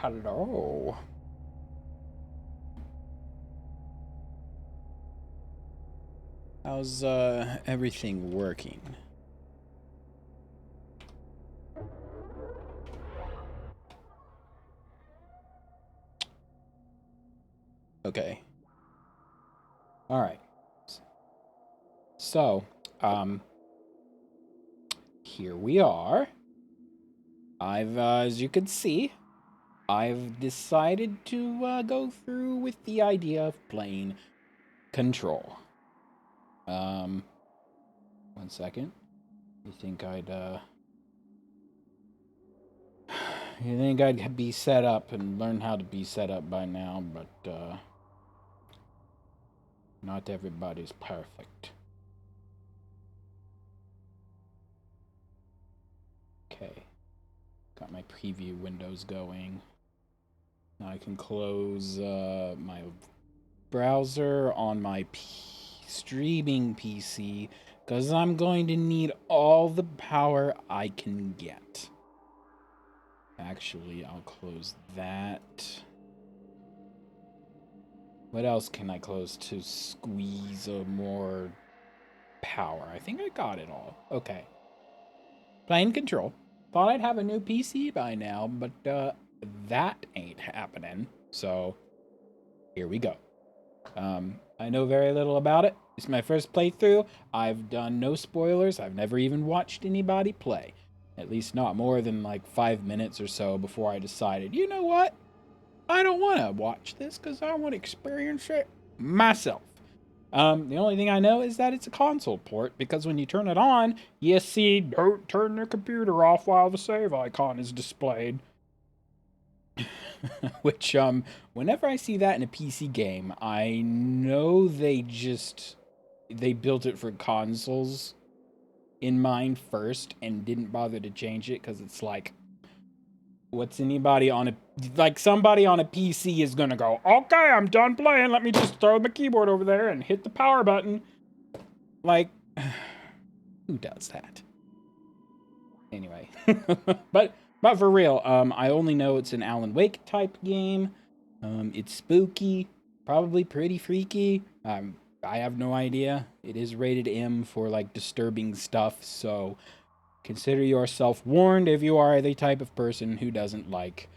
Hello. How's everything working? Okay. All right. So, um here we are. As you can see, I've decided to go through with the idea of playing Control. Um 1 second. You think you think I'd be set up and learn how to be set up by now, but not everybody's perfect. Okay. Got my preview windows going. Now I can close my browser on my streaming PC because I'm going to need all the power I can get. Actually, I'll close that. What else can I close to squeeze more power? I think I got it all. Okay. Playing Control. Thought I'd have a new PC by now, but that ain't happening. So, here we go. I know very little about it. It's my first playthrough. I've done no spoilers. I've never even watched anybody play. At least not more than like 5 minutes or so before I decided, you know what? I don't want to watch this because I want to experience it myself. The only thing I know is that it's a console port because when you turn it on, you see don't turn the computer off while the save icon is displayed. Which, whenever I see that in a PC game, I know they built it for consoles in mind first and didn't bother to change it because it's like, what's anybody on somebody on a PC is gonna go, okay, I'm done playing, let me just throw the keyboard over there and hit the power button. Like, who does that? Anyway, but for real, I only know it's an Alan Wake type game. It's spooky, probably pretty freaky. I have no idea. It is rated M for like disturbing stuff, so consider yourself warned if you are the type of person who doesn't like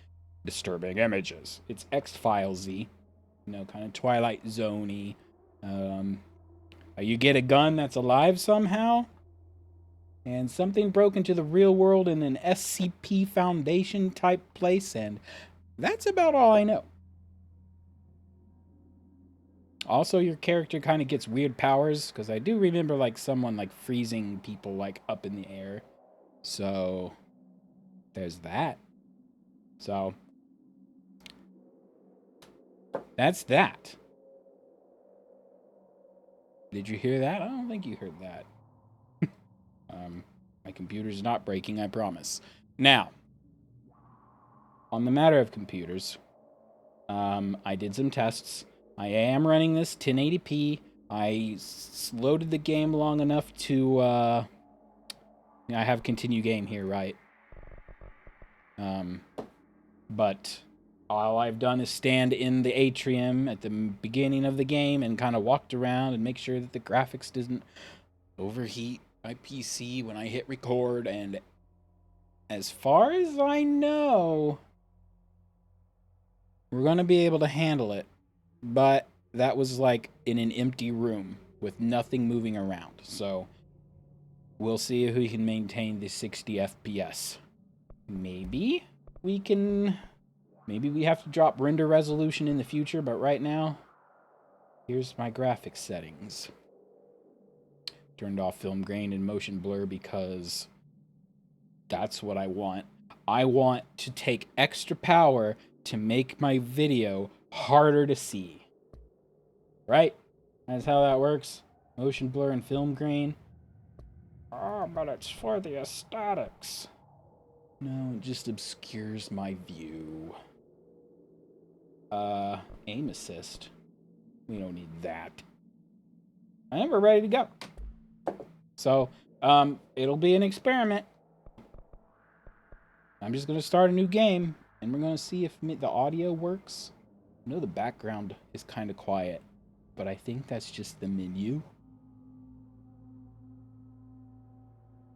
disturbing images. It's X-Filesy, kind of Twilight Zoney. You get a gun that's alive somehow, and something broke into the real world in an SCP Foundation type place, and that's about all I know. Also, your character kind of gets weird powers, because I do remember like someone like freezing people like up in the air. So there's that. So that's that. Did you hear that? I don't think you heard that. My computer's not breaking, I promise. Now, on the matter of computers, I did some tests. I am running this 1080p. I loaded the game long enough to, I have continue game here, right? But all I've done is stand in the atrium at the beginning of the game and kind of walked around and make sure that the graphics doesn't overheat my PC when I hit record. And as far as I know, we're going to be able to handle it. But that was like in an empty room with nothing moving around. So we'll see if we can maintain the 60 FPS. Maybe we can. Maybe we have to drop render resolution in the future, but right now, here's my graphics settings. Turned off film grain and motion blur because that's what I want. I want to take extra power to make my video harder to see. Right? That's how that works. Motion blur and film grain. Oh, but it's for the aesthetics. No, it just obscures my view. Aim assist. We don't need that. And we're ready to go. So, it'll be an experiment. I'm just gonna start a new game, And we're going to see if the audio works. I know the background is kind of quiet, but I think that's just the menu.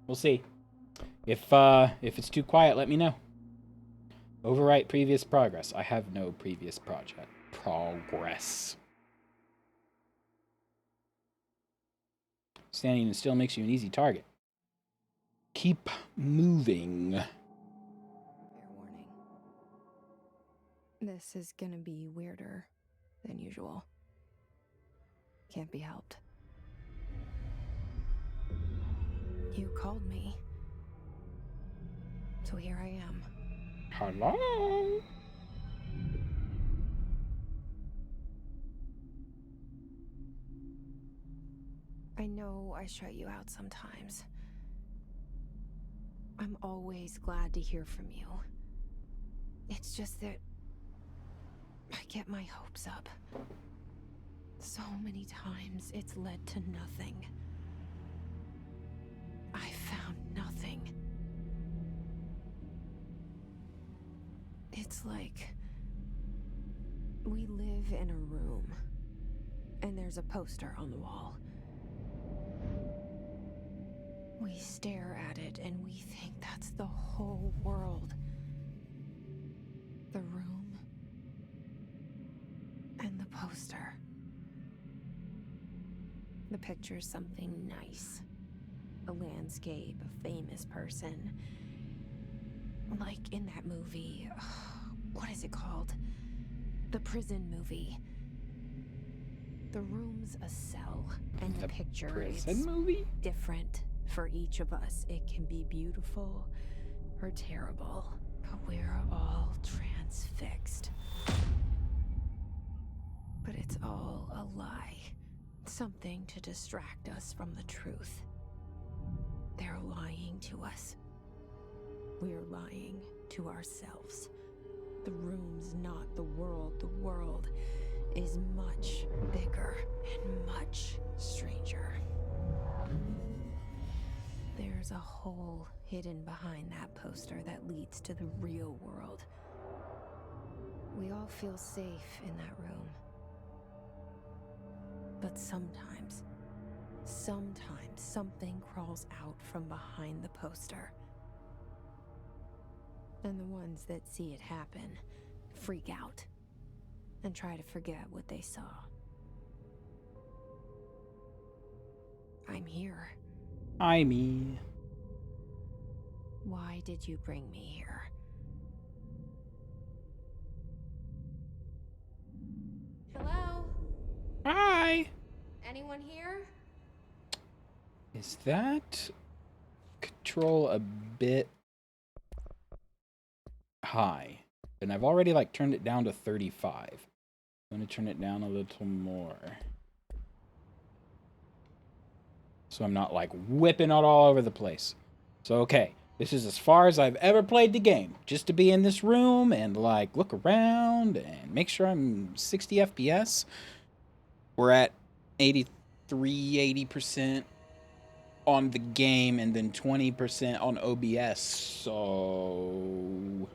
We'll see. If it's too quiet, let me know. Overwrite previous progress. I have no previous progress. Standing still makes you an easy target. Keep moving. Fair warning. This is gonna be weirder than usual. Can't be helped. You called me. So here I am. Hello? I know I shut you out sometimes. I'm always glad to hear from you. It's just that I get my hopes up. So many times it's led to nothing. I found nothing. It's like we live in a room, and there's a poster on the wall. We stare at it and we think that's the whole world. The room and the poster. The picture's something nice. A landscape, a famous person. Like in that movie, what is it called? The prison movie. The room's a cell, and the picture is different for each of us. It can be beautiful or terrible, but we're all transfixed. But it's all a lie. Something to distract us from the truth. They're lying to us. We're lying to ourselves. The room's not the world. The world is much bigger and much stranger. There's a hole hidden behind that poster that leads to the real world. We all feel safe in that room. But sometimes something crawls out from behind the poster. And the ones that see it happen freak out and try to forget what they saw. I'm here. Hi, me. Why did you bring me here? Hello? Hi. Anyone here? Is that control a bit high? And I've already like turned it down to 35. I'm going to turn it down a little more. So I'm not like whipping it all over the place. So, okay. This is as far as I've ever played the game. Just to be in this room and like look around and make sure I'm 60 FPS. We're at 80% on the game and then 20% on OBS. So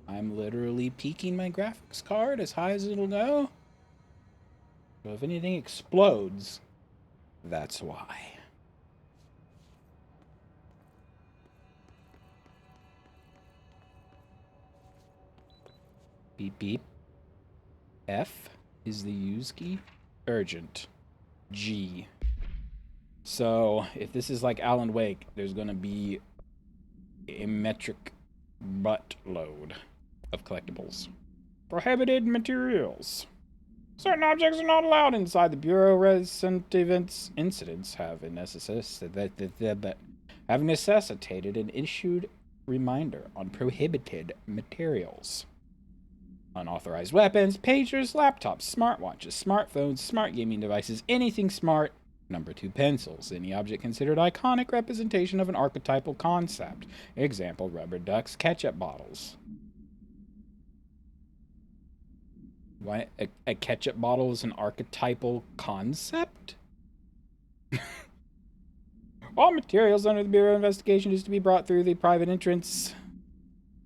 I'm literally peaking my graphics card as high as it'll go. So if anything explodes, that's why. Beep beep. F is the use key. Urgent. G. So if this is like Alan Wake, there's gonna be a metric buttload of collectibles. Prohibited materials. Certain objects are not allowed inside the Bureau. Recent incidents have necessitated an issued reminder on prohibited materials. Unauthorized weapons, pagers, laptops, smartwatches, smartphones, smart gaming devices, anything smart. Number 2, pencils. Any object considered iconic representation of an archetypal concept. Example, rubber ducks, ketchup bottles. Why a ketchup bottle is an archetypal concept? All materials under the Bureau of Investigation is to be brought through the private entrance.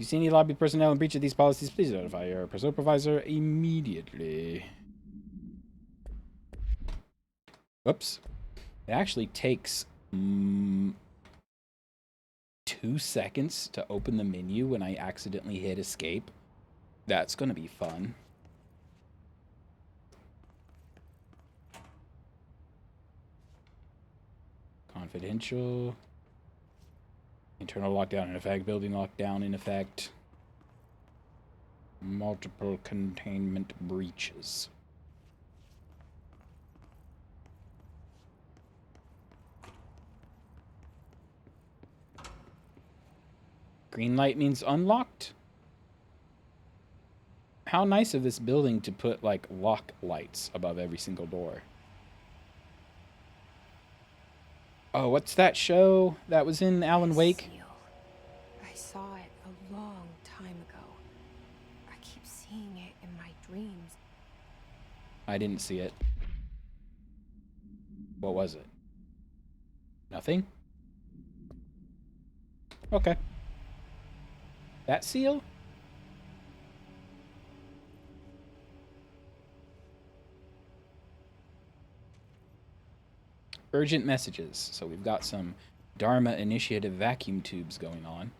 you see any lobby personnel in breach of these policies, please notify your supervisor immediately. Oops. It actually takes 2 seconds to open the menu when I accidentally hit escape. That's gonna be fun. Confidential. Internal lockdown in effect. Building lockdown in effect. Multiple containment breaches. Green light means unlocked? How nice of this building to put, like, lock lights above every single door. Oh, what's that show that was in Alan Wake? Seal. I saw it a long time ago. I keep seeing it in my dreams. I didn't see it. What was it? Nothing? Okay. That seal? Urgent messages. So we've got some Dharma Initiative vacuum tubes going on.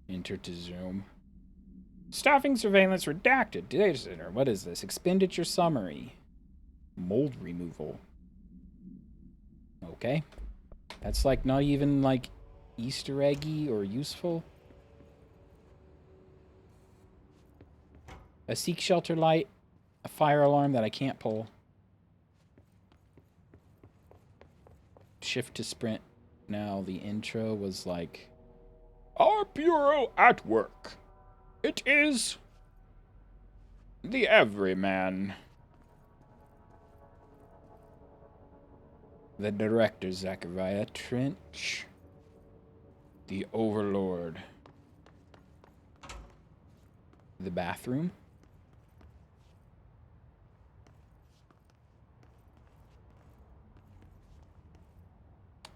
Enter to Zoom. Staffing surveillance redacted. Data center. What is this? Expenditure summary. Mold removal. Okay. That's like not even like Easter eggy or useful. A seek shelter light. A fire alarm that I can't pull. Shift to sprint. Now the intro was like, our bureau at work. It is the everyman. The director, Zachariah Trench. The overlord. The bathroom.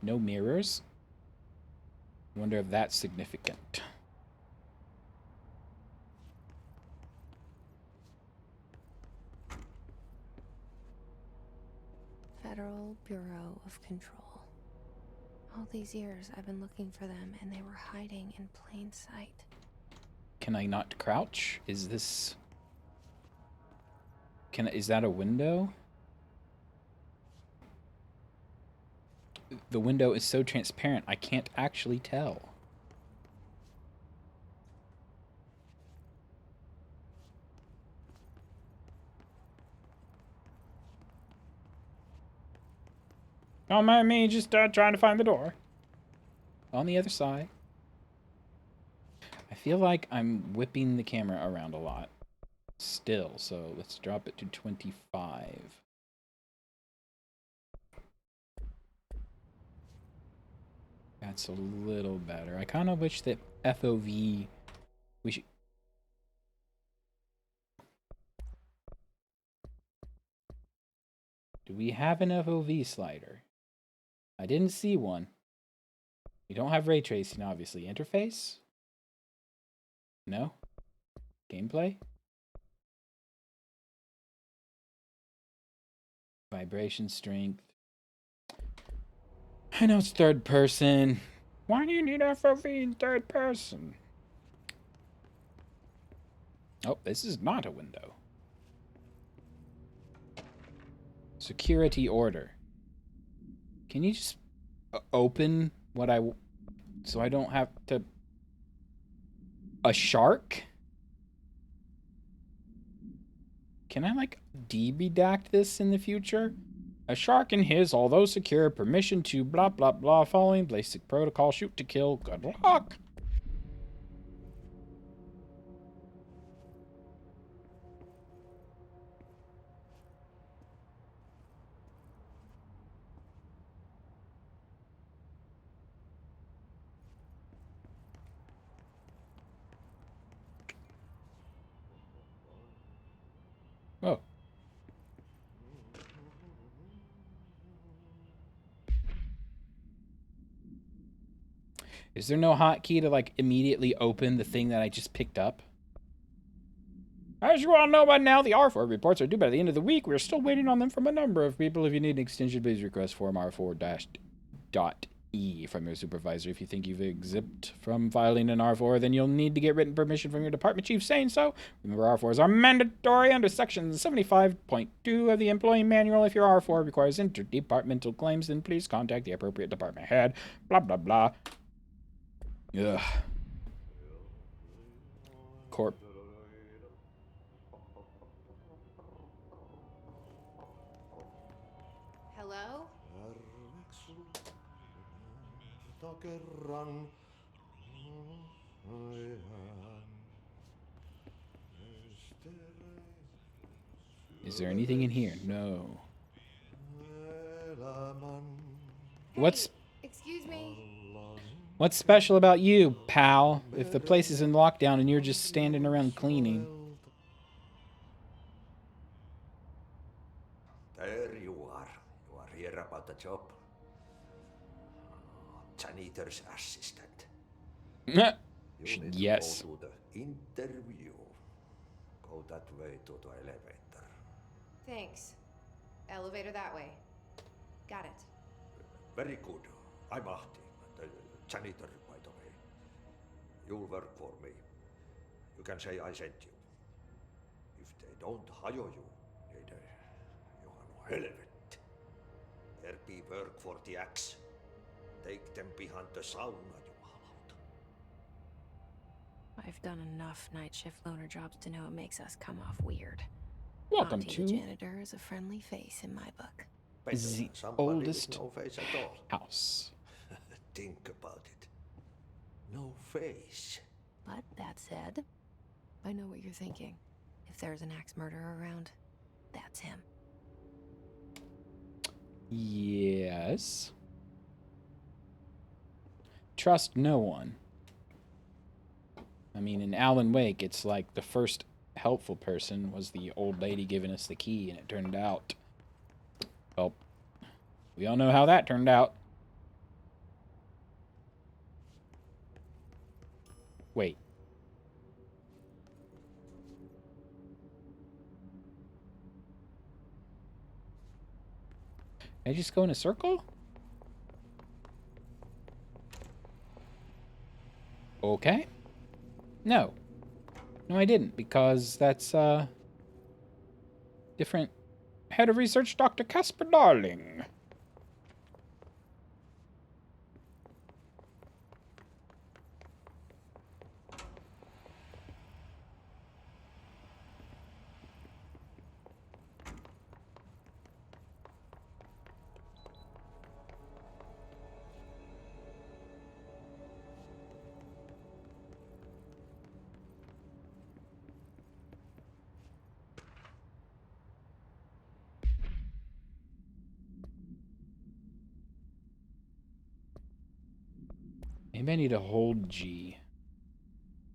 No mirrors. Wonder if that's significant. Federal Bureau of Control. All these years I've been looking for them and they were hiding in plain sight. Can I not crouch? Is this... Is that a window? The window is so transparent, I can't actually tell. Don't mind me, just trying to find the door. On the other side. I feel like I'm whipping the camera around a lot. Still, so let's drop it to 25. That's a little better. I kind of wish that FOV... We should... Do we have an FOV slider? I didn't see one. We don't have ray tracing, obviously. Interface? No? Gameplay? Vibration strength. I know it's third person. Why do you need FOV in third person? Oh, this is not a window. Security order. Can you just open what I... So I don't have to... A shark? Can I, like, deredact this in the future? A shark and his, although secure, permission to blah blah blah, following basic protocol, shoot to kill, good luck. Oh. Is there no hotkey to, like, immediately open the thing that I just picked up? As you all know by now, the R4 reports are due by the end of the week. We're still waiting on them from a number of people. If you need an extension, please request form R4-.E from your supervisor. If you think you've exempt from filing an R4, then you'll need to get written permission from your department chief saying so. Remember, R4s are mandatory under Section 75.2 of the Employee Manual. If your R4 requires interdepartmental claims, then please contact the appropriate department head. Blah, blah, blah. Ugh. Corp. Hello? Is there anything in here? No. Hey, excuse me. What's special about you, pal? If the place is in lockdown and you're just standing around cleaning. There you are. You are here about the job. Janitor's assistant. You need Yes. to go to the interview. Go that way to the elevator. Thanks. Elevator that way. Got it. Very good. I'm Ahti, the janitor, by the way. You'll work for me. You can say I sent you. If they don't hire you, niin Johan helvet. There be work for the axe. Take them behind the sauna, jumalauta. I've done enough night shift loner jobs to know it makes us come off weird. Welcome Auntie the to janitor is a friendly face in my book. Better the than somebody oldest with no face at all. house. Think about it. No face. But that said, I know what you're thinking. If there's an axe murderer around, that's him. Yes. Trust no one. I mean, in Alan Wake, it's like the first helpful person was the old lady giving us the key, and it turned out, well, we all know how that turned out. Wait. Did I just go in a circle? Okay. No. No, I didn't, because that's, different. Head of Research, Dr. Casper Darling. Maybe I need to hold G.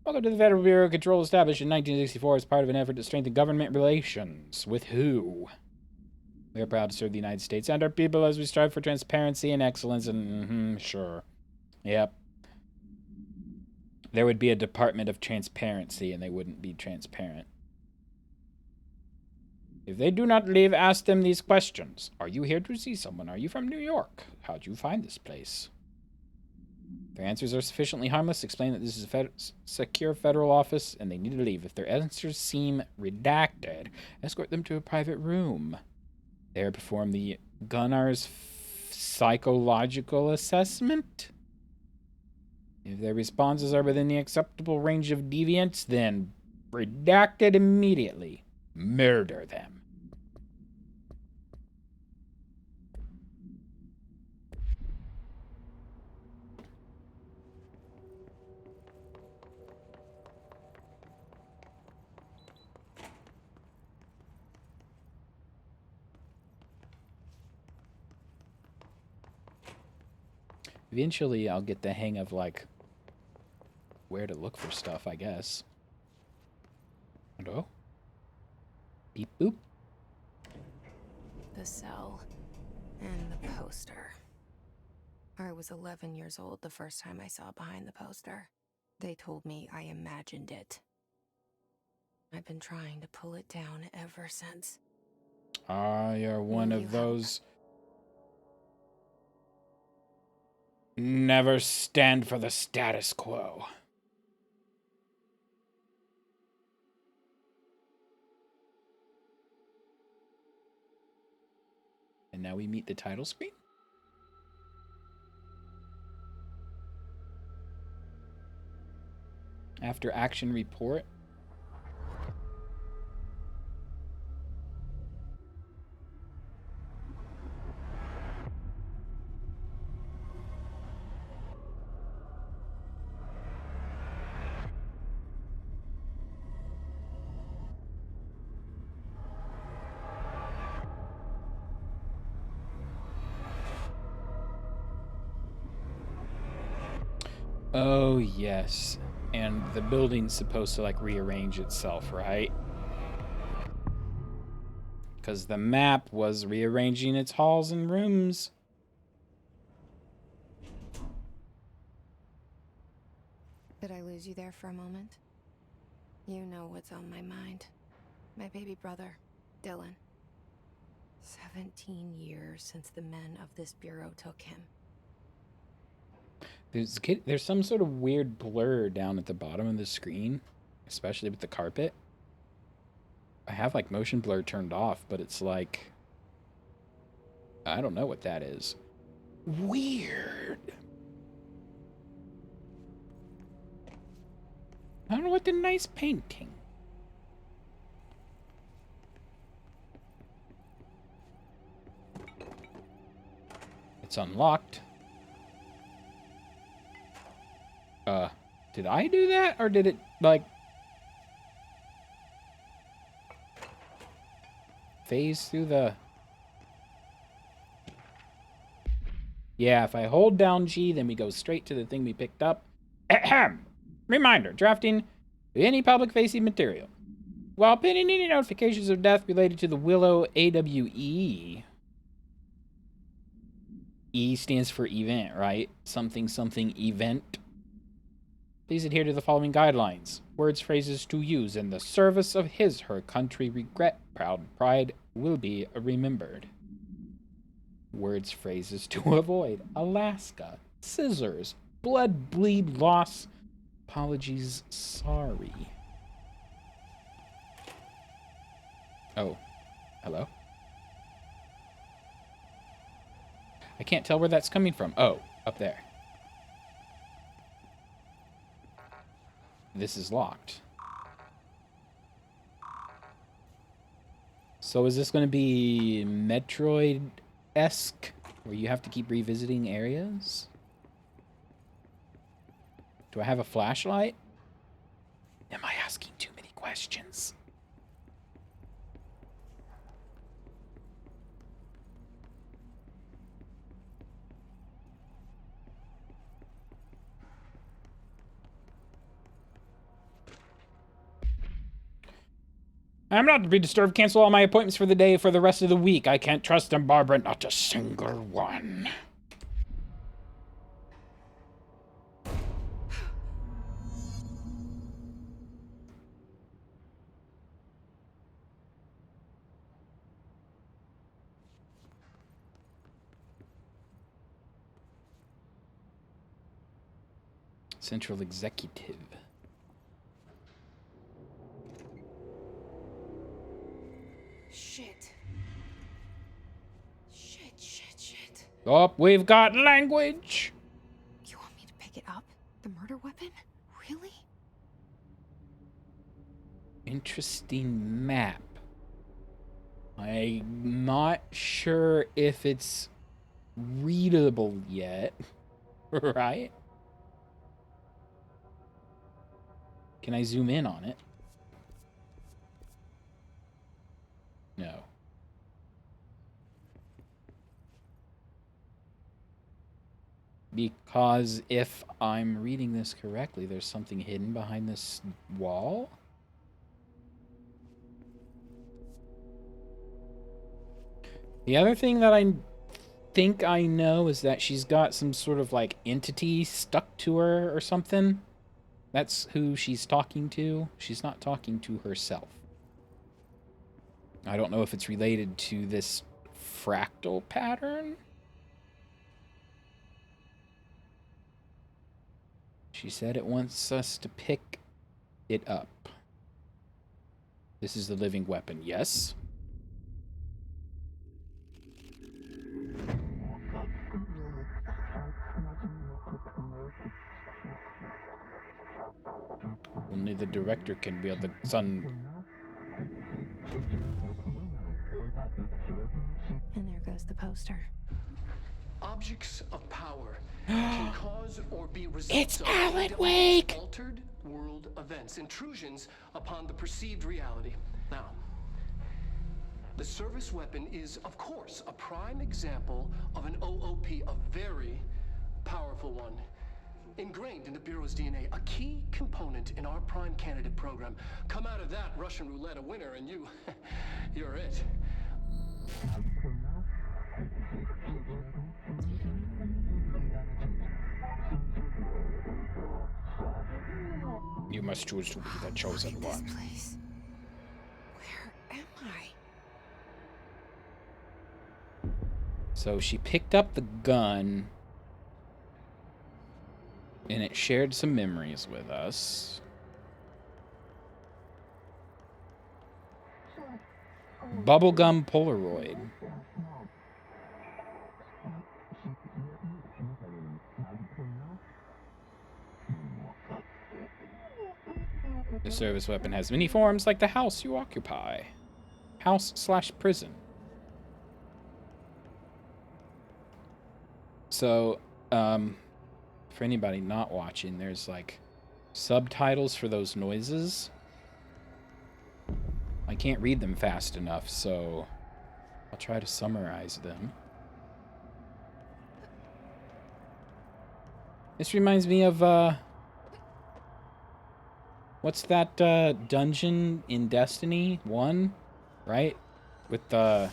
Welcome to the Federal Bureau of Control, established in 1964 as part of an effort to strengthen government relations. With who? We are proud to serve the United States and our people as we strive for transparency and excellence and... sure. Yep. There would be a Department of Transparency and they wouldn't be transparent. If they do not leave, ask them these questions. Are you here to see someone? Are you from New York? How'd you find this place? If their answers are sufficiently harmless, explain that this is a secure federal office and they need to leave. If their answers seem redacted, escort them to a private room. There, perform the Gunnar's psychological assessment. If their responses are within the acceptable range of deviance, then redact it immediately. Murder them. Eventually, I'll get the hang of, like, where to look for stuff, I guess. Hello? Beep boop. The cell and the poster. I was 11 years old the first time I saw behind the poster. They told me I imagined it. I've been trying to pull it down ever since. Ah, you're one Will of you those. Never stand for the status quo. And now we meet the title screen. After action report. Oh, yes. And the building's supposed to, like, rearrange itself, right? Because the map was rearranging its halls and rooms. Did I lose you there for a moment? You know what's on my mind. My baby brother, Dylan. 17 years since the men of this bureau took him. There's some sort of weird blur down at the bottom of the screen, especially with the carpet. I have like motion blur turned off, but it's like, I don't know what that is. Weird. I don't know what the nice painting. It's unlocked. Did I do that? Or did it, like, phase through the... Yeah, if I hold down G, then we go straight to the thing we picked up. Ahem. Reminder, drafting any public-facing material. While pinning any notifications of death related to the Willow AWE. E stands for event, right? Something, something, event. Please adhere to the following guidelines. Words, phrases to use in the service of his, her country, regret, proud, pride will be remembered. Words, phrases to avoid. Alaska, scissors, blood, bleed, loss, apologies, sorry. Oh, hello? I can't tell where that's coming from. Oh, up there. This is locked. So is this going to be Metroid-esque, where you have to keep revisiting areas? Do I have a flashlight? Am I asking too many questions? I'm not to be disturbed. Cancel all my appointments for the day for the rest of the week. I can't trust in Barbara, not a single one. Central Executive. Shit. Shit. Oh, we've got language. You want me to pick it up? The murder weapon? Really? Interesting map. I'm not sure if it's readable yet, right? Can I zoom in on it? No. Because if I'm reading this correctly, there's something hidden behind this wall? The other thing that think I know is that she's got some sort of like entity stuck to her or something. That's who she's talking to. She's not talking to herself. I don't know if it's related to this fractal pattern. She said it wants us to pick it up. This is the living weapon, yes? Only the director can wield the sun. And there goes the poster. Objects of power can cause or be results It's of Alan Wake! altered world events, intrusions upon the perceived reality. Now, the service weapon is, of course, a prime example of an OOP, a very powerful one. Ingrained in the Bureau's DNA, a key component in our prime candidate program. Come out of that Russian roulette a winner, and you're it. You must choose to be the chosen This one. place. Where am I? So she picked up the gun, and it shared some memories with us. Bubblegum Polaroid. The service weapon has many forms like the house you occupy. House/prison. So, for anybody not watching, there's like subtitles for those noises. I can't read them fast enough, so I'll try to summarize them. This reminds me of, what's that, dungeon in Destiny 1, right? With the...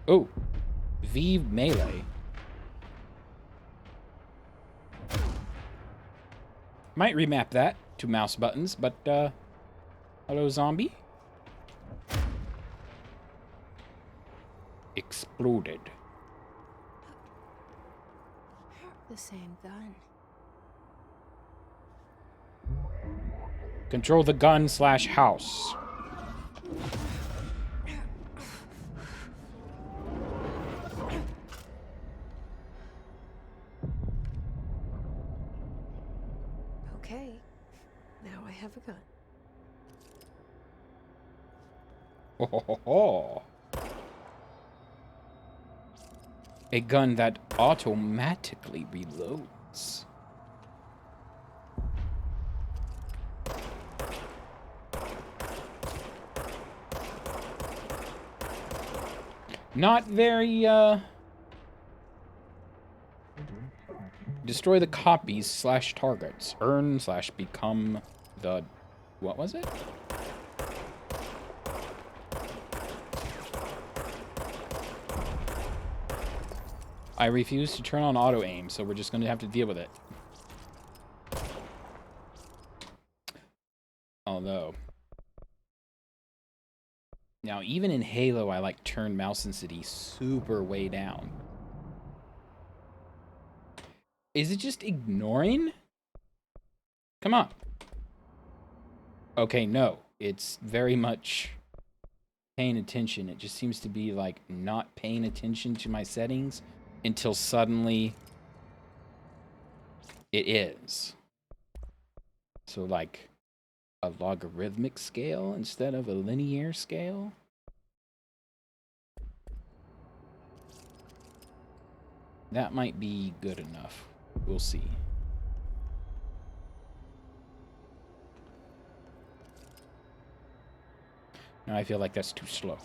Oh! V melee. Might remap that to mouse buttons, but, hello, zombie? Exploded. The same gun. Control the gun/house. Okay. Now I have a gun. Ho, ho, ho, ho. A gun that automatically reloads. Not very, destroy the copies/targets. Earn/become the... What was it? I refuse to turn on auto-aim, so we're just going to have to deal with it. Although... Now, even in Halo, I like turn mouse density super way down. Is it just ignoring? Come on. Okay, no. It's very much paying attention. It just seems to be, like, not paying attention to my settings until suddenly it is. So, like, a logarithmic scale instead of a linear scale? That might be good enough. We'll see. Now I feel like that's too slow.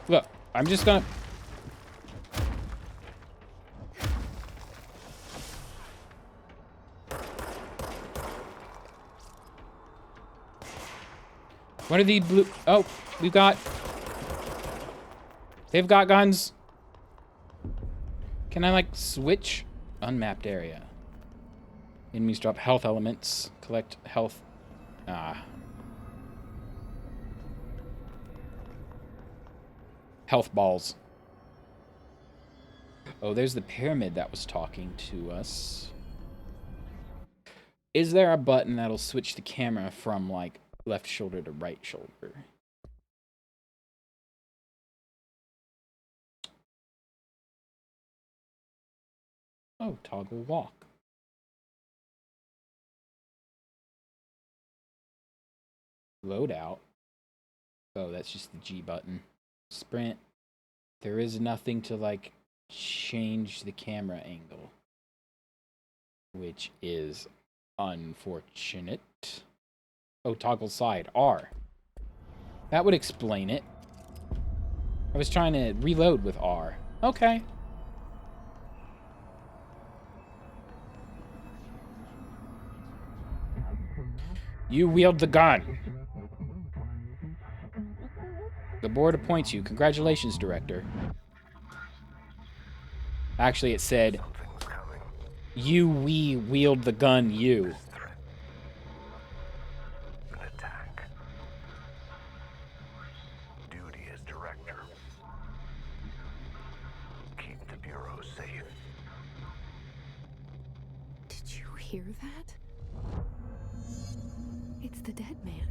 Look, I'm just gonna... What are the blue... Oh, we've got... They've got guns. Can I, like, switch? Unmapped area. Enemies drop health elements. Collect health... Health balls. Oh, there's the pyramid that was talking to us. Is there a button that'll switch the camera from, like, left shoulder to right shoulder? Oh, toggle walk. Loadout. Oh, that's just the G button. Sprint. There is nothing to, like, change the camera angle, which is unfortunate. Oh, toggle side. R. That would explain it. I was trying to reload with R. Okay. You wield the gun. The board appoints you. Congratulations, Director. Actually, it said, we wield the gun, you. An attack. Duty as Director. Keep the Bureau safe. Did you hear that? It's the dead man.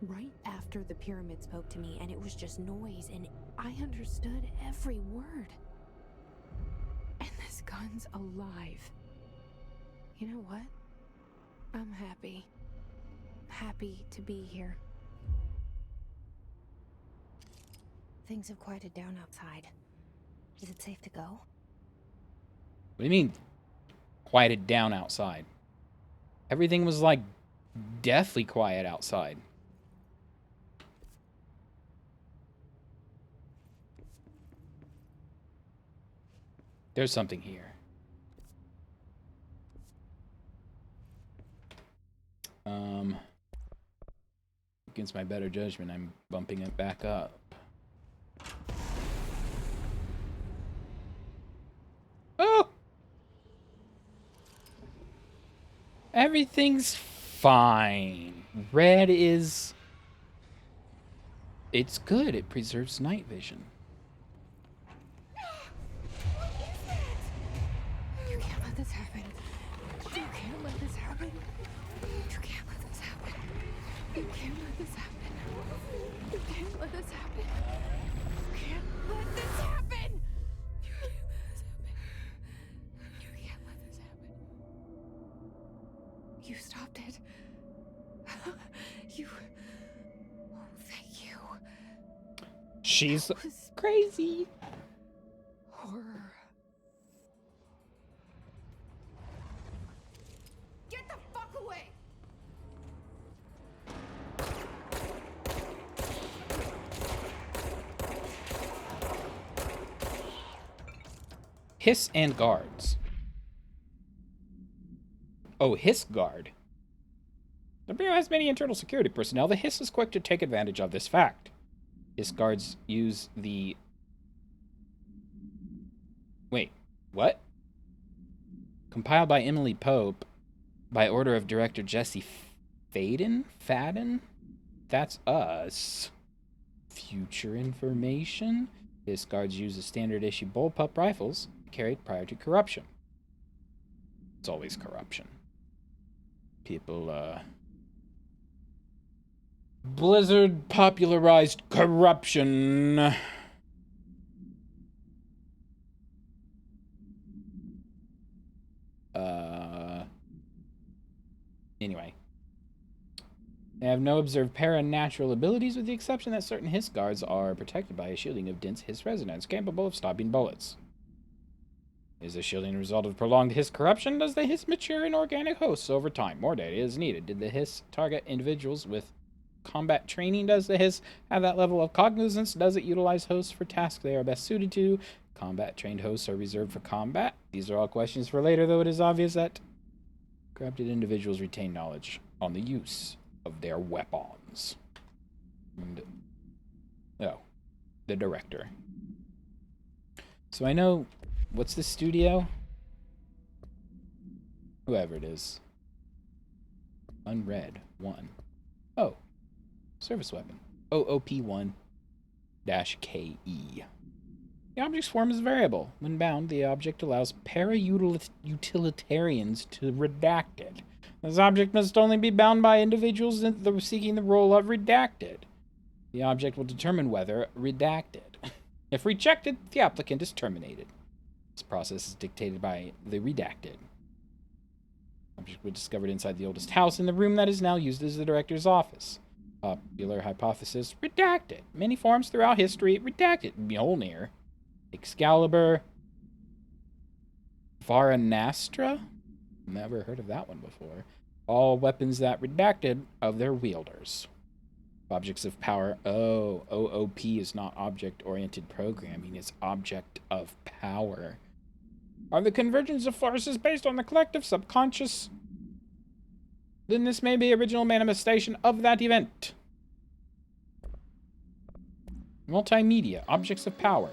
Right after the pyramid spoke to me, and it was just noise, and I understood every word. And this gun's alive. You know what? I'm happy. Happy to be here. Things have quieted down outside. Is it safe to go? What do you mean, quieted down outside? Everything was, like, deathly quiet outside. There's something here. Against my better judgment, I'm bumping it back up. Oh! Everything's fine. Red is... It's good. It preserves night vision. You can't let this happen. You can't let this happen. You can't let this happen. You can't let this happen. You can't let this happen. You can't let this happen. You can't let this happen. You can't let this happen. You stopped it. You... Oh, thank you. She's crazy. Horror. Get the fuck away! Hiss and guards. Oh, Hiss guard. The Bureau has many internal security personnel. The Hiss is quick to take advantage of this fact. Hiss guards use the... Wait, what? Compiled by Emily Pope by order of director Jesse Fadden? That's us. Future information. Hiss guards use the standard issue bullpup rifles carried prior to corruption. It's always corruption. People, Blizzard popularized corruption. Anyway. They have no observed paranatural abilities, with the exception that certain Hiss guards are protected by a shielding of dense Hiss resonance, capable of stopping bullets. Is the shielding a result of prolonged Hiss corruption? Does the Hiss mature in organic hosts over time? More data is needed. Did the Hiss target individuals with combat training? Does the HISS have that level of cognizance? Does it utilize hosts for tasks they are best suited to? Combat-trained hosts are reserved for combat. These are all questions for later, though it is obvious that corrupted individuals retain knowledge on the use of their weapons. And, oh, the director. So I know, what's this studio? Whoever it is. Unread 1. Oh, service weapon. OOP1-KE. The object's form is variable. When bound, the object allows para-utilitarians to redact it. This object must only be bound by individuals seeking the role of redacted. The object will determine whether redacted. If rejected, the applicant is terminated. This process is dictated by the redacted. Object was discovered inside the oldest house in the room that is now used as the director's office. Popular hypothesis, redacted. Many forms throughout history, redacted. Mjolnir. Excalibur. Varanastra? Never heard of that one before. All weapons that redacted of their wielders. Objects of power. Oh, OOP is not object-oriented programming. It's object of power. Are the convergence of forces based on the collective subconscious? Then this may be original manifestation of that event. Multimedia. Objects of power.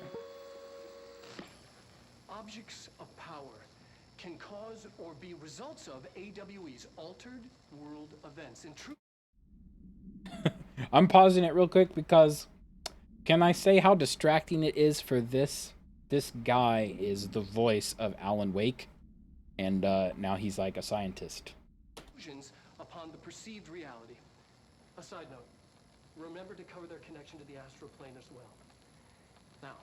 Objects of power can cause or be results of AWE's altered world events. In truth, I'm pausing it real quick because can I say how distracting it is for this? This guy is the voice of Alan Wake, and now he's like a scientist. Illusions upon the perceived reality. A side note, remember to cover their connection to the astral plane as well. Now,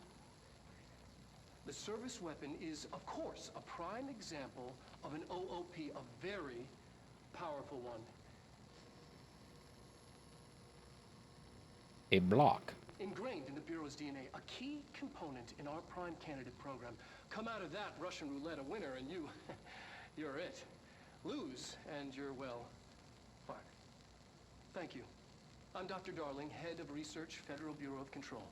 the service weapon is, of course, a prime example of an OOP, a very powerful one. A block. Ingrained in the Bureau's DNA, a key component in our prime candidate program. Come out of that Russian roulette a winner and you're it. Lose and you're, well, fired. Thank you. I'm Dr. Darling, Head of Research, Federal Bureau of Control.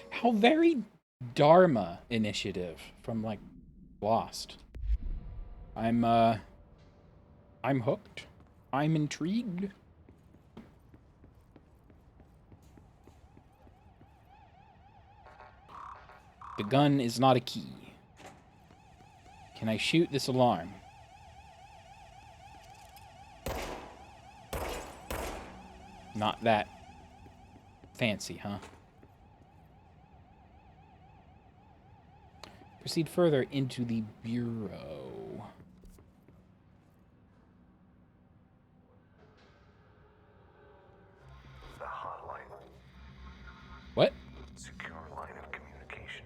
How very Dharma Initiative from, like, Lost. I'm hooked. I'm intrigued. The gun is not a key. Can I shoot this alarm? Not that fancy, huh? Proceed further into the bureau. The hotline. What? Secure line of communication.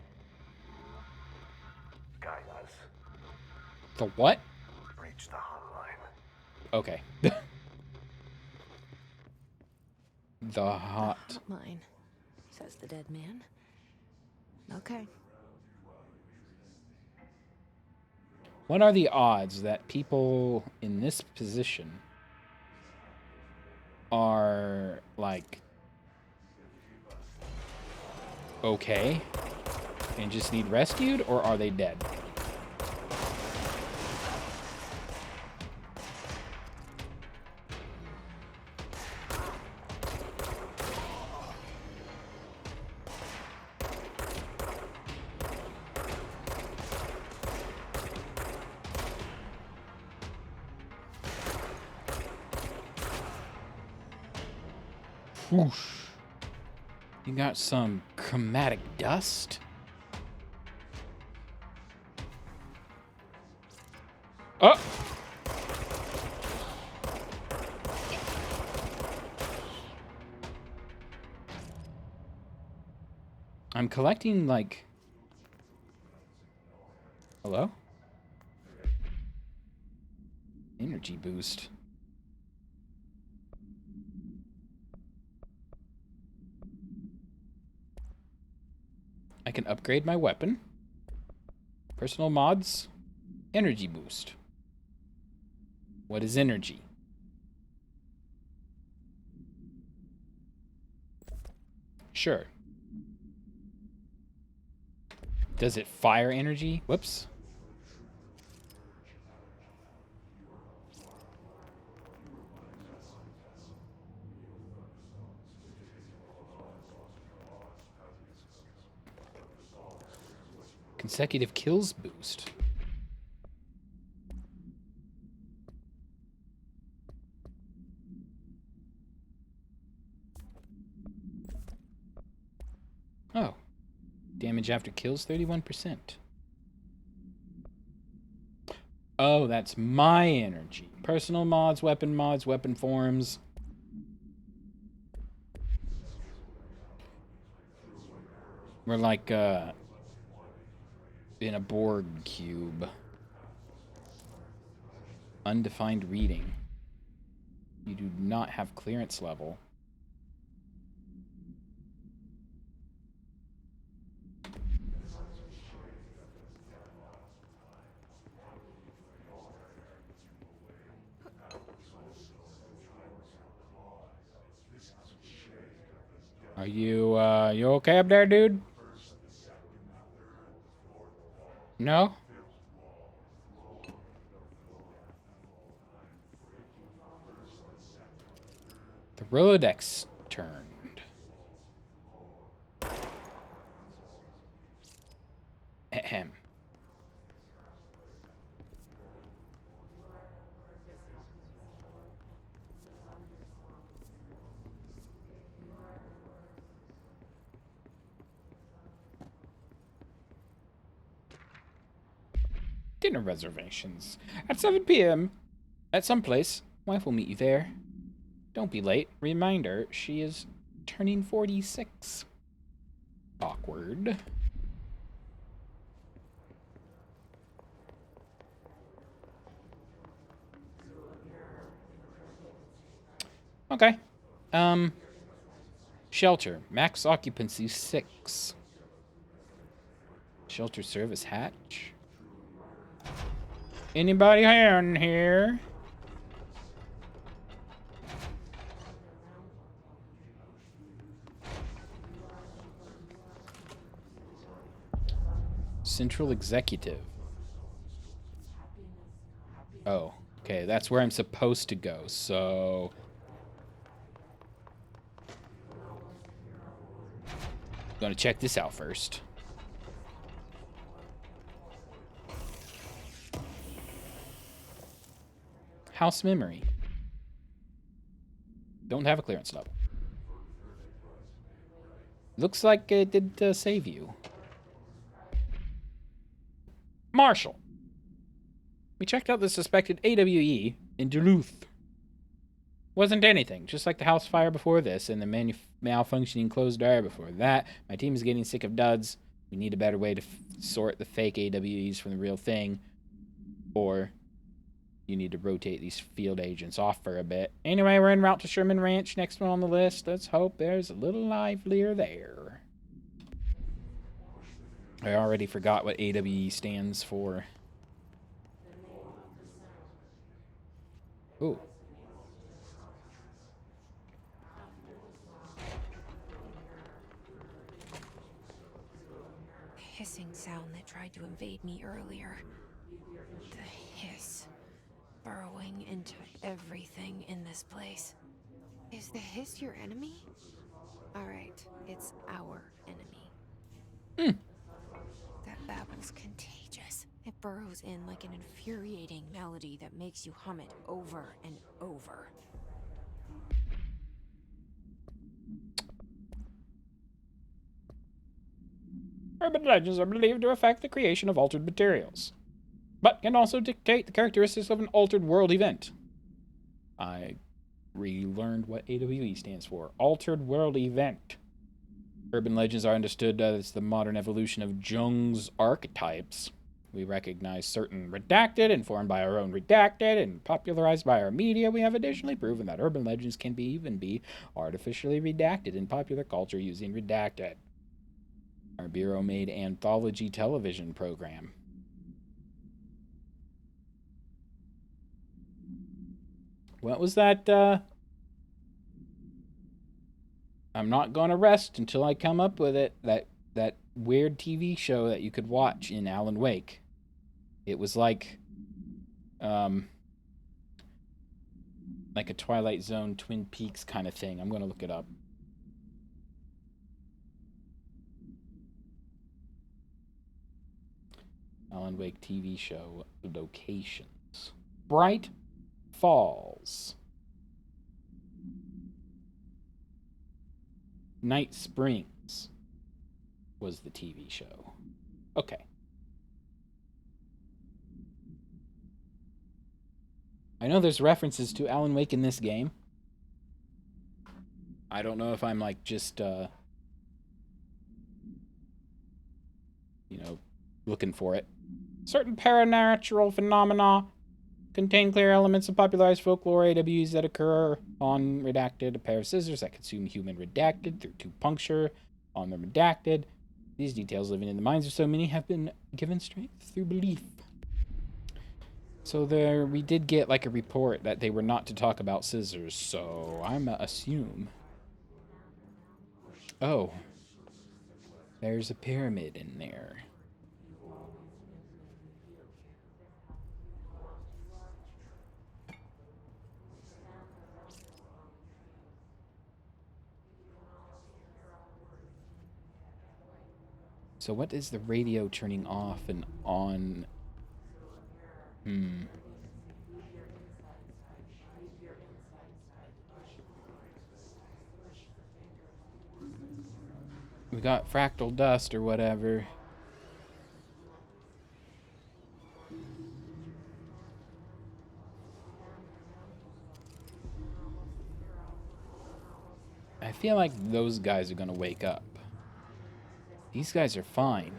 Guide us. The what? Reach the hotline. Okay. The hot. Hotline, says the dead man. Okay. What are the odds that people in this position are, like, okay and just need rescued, or are they dead? Whoosh. You got some chromatic dust? Oh! I'm collecting, like... Hello? Energy boost. I can upgrade my weapon. Personal mods. Energy boost. What is energy? Sure. Does it fire energy? Whoops. Consecutive kills boost. Oh. Damage after kills, 31%. Oh, that's my energy. Personal mods, weapon forms. We're like, in a Borg cube. Undefined reading. You do not have clearance level. Are you okay up there, dude? No? The Rolodex turned. Ahem. Dinner reservations. At 7 p.m. at some place. Wife will meet you there. Don't be late. Reminder, she is turning 46. Awkward. Okay. Shelter. Max occupancy 6. Shelter service hatch. Anybody in here? Central executive. Oh, okay. That's where I'm supposed to go, so... Gonna check this out first. House memory. Don't have a clearance level. Looks like it did save you. Marshall. We checked out the suspected AWE in Duluth. Wasn't anything, just like the house fire before this and the malfunctioning closed door before that. My team is getting sick of duds. We need a better way to sort the fake AWEs from the real thing. Or you need to rotate these field agents off for a bit. Anyway, we're en route to Sherman Ranch, next one on the list. Let's hope there's a little livelier there. I already forgot what AWE stands for. Ooh. The hissing sound that tried to invade me earlier. The hiss. Burrowing into everything in this place. Is the hiss your enemy? Alright, it's our enemy. That babble's contagious. It burrows in like an infuriating melody that makes you hum it over and over. Urban legends are believed to affect the creation of altered materials, but can also dictate the characteristics of an altered world event. I relearned what AWE stands for. Altered world event. Urban legends are understood as the modern evolution of Jung's archetypes. We recognize certain redacted, informed by our own redacted, and popularized by our media. We have additionally proven that urban legends can even be artificially redacted in popular culture using redacted. Our Bureau made anthology television program. What was that, I'm not gonna rest until I come up with it. That weird TV show that you could watch in Alan Wake. It was like a Twilight Zone, Twin Peaks kind of thing. I'm gonna look it up. Alan Wake TV show locations. Bright Falls. Night Springs was the TV show. Okay. I know there's references to Alan Wake in this game. I don't know if I'm like just looking for it. Certain paranatural phenomena contain clear elements of popularized folklore AWs that occur on redacted. A pair of scissors that consume human redacted through tube puncture on the redacted. These details living in the minds of so many have been given strength through belief. So there, we did get like a report that they were not to talk about scissors, so I'm assume. Oh, there's a pyramid in there. So what is the radio turning off and on? We got fractal dust or whatever. I feel like those guys are gonna wake up. These guys are fine.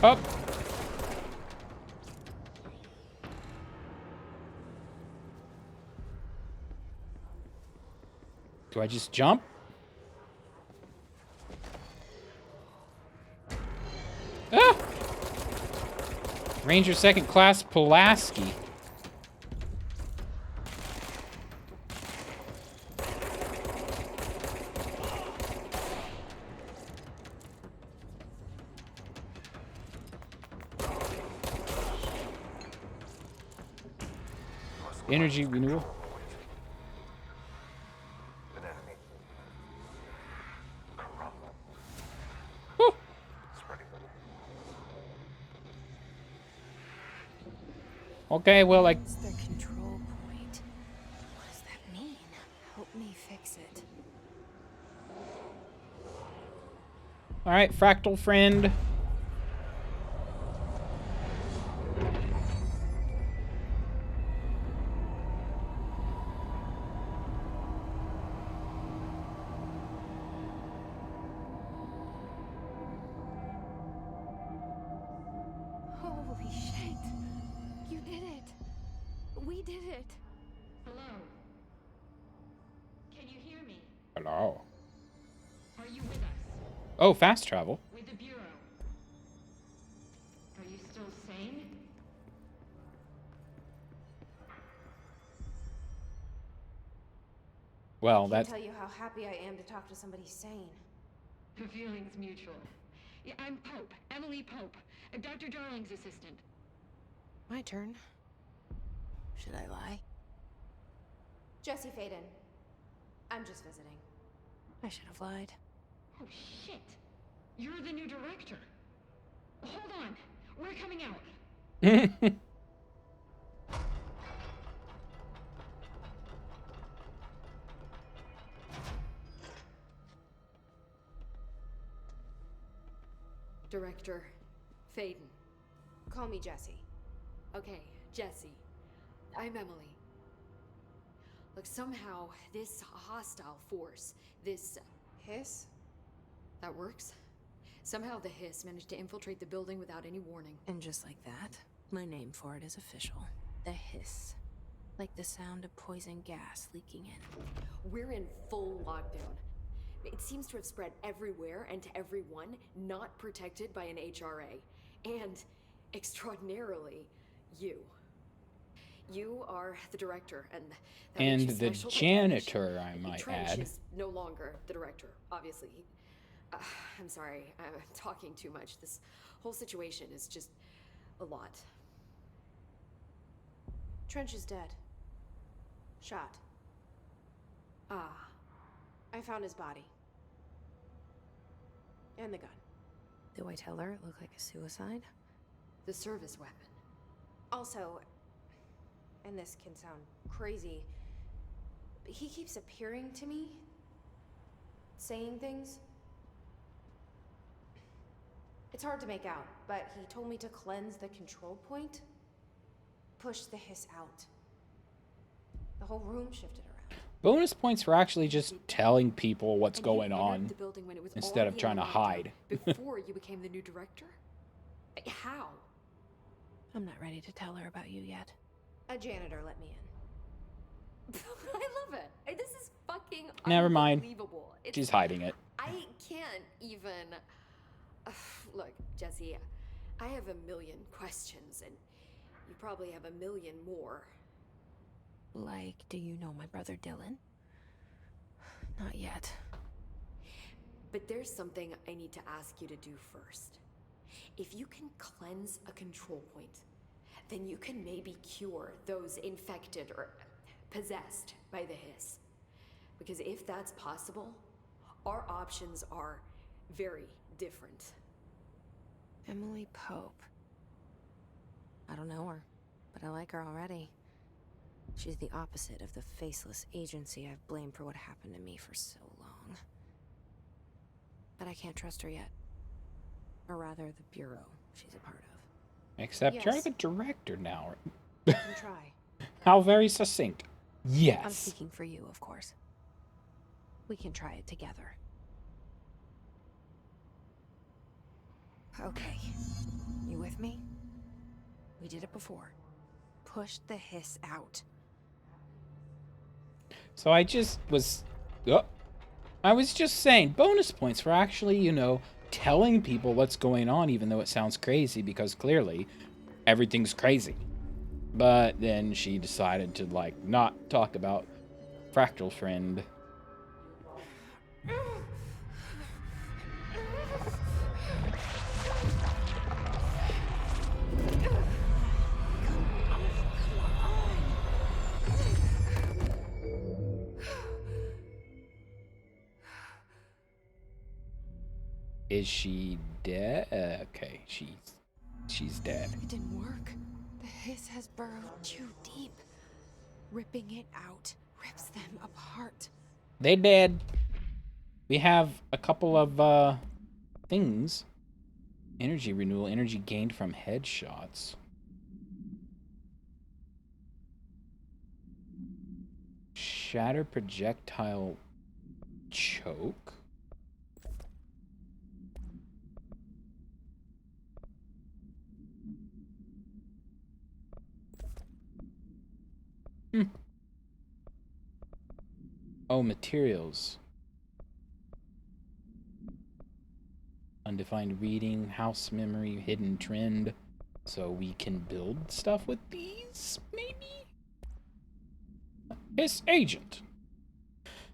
Up. Do I just jump? Ah! Ranger Second Class Pulaski. Energy renewal. An enemy. Corrupt. Woo! Spreading them. Okay, well, like, It's their control point. What does that mean? Help me fix it. all right, fractal friend. Holy shit! You did it! We did it! Hello? Can you hear me? Hello. Are you with us? Oh, fast travel. With the Bureau? Are you still sane? Well, I that's can't tell you how happy I am to talk to somebody sane. The feeling's mutual. Yeah, I'm Pope, Emily Pope, Dr. Darling's assistant. My turn. Should I lie? Jesse Faden. I'm just visiting. I should have lied. Oh, shit. You're the new director. Hold on. We're coming out. Director Faden. Call me Jesse. Okay, Jesse. I'm Emily. Look, somehow this hostile force, this Hiss? that works. Somehow the Hiss managed to infiltrate the building without any warning. And just like that, my name for it is official. The Hiss. Like the sound of poison gas leaking in. We're in full lockdown. It seems to have spread everywhere and to everyone not protected by an HRA. And, extraordinarily, you. You are the director, and that makes you And the special to Trench. janitor, I might Trench add. is no longer the director, obviously. I'm sorry, I'm talking too much. This whole situation is just a lot. Trench is dead. Shot. Ah, I found his body. And the gun. Do I tell her it looked like a suicide? the service weapon. Also, and this can sound crazy, but he keeps appearing to me, saying things. It's hard to make out, but he told me to cleanse the control point, push the hiss out. The whole room shifted around. Bonus points for actually just telling people what's And you going entered on the building when it was instead of already trying to in lockdown hide. before you became the new director? How? I'm not ready to tell her about you yet. A janitor let me in. I love it. This is fucking Never mind. unbelievable. She's hiding it. I can't even... Look, Jesse, I have a million questions, and you probably have a million more. Like, do you know my brother Dylan? Not yet. But there's something I need to ask you to do first. If you can cleanse a control point, then you can maybe cure those infected or possessed by the hiss. Because if that's possible, our options are very different. Emily Pope. I don't know her, but I like her already. She's the opposite of the faceless agency I've blamed for what happened to me for so long. But I can't trust her yet. Or rather, the bureau she's a part of. Except you're Yes. the director now. I can try. How very succinct. I'm Yes. speaking for you, of course. We can try it together. Okay. You with me? We did it before. Push the hiss out. So I just was... Oh, I was just saying, bonus points for actually, you know, telling people what's going on, even though it sounds crazy, because clearly everything's crazy. But then she decided to, like, not talk about Fractal Friend. Is she dead? Okay, she's dead. It didn't work. The hiss has burrowed too deep. Ripping it out rips them apart. They dead. We have a couple of things. Energy renewal, energy gained from headshots. Shatter projectile choke. Oh, materials. Undefined reading, house memory, hidden trend. So we can build stuff with these, maybe? Hiss agent.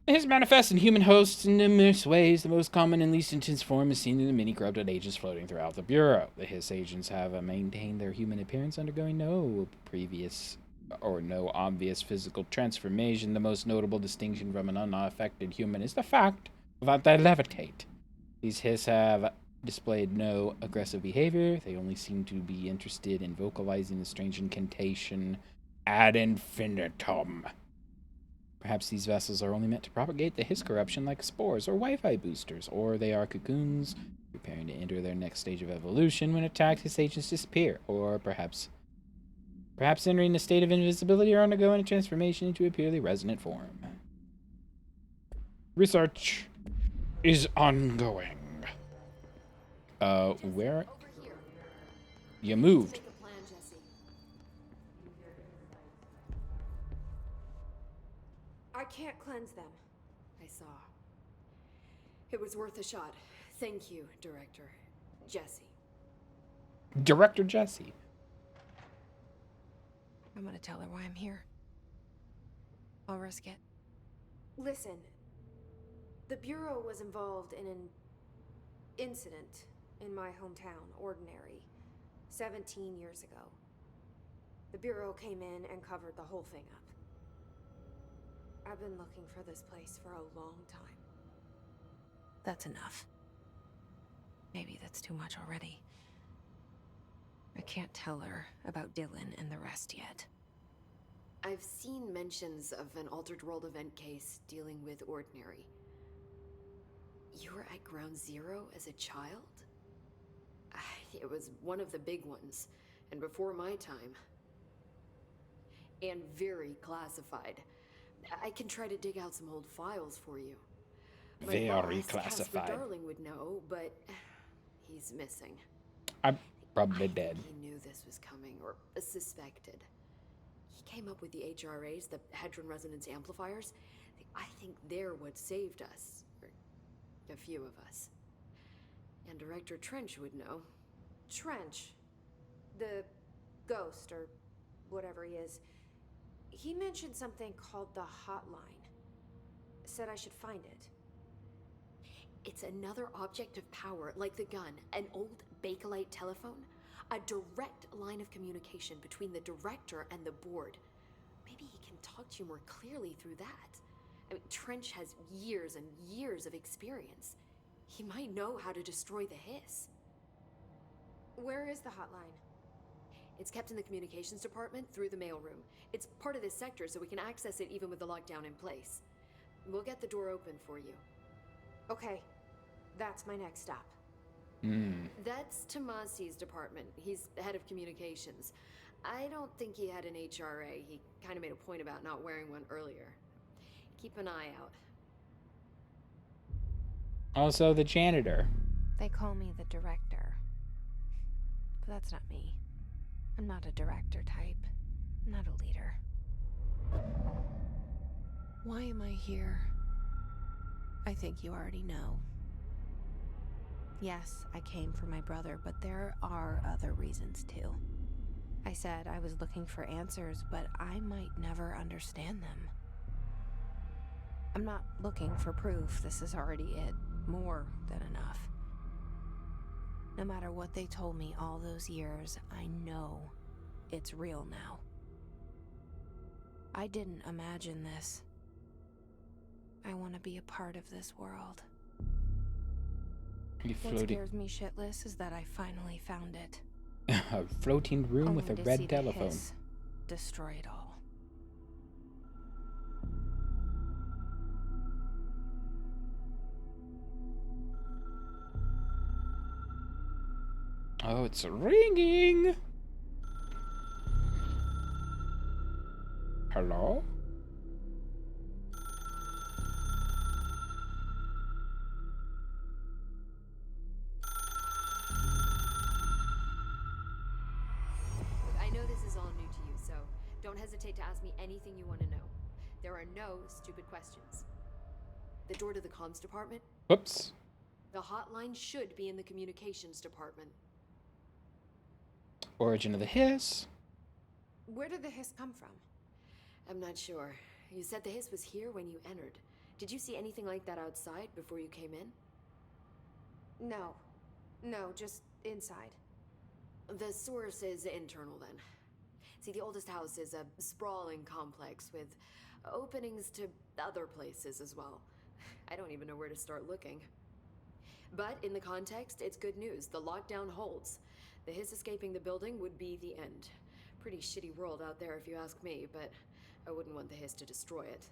The hiss manifests in human hosts in numerous ways. The most common and least intense form is seen in the many corrupted agents floating throughout the Bureau. The hiss agents have maintained their human appearance, undergoing no previous or no obvious physical transformation. The most notable distinction from an unaffected human is the fact that they levitate. These hiss have displayed no aggressive behavior. They only seem to be interested in vocalizing the strange incantation ad infinitum. Perhaps these vessels are only meant to propagate the hiss corruption like spores or Wi-Fi boosters, or they are cocoons preparing to enter their next stage of evolution when attacked hiss agents disappear, or perhaps entering a state of invisibility or undergoing a transformation into a purely resonant form. Research is ongoing. Where? Over here. You moved. Take a plan, Jesse. I can't cleanse them. I saw. It was worth a shot. Thank you, Director. Jesse. Director Jesse. I'm gonna tell her why I'm here. I'll risk it. Listen, the Bureau was involved in an incident in my hometown, Ordinary, 17 years ago. The Bureau came in and covered the whole thing up. I've been looking for this place for a long time. That's enough. Maybe that's too much already. I can't tell her about Dylan and the rest yet. I've seen mentions of an Altered World event case dealing with Ordinary. You were at Ground Zero as a child? It was one of the big ones, and before my time. And very classified. I can try to dig out some old files for you. My Very boss, classified. Casper Darling would know, but he's missing. I'm probably I dead. think he knew this was coming, or suspected. He came up with the HRAs, the Hadron Resonance Amplifiers. I think they're what saved us. Or a few of us. And Director Trench would know. Trench, the ghost, or whatever he is, he mentioned something called the Hotline. Said I should find it. It's another object of power, like the gun, an old Bakelite telephone. A direct line of communication between the director and the board. Maybe he can talk to you more clearly through that. I mean, Trench has years and years of experience. He might know how to destroy the hiss. Where is the hotline? It's kept in the communications department through the mailroom. It's part of this sector, so we can access it even with the lockdown in place. We'll get the door open for you. Okay, that's my next stop. That's Tomasi's department. He's head of communications. I don't think he had an HRA. He kind of made a point about not wearing one earlier. Keep an eye out. Also the janitor. They call me the director. But that's not me. I'm not a director type. I'm not a leader. Why am I here? I think you already know. Yes, I came for my brother, but there are other reasons too. I said I was looking for answers, but I might never understand them. I'm not looking for proof. This is already it. More than enough. No matter what they told me all those years, I know it's real now. I didn't imagine this. I want to be a part of this world. You What floating scares me shitless is that I finally found it. a floating room with a Only to see red the telephone. hiss destroy it all. Oh, it's ringing. Hello? I know this is all new to you, so don't hesitate to ask me anything you want to know. There are no stupid questions. The door to the comms department? Whoops. The hotline should be in the communications department. Origin of the hiss. Where did the hiss come from? I'm not sure. You said the hiss was here when you entered. Did you see anything like that outside before you came in? No, just inside. The source is internal then. See, the oldest house is a sprawling complex with openings to other places as well. I don't even know where to start looking. But in the context, it's good news. The lockdown holds. The hiss escaping the building would be the end. Pretty shitty world out there if you ask me, but I wouldn't want the hiss to destroy it.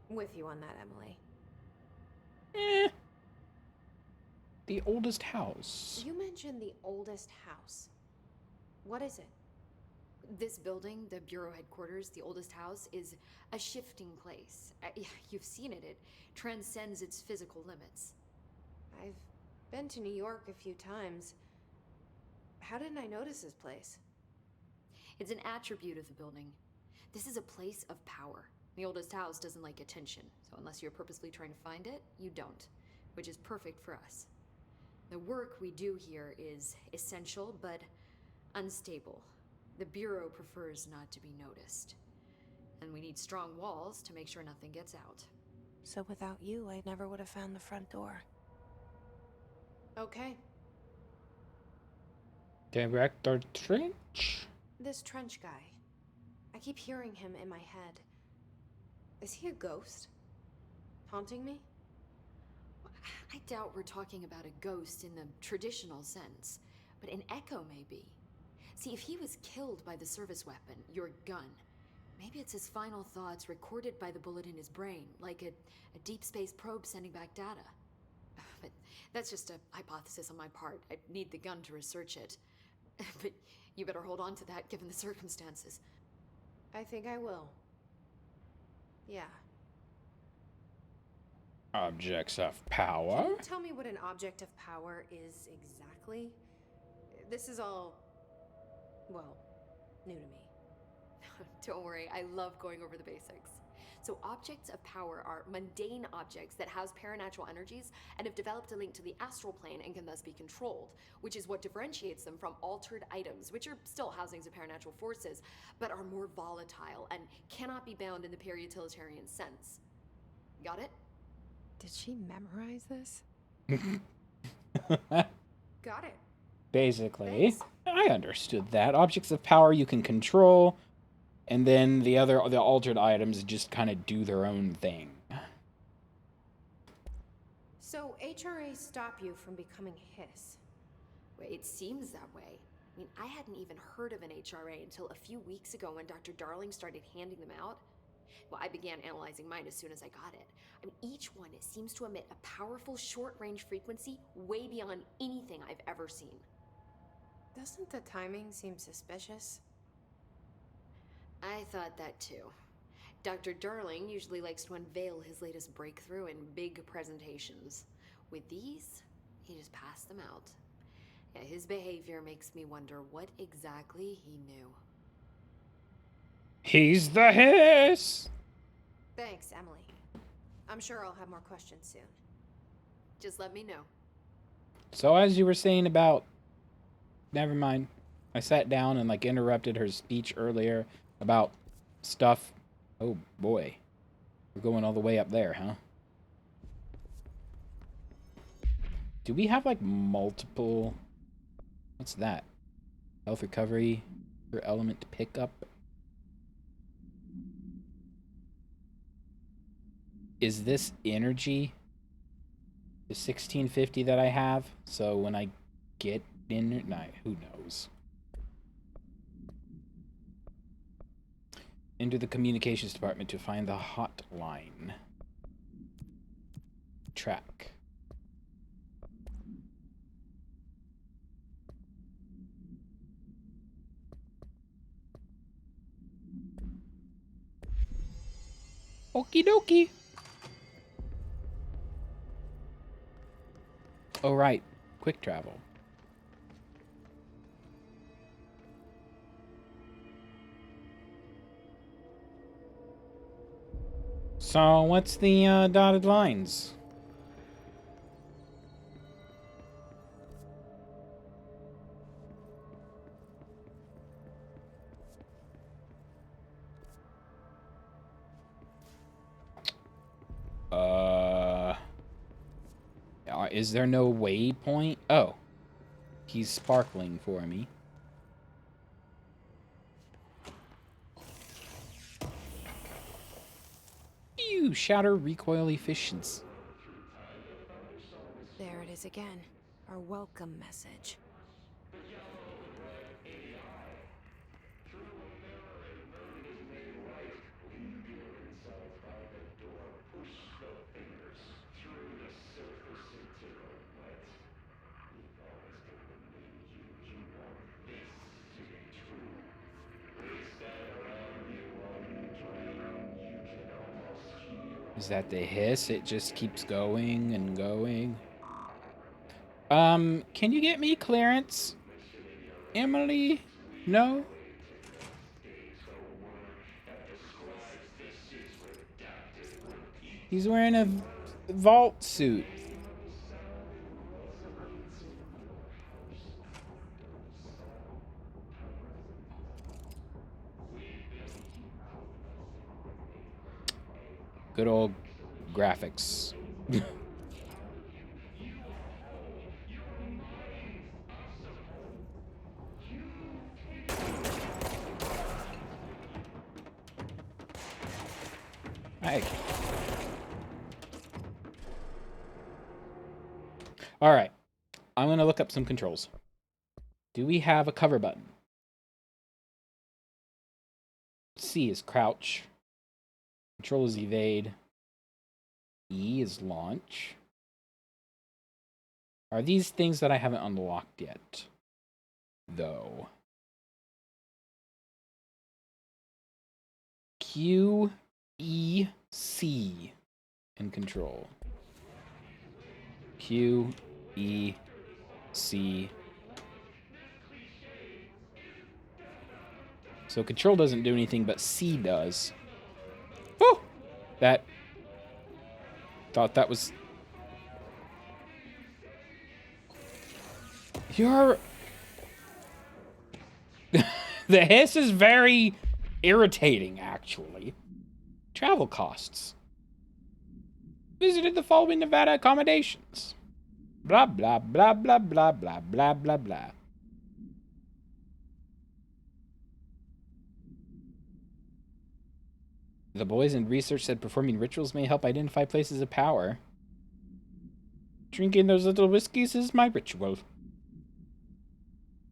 With you on that, Emily. The oldest house. You mentioned the oldest house. What is it? This building, the Bureau headquarters, the oldest house, is a shifting place. You've seen it. It transcends its physical limits. I've been to New York a few times. How didn't I notice this place? It's an attribute of the building. This is a place of power. The oldest house doesn't like attention, so unless you're purposely trying to find it, you don't, which is perfect for us. The work we do here is essential, but unstable. The Bureau prefers not to be noticed. And we need strong walls to make sure nothing gets out. So without you, I never would have found the front door. Okay. Director Trench? This Trench guy. I keep hearing him in my head. Is he a ghost? Haunting me? I doubt we're talking about a ghost in the traditional sense, but an echo maybe. See, if he was killed by the service weapon, your gun, maybe it's his final thoughts recorded by the bullet in his brain, like a deep space probe sending back data. But that's just a hypothesis on my part. I need the gun to research it. But you better hold on to that given the circumstances. I think I will. Yeah. Objects of power? Can you tell me what an object of power is exactly? This is all, well, new to me. Don't worry, I love going over the basics. So objects of power are mundane objects that house paranatural energies and have developed a link to the astral plane and can thus be controlled, which is what differentiates them from altered items, which are still housings of paranatural forces, but are more volatile and cannot be bound in the pure utilitarian sense. Got it? Did she memorize this? Got it. Basically. Thanks. I understood that. Objects of power you can control, and then the altered items just kind of do their own thing. So HRA stop you from becoming Hiss? Well, it seems that way. I mean, I hadn't even heard of an HRA until a few weeks ago when Dr. Darling started handing them out. Well, I began analyzing mine as soon as I got it. I mean, each one seems to emit a powerful short-range frequency way beyond anything I've ever seen. Doesn't the timing seem suspicious? I thought that too. Dr. Darling usually likes to unveil his latest breakthrough in big presentations. With these, he just passed them out. Yeah, his behavior makes me wonder what exactly he knew. He's the Hiss! Thanks, Emily. I'm sure I'll have more questions soon. Just let me know. So as you were saying about... Never mind. I sat down and interrupted her speech earlier about stuff. Oh boy. We're going all the way up there, huh? Do we have multiple... What's that? Health recovery for element pickup? Is this energy? The 1650 that I have? So when I get in... No, who knows? Into the communications department to find the hotline. Track. Okie dokie. Oh, right. Quick travel. So, what's the dotted lines? Is there no waypoint? Oh. He's sparkling for me. Ew, shatter recoil efficiency. There it is again. Our welcome message. Is that the hiss? It just keeps going and going. Can you get me clearance? Emily? No? He's wearing a vault suit. Good old graphics. Hey. All right. I'm going to look up some controls. Do we have a cover button? C is crouch. Control is evade. E is launch. Are these things that I haven't unlocked yet? Though. Q, E, C in control. Q, E, C. So control doesn't do anything, but C does. Whew! Thought that was... You're... The hiss is very irritating, actually. Travel costs. Visited the following Nevada accommodations. Blah, blah, blah, blah, blah, blah, blah, blah, blah. The boys in research said performing rituals may help identify places of power. Drinking those little whiskeys is my ritual.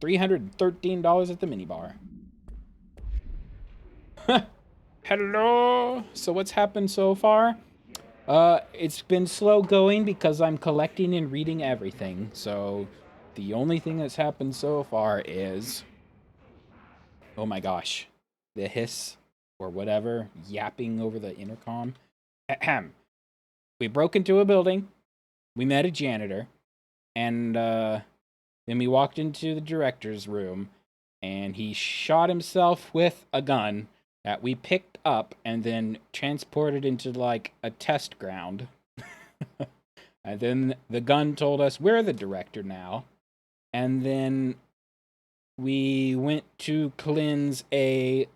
$313 at the minibar. Hello. So what's happened so far? It's been slow going because I'm collecting and reading everything. So the only thing that's happened so far is... Oh my gosh. The hiss or whatever yapping over the intercom. Ahem. We broke into a building. We met a janitor. And then we walked into the director's room. And he shot himself with a gun that we picked up and then transported into like a test ground. And then the gun told us we're the director now. And then we went to cleanse a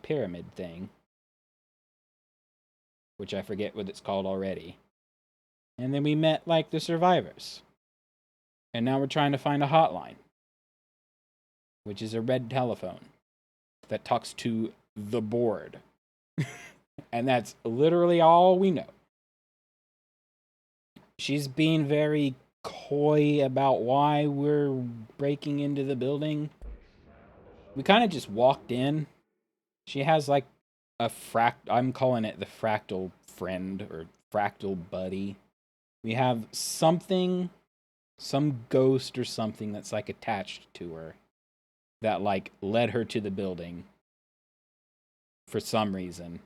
pyramid thing, which I forget what it's called already. And then we met like the survivors. And now we're trying to find a hotline, which is a red telephone that talks to the board. And that's literally all we know. She's being very coy about why we're breaking into the building. We kind of just walked in. She has like a I'm calling it the fractal friend or fractal buddy. We have something, some ghost or something that's like attached to her that like led her to the building for some reason.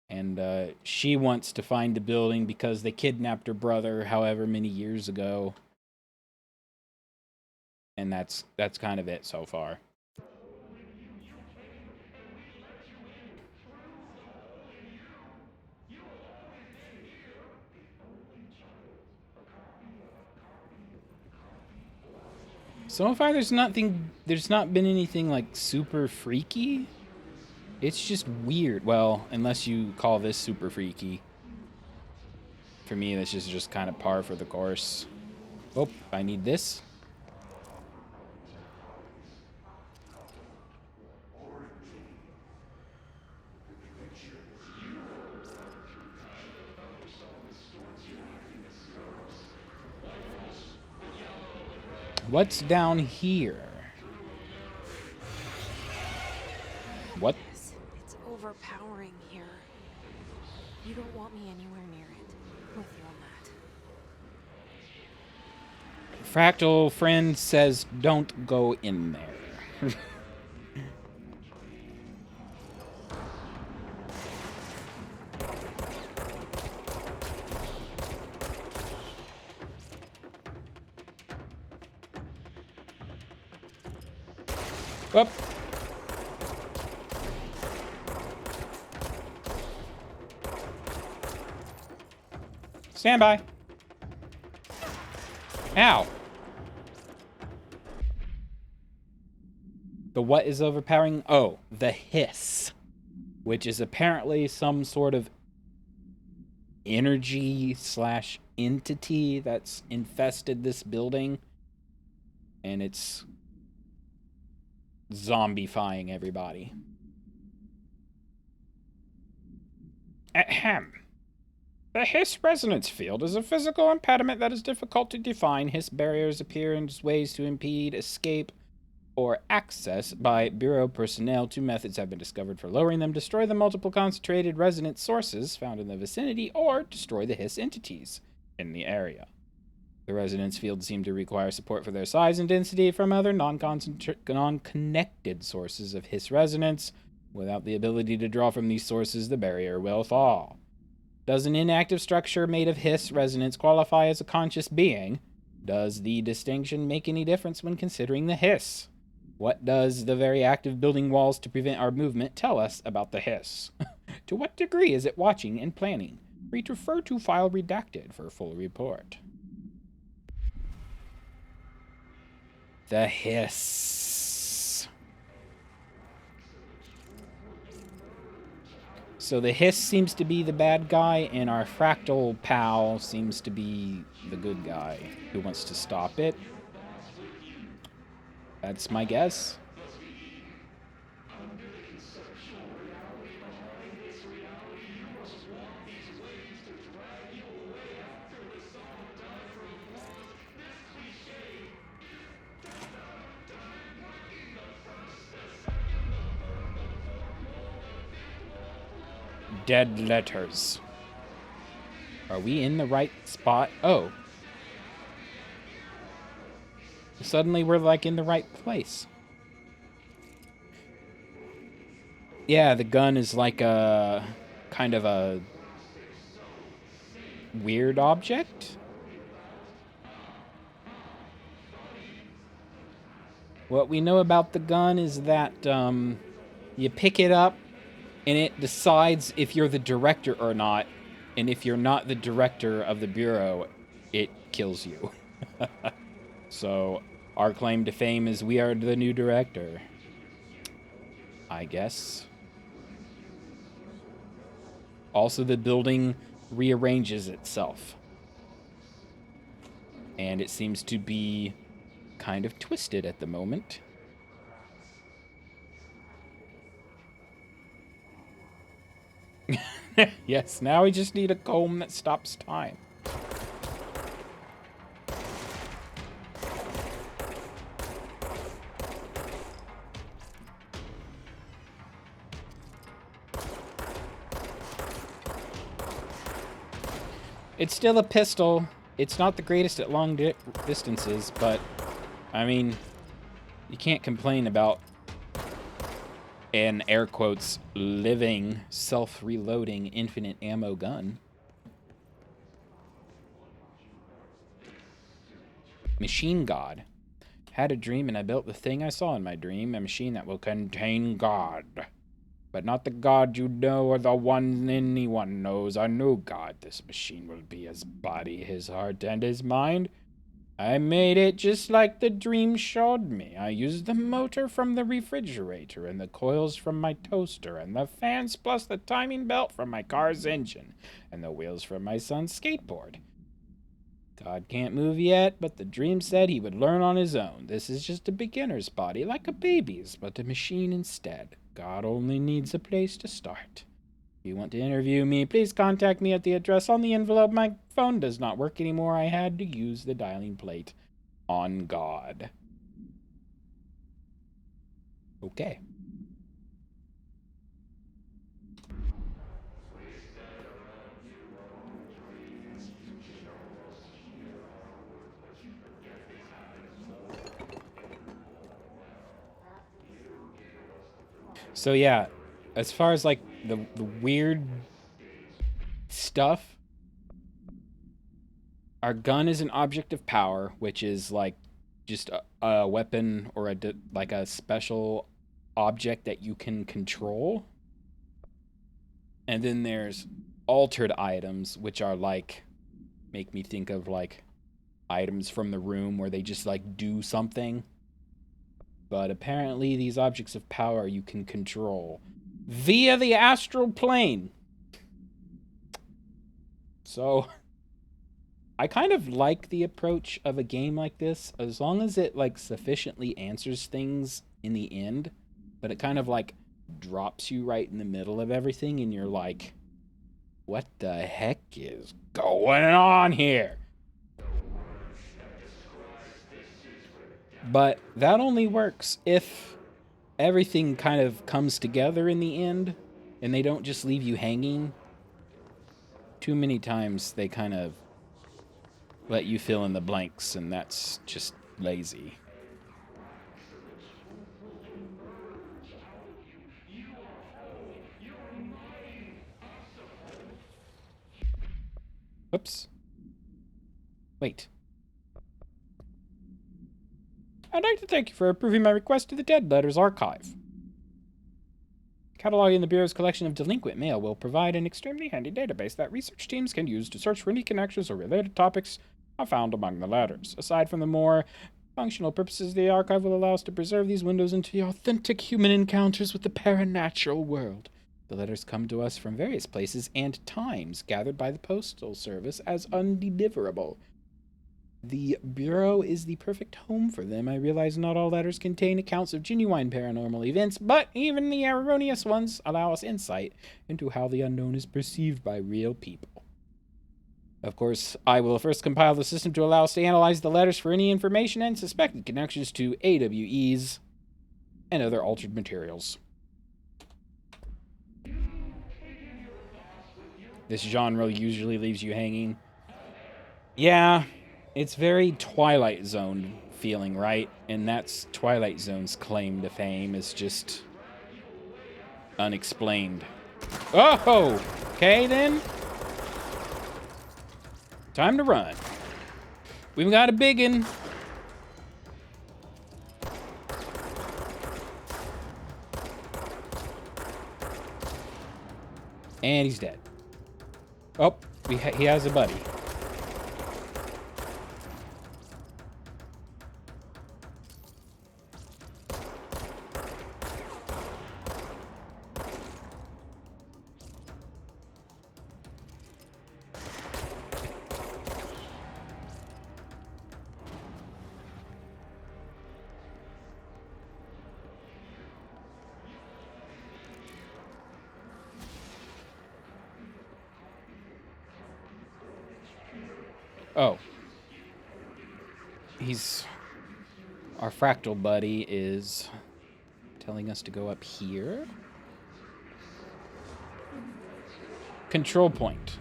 And she wants to find the building because they kidnapped her brother however many years ago. And that's kind of it so far. So far there's not been anything like super freaky. It's just weird. Well, unless you call this super freaky. For me, this is just kind of par for the course. Oh, I need this. What's down here? What? It's overpowering here. You don't want me anywhere near it. With you on that. Fractal friend says don't go in there. Whoop. Stand by. Ow. The what is overpowering? Oh, the hiss. Which is apparently some sort of energy / entity that's infested this building. And it's zombifying everybody. Ahem. The hiss resonance field is a physical impediment that is difficult to define. Hiss barriers appear as ways to impede escape or access by Bureau personnel. 2 methods have been discovered for lowering them: destroy the multiple concentrated resonance sources found in the vicinity, or destroy the hiss entities in the area. The resonance fields seem to require support for their size and density from other non-connected sources of hiss resonance. Without the ability to draw from these sources, the barrier will fall. Does an inactive structure made of hiss resonance qualify as a conscious being? Does the distinction make any difference when considering the hiss? What does the very active building walls to prevent our movement tell us about the hiss? To what degree is it watching and planning? Refer to file redacted for full report. The hiss. So the hiss seems to be the bad guy, and our fractal pal seems to be the good guy who wants to stop it. That's my guess. Dead letters. Are we in the right spot? Oh. Suddenly we're like in the right place. Yeah, the gun is like a kind of a weird object. What we know about the gun is that you pick it up and it decides if you're the director or not. And if you're not the director of the Bureau, it kills you. So our claim to fame is we are the new director, I guess. Also, the building rearranges itself. And it seems to be kind of twisted at the moment. Yes, now we just need a comb that stops time. It's still a pistol. It's not the greatest at long distances, but, I mean, you can't complain about an, air quotes, living, self-reloading, infinite ammo gun. Machine God. Had a dream and I built the thing I saw in my dream, a machine that will contain God. But not the God you know or the one anyone knows. A new God. This machine will be his body, his heart, and his mind. I made it just like the dream showed me. I used the motor from the refrigerator and the coils from my toaster and the fans plus the timing belt from my car's engine and the wheels from my son's skateboard. God can't move yet, but the dream said he would learn on his own. This is just a beginner's body, like a baby's, but a machine instead. God only needs a place to start. If you want to interview me, please contact me at the address on the envelope. My phone does not work anymore. I had to use the dialing plate on God. Okay. So yeah, as far as like the weird stuff, our gun is an object of power, which is like just a weapon or like a special object that you can control. And then there's altered items, which are like make me think of like items from the room where they just like do something. But apparently these objects of power you can control via the astral plane. So I kind of like the approach of a game like this, as long as it like sufficiently answers things in the end, but it kind of like drops you right in the middle of everything and you're like, what the heck is going on here? But that only works if everything kind of comes together in the end and they don't just leave you hanging. Too many times they kind of let you fill in the blanks, and that's just lazy. Oops. Wait. I'd like to thank you for approving my request to the Dead Letters Archive. Cataloging the Bureau's collection of delinquent mail will provide an extremely handy database that research teams can use to search for any connections or related topics found among the letters. Aside from the more functional purposes, the archive will allow us to preserve these windows into the authentic human encounters with the paranatural world. The letters come to us from various places and times, gathered by the Postal Service as undeliverable. The Bureau is the perfect home for them. I realize not all letters contain accounts of genuine paranormal events, but even the erroneous ones allow us insight into how the unknown is perceived by real people. Of course, I will first compile the system to allow us to analyze the letters for any information and suspected connections to AWEs and other altered materials. This genre usually leaves you hanging. Yeah, it's very Twilight Zone feeling, right? And that's Twilight Zone's claim to fame, is just unexplained. Oh! Okay, then. Time to run. We've got a biggin. And he's dead. Oh, he has a buddy. Oh. Our fractal buddy is telling us to go up here. Control point.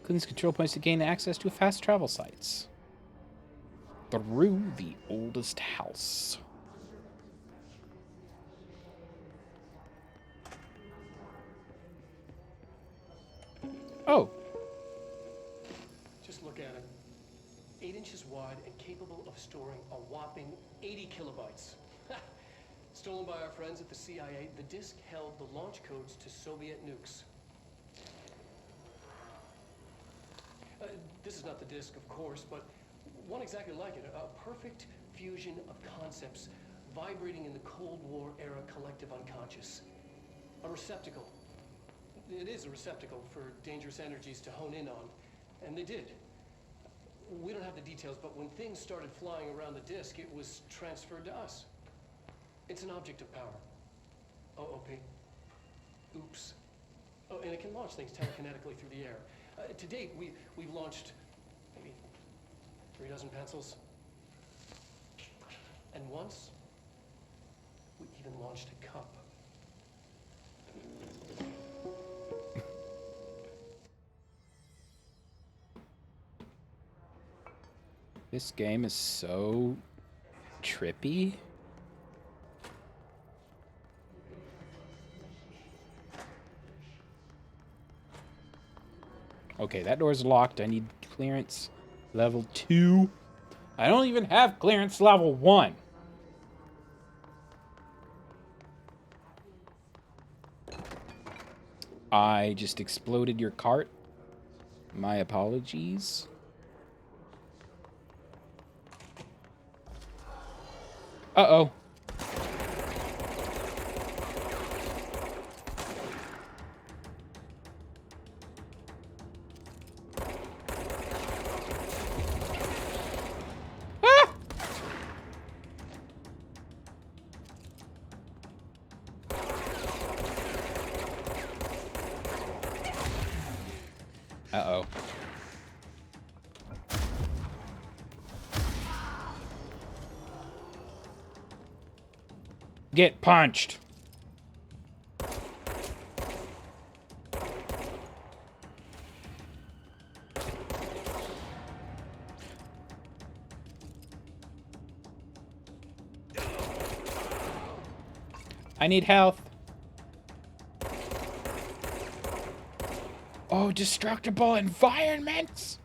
Clean these control points to gain access to fast travel sites. Through the oldest house. Oh. Just look at it. 8 inches wide and capable of storing a whopping 80 kilobytes. Stolen by our friends at the CIA, the disk held the launch codes to Soviet nukes. This is not the disk, of course, but one exactly like it. A perfect fusion of concepts vibrating in the Cold War era collective unconscious. A receptacle. It is a receptacle for dangerous energies to hone in on. And they did. We don't have the details, but when things started flying around the disk, it was transferred to us. It's an object of power. OOP. Oops. Oh, and it can launch things telekinetically through the air. To date, we've launched maybe 3 dozen pencils. And once, we even launched a cup. This game is so trippy. Okay, that door's locked. I need clearance level 2. I don't even have clearance level 1. I just exploded your cart. My apologies. Uh-oh. Ah! Uh-oh. Get punched. I need health. Oh, destructible environments.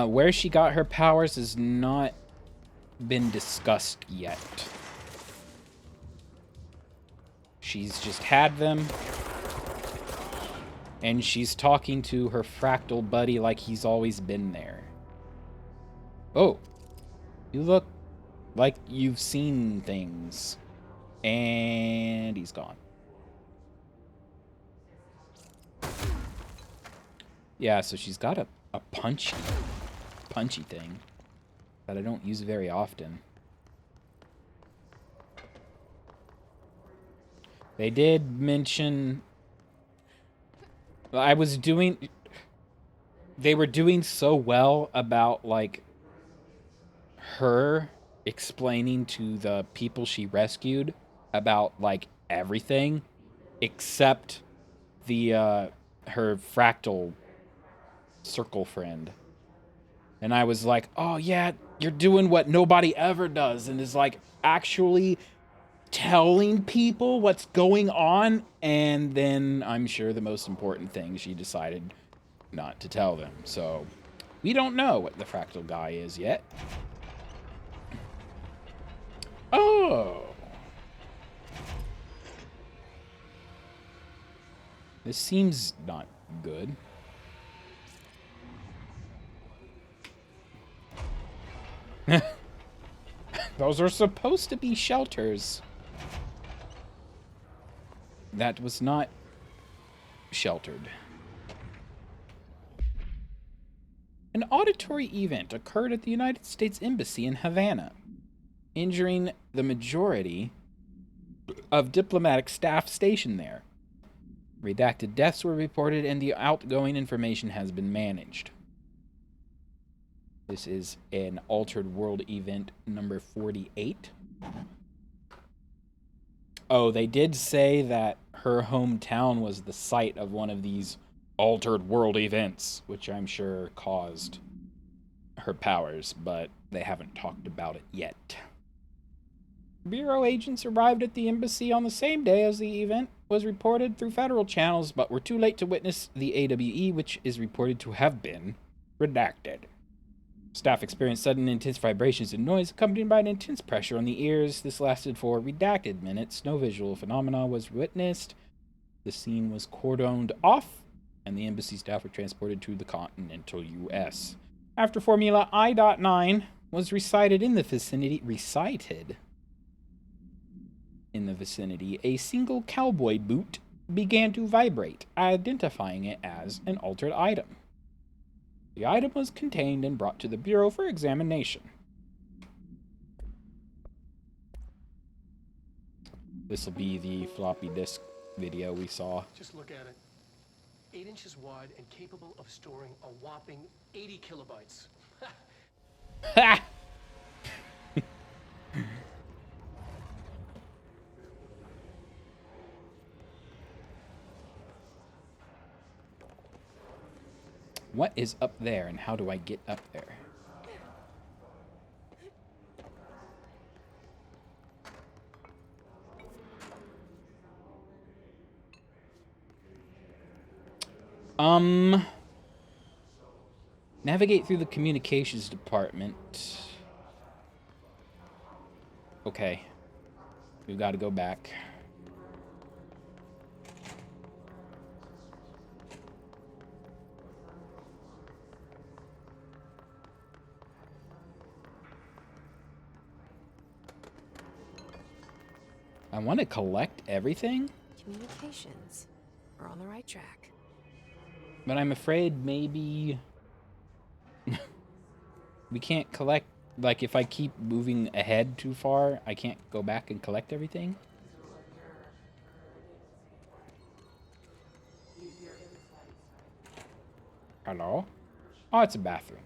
Where she got her powers has not been discussed yet. She's just had them. And she's talking to her fractal buddy like he's always been there. Oh. You look like you've seen things. And he's gone. Yeah, so she's got a punchy thing that I don't use very often. They did mention... They were doing so well about, like, her explaining to the people she rescued about, like, everything except the, her fractal circle friend. And I was like, oh yeah, you're doing what nobody ever does, and is like actually telling people what's going on. And then I'm sure the most important thing, she decided not to tell them. So we don't know what the fractal guy is yet. Oh. This seems not good. Those are supposed to be shelters. That was not sheltered. An auditory event occurred at the United States Embassy in Havana, injuring the majority of diplomatic staff stationed there. Redacted deaths were reported and the outgoing information has been managed. This is an Altered World event number 48. Oh, they did say that her hometown was the site of one of these Altered World events, which I'm sure caused her powers, but they haven't talked about it yet. Bureau agents arrived at the embassy on the same day as the event was reported through federal channels, but were too late to witness the AWE, which is reported to have been redacted. Staff experienced sudden intense vibrations and noise accompanied by an intense pressure on the ears. This lasted for redacted minutes. No visual phenomena was witnessed. The scene was cordoned off, and the embassy staff were transported to the continental U.S. After Formula I.9 was recited in the vicinity, a single cowboy boot began to vibrate, identifying it as an altered item. The item was contained and brought to the Bureau for examination. This will be the floppy disk video we saw. Just look at it. 8 inches wide and capable of storing a whopping 80 kilobytes. Ha! What is up there, and how do I get up there? Navigate through the communications department. Okay. We've got to go back. I want to collect everything, Communications. We're on the right track. but I'm afraid maybe we can't collect. Like, if I keep moving ahead too far, I can't go back and collect everything. Hello? Oh, it's a bathroom.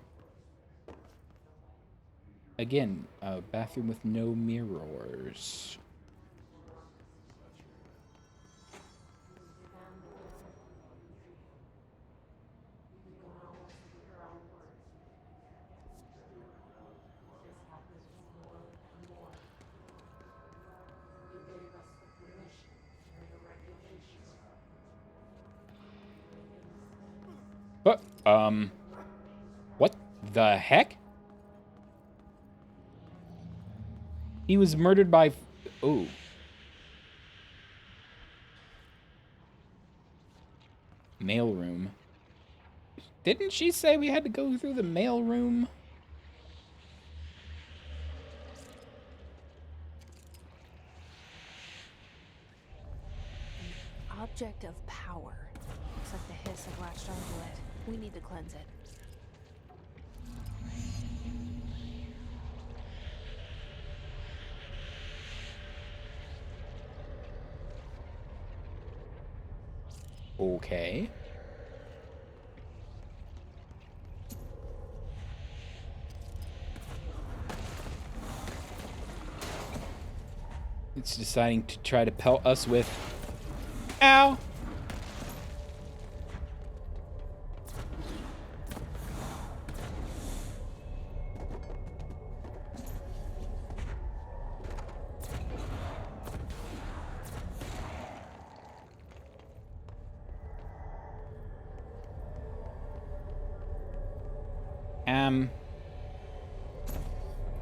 Again, a bathroom with no mirrors. But, what the heck? He was murdered by... Oh. Mailroom. Didn't she say we had to go through the mailroom? Object of power. Looks like the hiss have latched onto it. We need to cleanse it. Okay. It's deciding to try to pelt us with... Ow!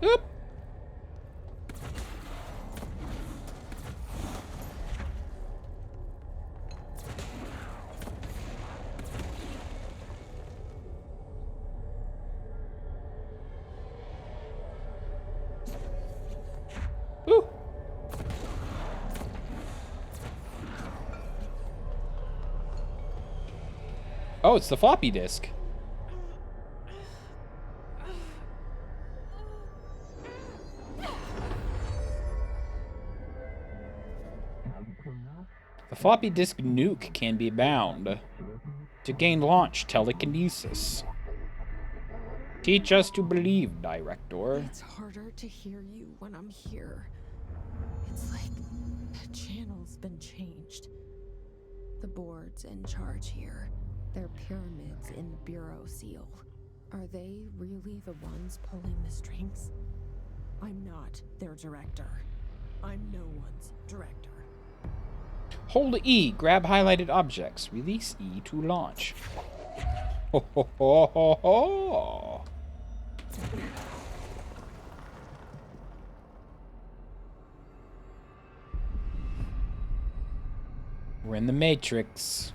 Oop! Ooh! Oh, it's the floppy disk. The floppy disk nuke can be bound. To gain launch telekinesis. Teach us to believe, Director. It's harder to hear you when I'm here. It's like the channel's been changed. The board's in charge here. They're pyramids in the Bureau seal. Are they really the ones pulling the strings? I'm not their director. I'm no one's director. Hold E, grab highlighted objects. Release E to launch. Ho ho ho ho ho! We're in the Matrix.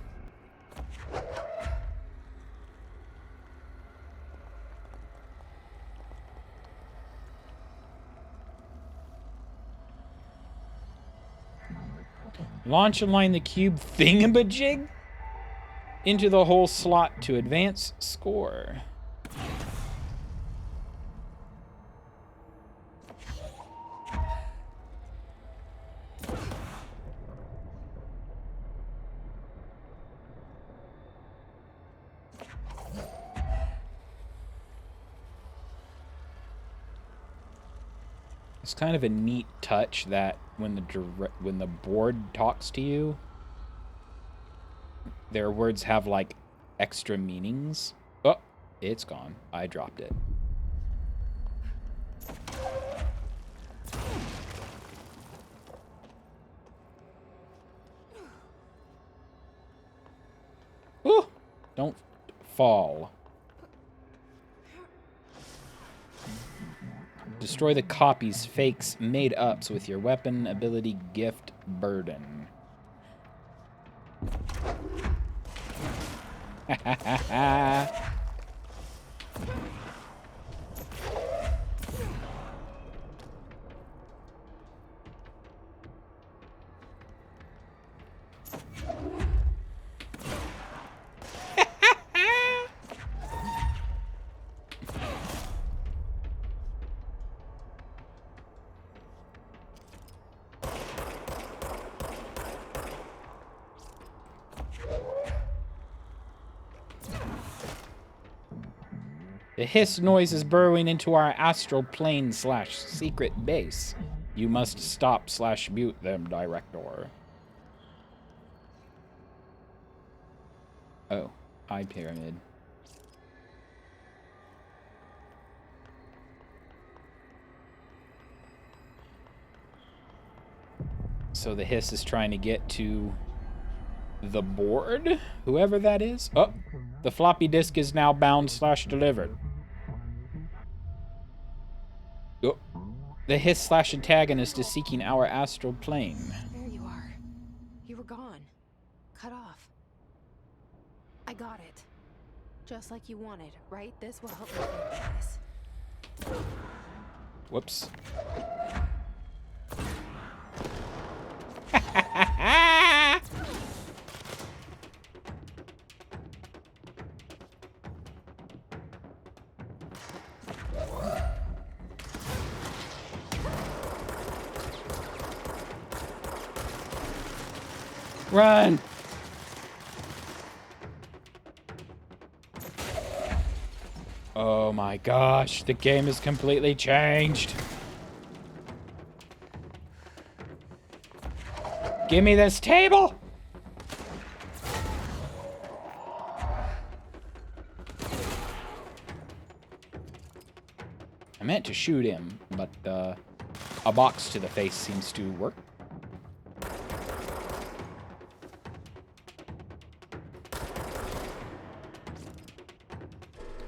Launch and line the cube thingamajig into the hole slot to advance score. It's kind of a neat touch that when the board talks to you, their words have like extra meanings. Oh, It's gone. I dropped it. Ooh! Don't fall. Destroy the copies, fakes, made-ups with your weapon, ability, gift, burden. Ha ha ha ha! The hiss noise is burrowing into our astral plane / secret base. You must stop / mute them, Director. Oh, eye pyramid. So the hiss is trying to get to the board, whoever that is. Oh, the floppy disk is now bound / delivered. Oh, the hiss / antagonist is seeking our astral plane. There you are. You were gone. Cut off. I got it. Just like you wanted, right? This will help me think this. Whoops. Run! Oh my gosh, the game is completely changed. Give me this table! I meant to shoot him, but a box to the face seems to work.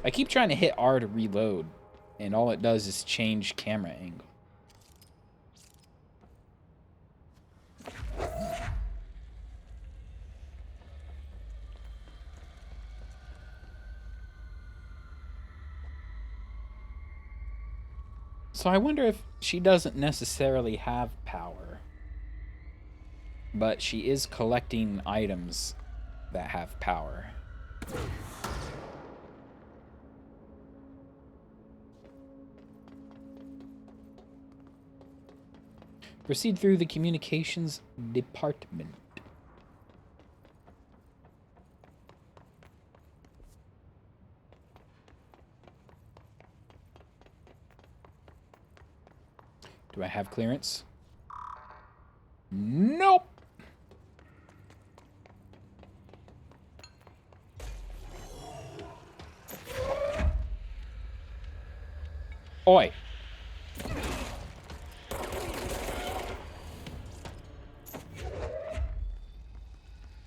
I keep trying to hit R to reload, and all it does is change camera angle. So I wonder if she doesn't necessarily have power, but she is collecting items that have power. Proceed through the communications department. Do I have clearance? Nope. Oi.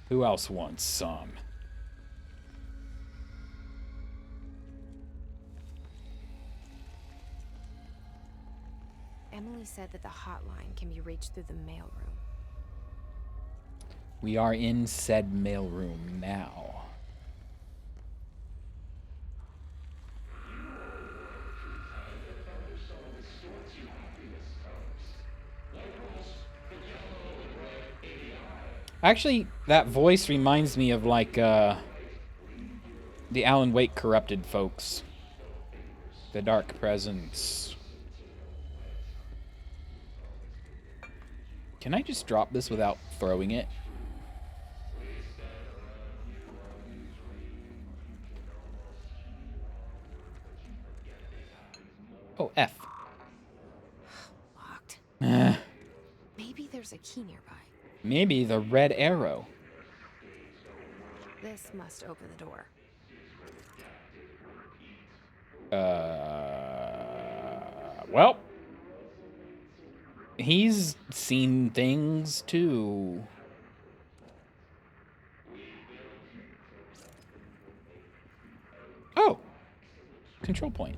Who else wants some? Emily said that the hotline can be reached through the mailroom. We are in said mailroom now. Actually, that voice reminds me of, like, the Alan Wake corrupted folks. The Dark Presence. Can I just drop this without throwing it? Oh, F. Locked. Eh. Maybe there's a key nearby. Maybe the red arrow. This must open the door. Well, he's seen things too. Oh, control point.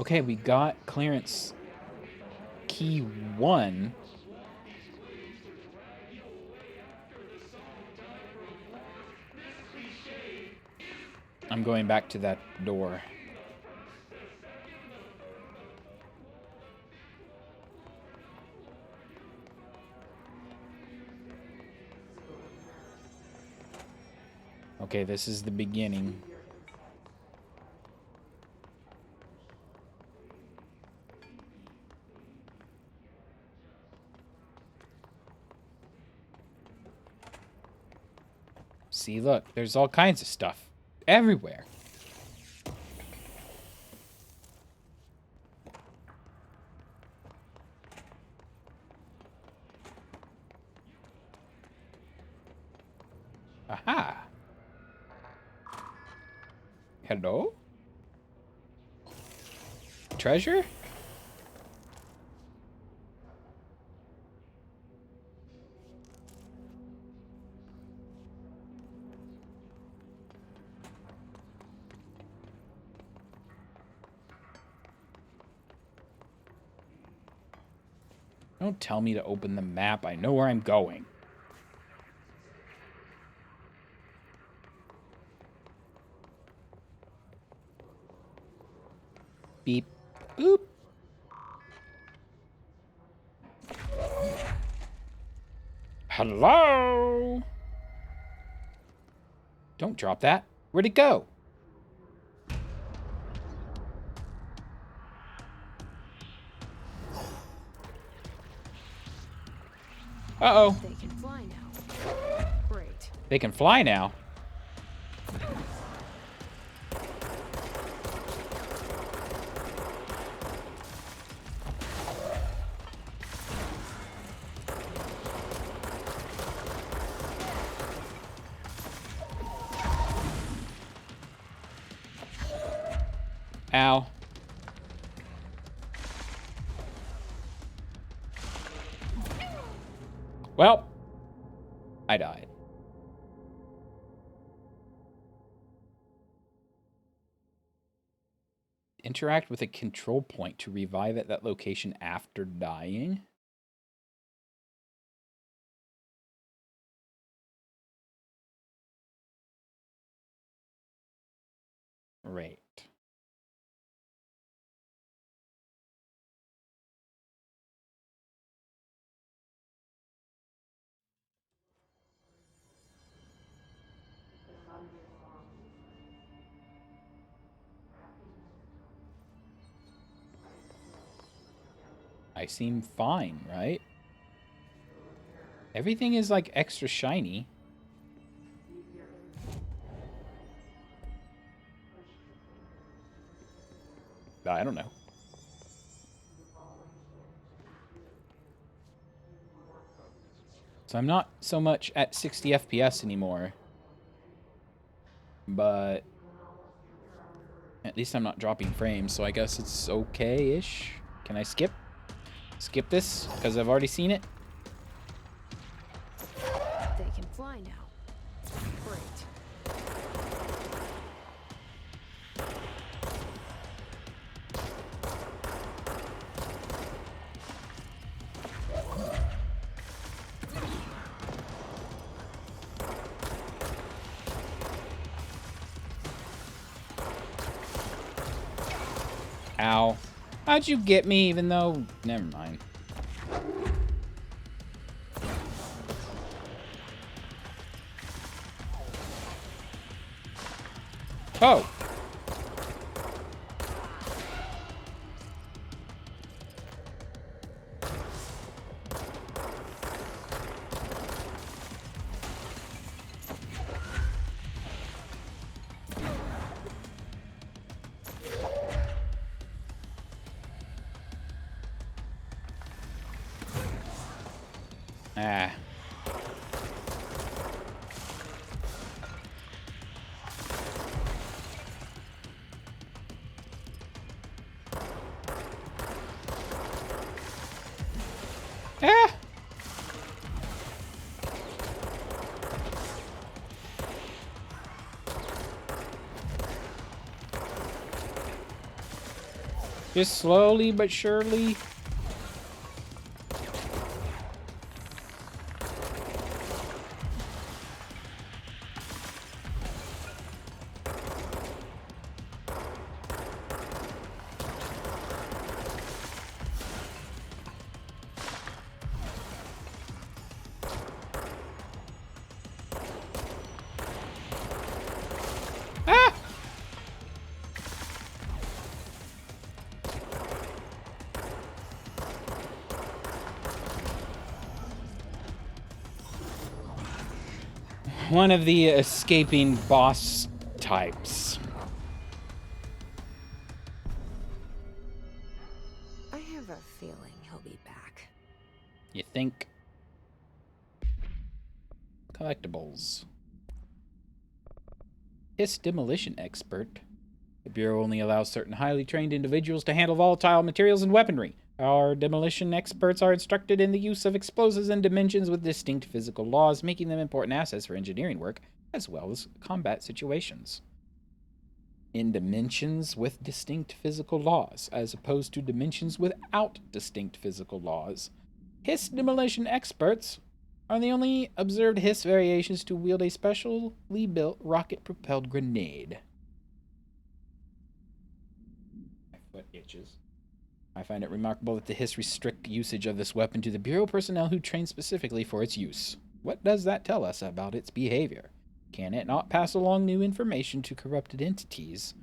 Okay, we got clearance key 1. I'm going back to that door. Okay, this is the beginning. See, look, there's all kinds of stuff everywhere. Aha. Hello? Treasure? Don't tell me to open the map. I know where I'm going. Beep. Boop. Hello? Don't drop that. Where'd it go? Uh-oh. They can fly now. Great. They can fly now. Ow. Well, I died. Interact with a control point to revive at that location after dying. Right. I seem fine, right? Everything is like extra shiny. I don't know. So I'm not so much at 60 FPS anymore. But at least I'm not dropping frames, so I guess it's okay-ish. Can I skip? Skip this? Because I've already seen it? They can fly now. Great. Ow. How'd you get me even though... Never mind. Oh! Ah. Ah! Just slowly but surely. Ah! One of the escaping boss types. I have a feeling he'll be back. You think? Collectibles. Hiss demolition expert. The Bureau only allows certain highly trained individuals to handle volatile materials and weaponry. Our demolition experts are instructed in the use of explosives and dimensions with distinct physical laws, making them important assets for engineering work, as well as combat situations. In dimensions with distinct physical laws, as opposed to dimensions without distinct physical laws. Hiss demolition experts are the only observed Hiss variations to wield a specially built rocket-propelled grenade. My foot itches. I find it remarkable that the Hiss restrict usage of this weapon to the Bureau personnel who train specifically for its use. What does that tell us about its behavior? Can it not pass along new information to corrupted entities?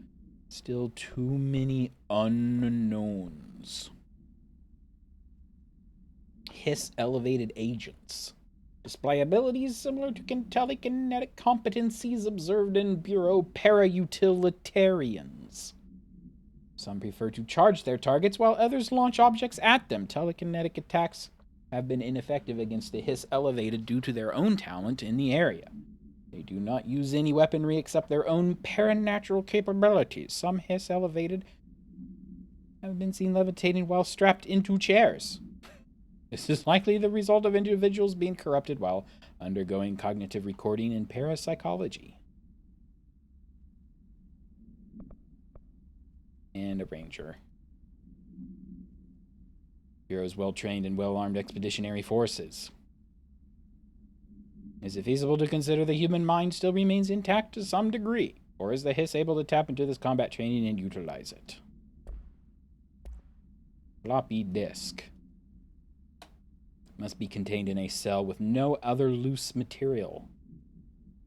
Still too many unknowns. Hiss elevated agents. Display abilities similar to telekinetic competencies observed in Bureau para-utilitarians. Some prefer to charge their targets while others launch objects at them. Telekinetic attacks have been ineffective against the Hiss elevated due to their own talent in the area. They do not use any weaponry except their own paranatural capabilities. Some Hiss elevated have been seen levitating while strapped into chairs. This is likely the result of individuals being corrupted while undergoing cognitive recording and parapsychology. And a ranger. Bureau's well-trained and well-armed expeditionary forces. Is it feasible to consider the human mind still remains intact to some degree? Or is the Hiss able to tap into this combat training and utilize it? Floppy disk. Must be contained in a cell with no other loose material.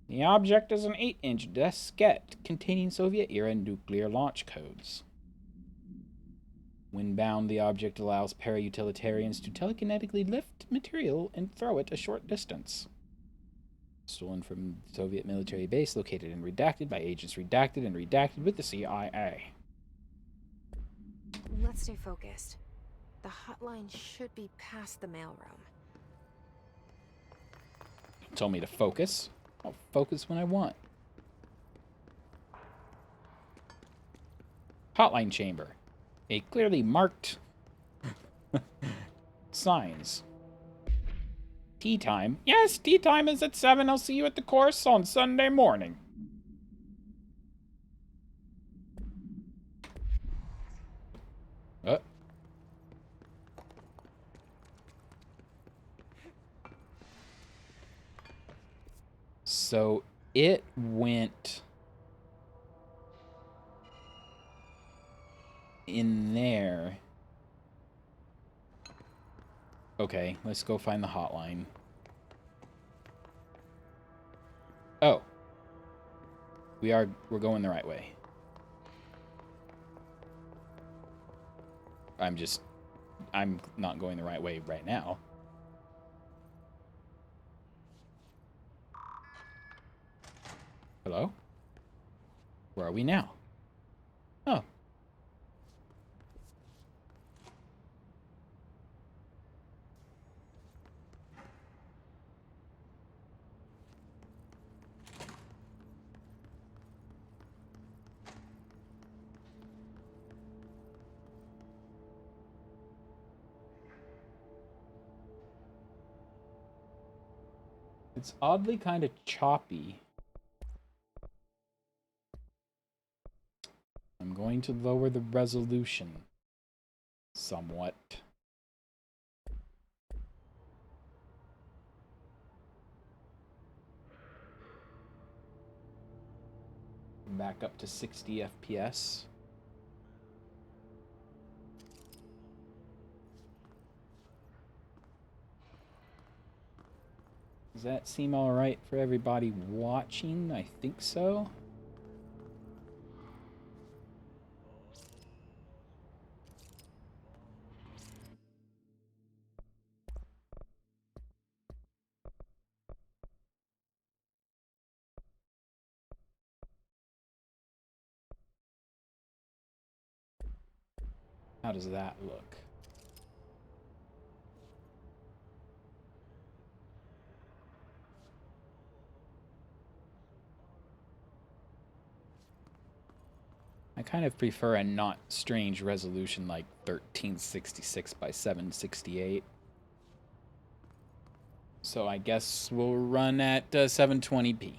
The object is an 8-inch diskette containing Soviet-era nuclear launch codes. When bound, the object allows para-utilitarians to telekinetically lift material and throw it a short distance. Stolen from Soviet military base located and redacted by agents redacted and redacted with the CIA. Let's stay focused. The hotline should be past the mailroom. Told me to focus. I'll focus when I want. Hotline chamber. A clearly marked signs. Tea time. Yes, tea time is at 7. I'll see you at the course on Sunday morning. So it went in there. Okay, let's go find the hotline. Oh. We're going the right way. I'm not going the right way right now. Hello? Where are we now? Oh. It's oddly kind of choppy. I'm going to lower the resolution somewhat. Back up to 60 FPS. Does that seem alright for everybody watching? I think so. How does that look? I kind of prefer a not strange resolution like 1366 by 768. So I guess we'll run at 720p.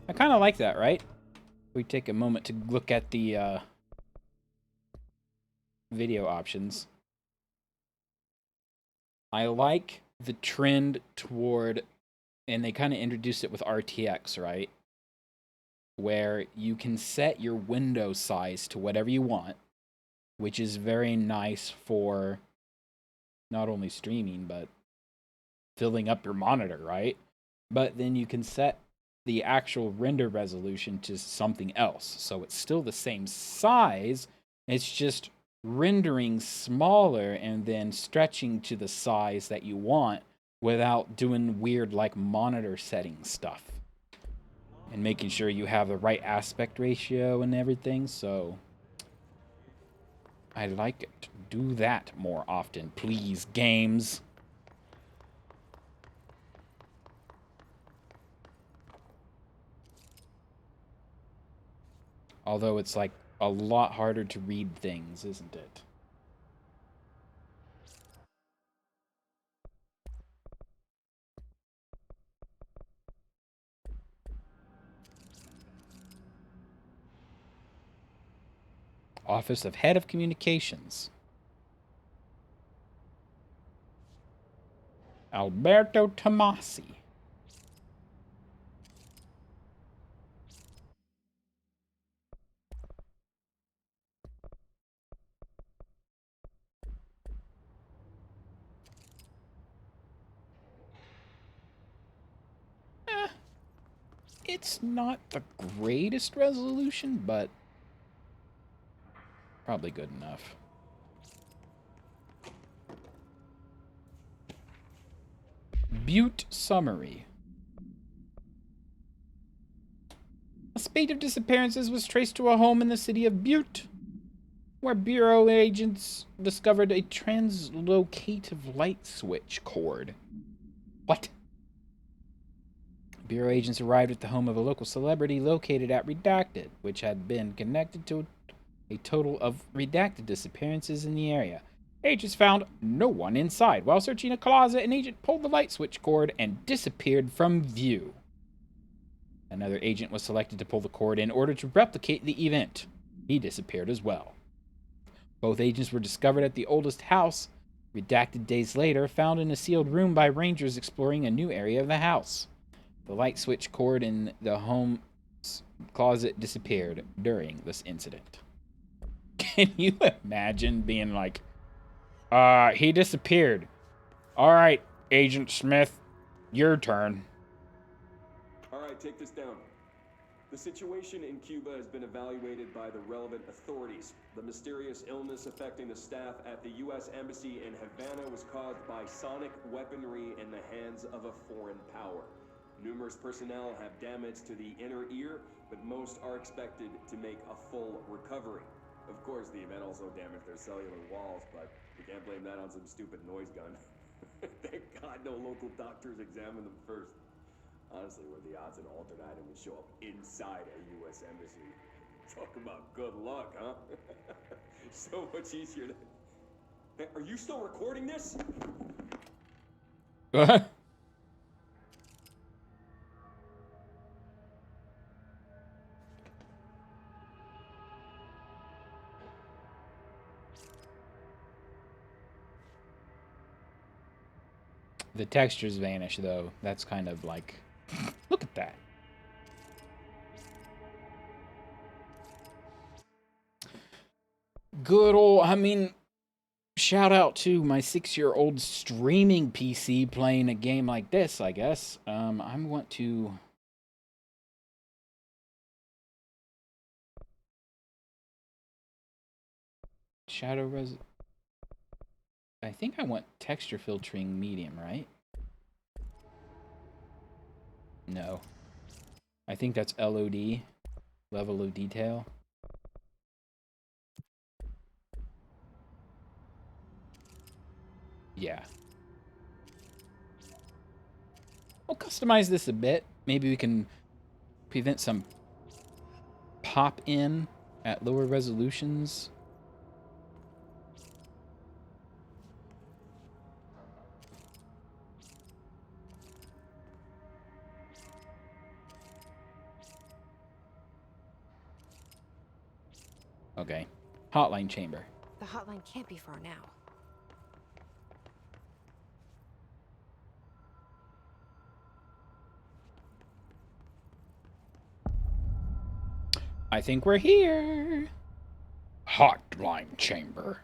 I kind of like that, right? We take a moment to look at the video options. I like the trend toward, and they kind of introduced it with RTX, right? Where you can set your window size to whatever you want, which is very nice for not only streaming, but filling up your monitor, right? But then you can set the actual render resolution to something else. So it's still the same size, it's just rendering smaller and then stretching to the size that you want without doing weird like monitor setting stuff. And making sure you have the right aspect ratio and everything, so I'd like it to do that more often, please, games. Although it's like a lot harder to read things, isn't it? Office of Head of Communications. Alberto Tomasi. It's not the greatest resolution, but probably good enough. Butte Summary. A spate of disappearances was traced to a home in the city of Butte, where Bureau agents discovered a translocative light switch cord. What? Bureau agents arrived at the home of a local celebrity located at Redacted, which had been connected to a total of redacted disappearances in the area. Agents found no one inside. While searching a closet, an agent pulled the light switch cord and disappeared from view. Another agent was selected to pull the cord in order to replicate the event. He disappeared as well. Both agents were discovered at the oldest house, redacted days later, found in a sealed room by rangers exploring a new area of the house. The light switch cord in the home closet disappeared during this incident. Can you imagine being like, he disappeared. All right, Agent Smith, your turn. All right, take this down. The situation in Cuba has been evaluated by the relevant authorities. The mysterious illness affecting the staff at the U.S. Embassy in Havana was caused by sonic weaponry in the hands of a foreign power. Numerous personnel have damage to the inner ear, but most are expected to make a full recovery. Of course, the event also damaged their cellular walls, but you can't blame that on some stupid noise gun. Thank God no local doctors examined them first. Honestly, what are the odds an altered item would show up inside a U.S. embassy? Talk about good luck, huh? So much easier to... Hey, are you still recording this? The textures vanish, though. That's kind of like... Look at that. Good old... I mean, shout out to my 6-year-old streaming PC playing a game like this, I guess. I want to... Shadow res... I think I want texture filtering medium, right? No. I think that's LOD, level of detail. Yeah. We'll customize this a bit. Maybe we can prevent some pop-in at lower resolutions. Okay. Hotline chamber. The hotline can't be far now. I think we're here. Hotline chamber.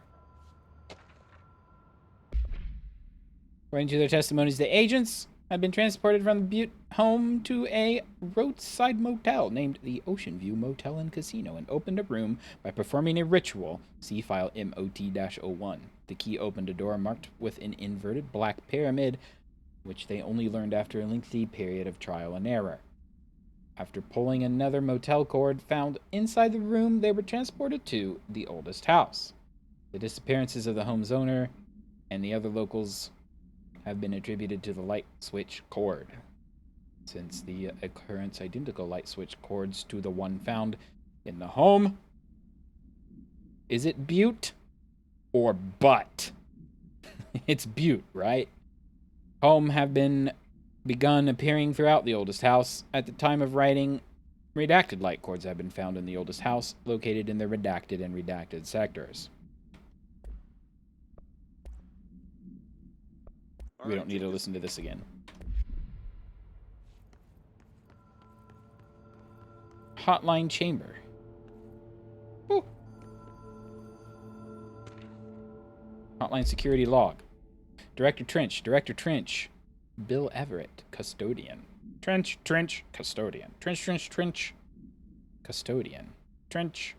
According to their testimonies, the agents have been transported from the Butte home to a roadside motel named the Ocean View Motel and Casino and opened a room by performing a ritual. See file MOT-01. The key opened a door marked with an inverted black pyramid, which they only learned after a lengthy period of trial and error. After pulling another motel cord found inside the room, they were transported to the oldest house. The disappearances of the home's owner and the other locals have been attributed to the light switch cord, since the occurrence identical light switch cords to the one found in the home. Is it Butte or Butt? It's Butte, right? Home have begun appearing throughout the oldest house. At the time of writing, redacted light cords have been found in the oldest house, located in the redacted and redacted sectors. We don't need to listen to this again. Hotline chamber. Ooh. Hotline security log. Director Trench. Bill Everett, custodian. Trench, custodian. Trench, custodian. Trench.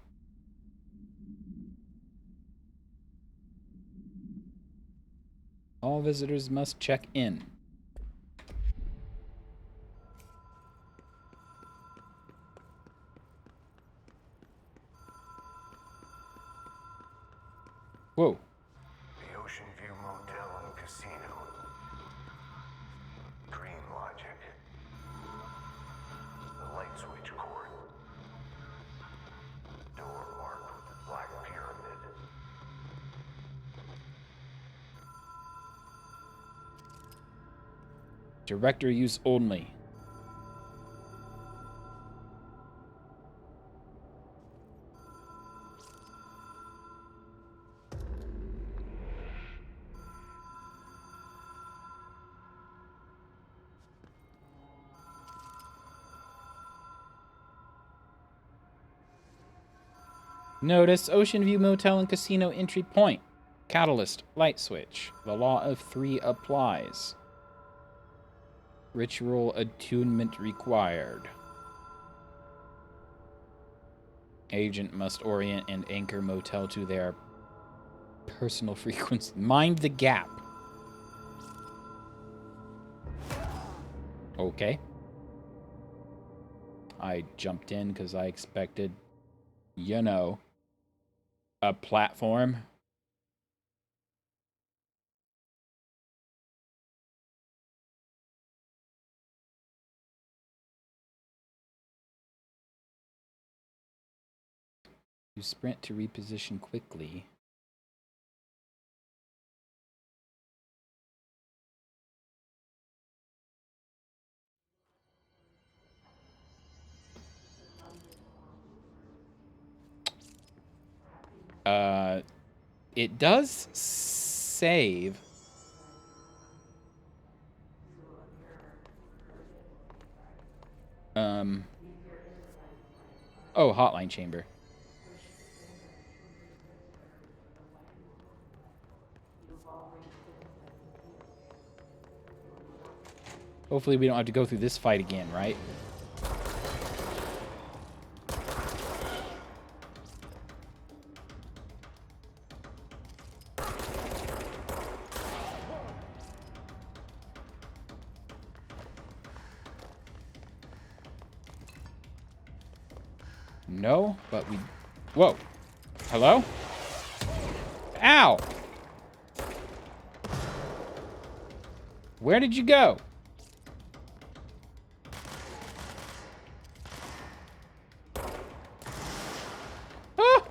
All visitors must check in. Whoa. The Ocean View Motel and Casino. Dream logic. The light switch cord. Door marked with the black pyramid. Director use only. Notice Ocean View Motel and Casino entry point. Catalyst, light switch. The law of 3 applies. Ritual attunement required. Agent must orient and anchor motel to their personal frequency. Mind the gap. Okay. I jumped in because I expected, you know, a platform. You sprint to reposition quickly. It does save. Oh, hotline chamber. Hopefully we don't have to go through this fight again, right? No, but we... Whoa. Hello? Ow! Where did you go? Ah!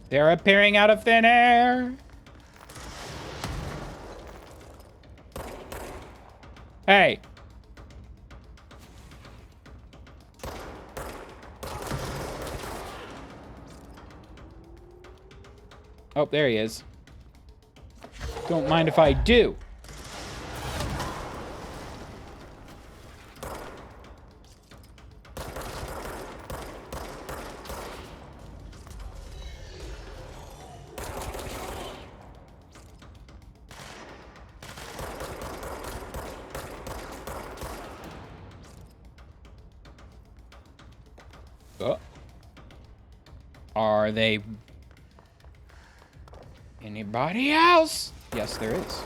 They're appearing out of thin air. Hey. Oh, there he is. Don't mind if I do. Oh. Are they... Anybody else? Yes, there is.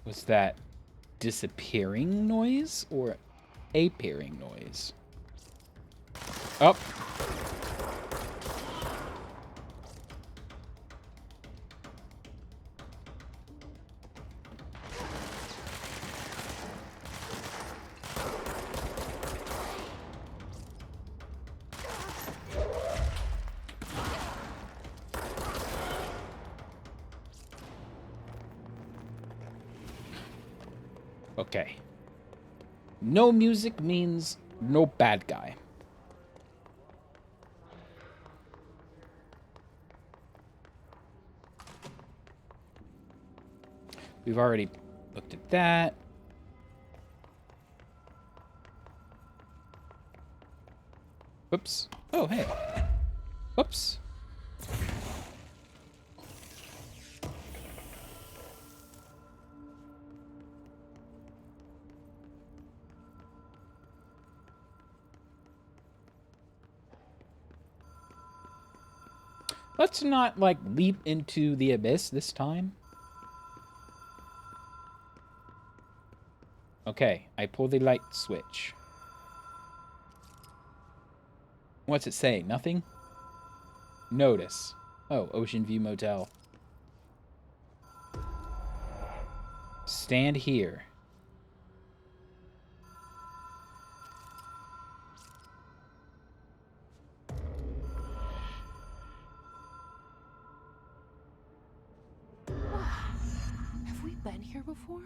Was that disappearing noise or appearing noise? Oh. Okay. No music means no bad guy. We've already looked at that. Whoops. Oh, hey. Whoops. Let's not, like, leap into the abyss this time. Okay, I pull the light switch. What's it say? Nothing? Notice. Oh, Ocean View Motel. Stand here. Have we been here before?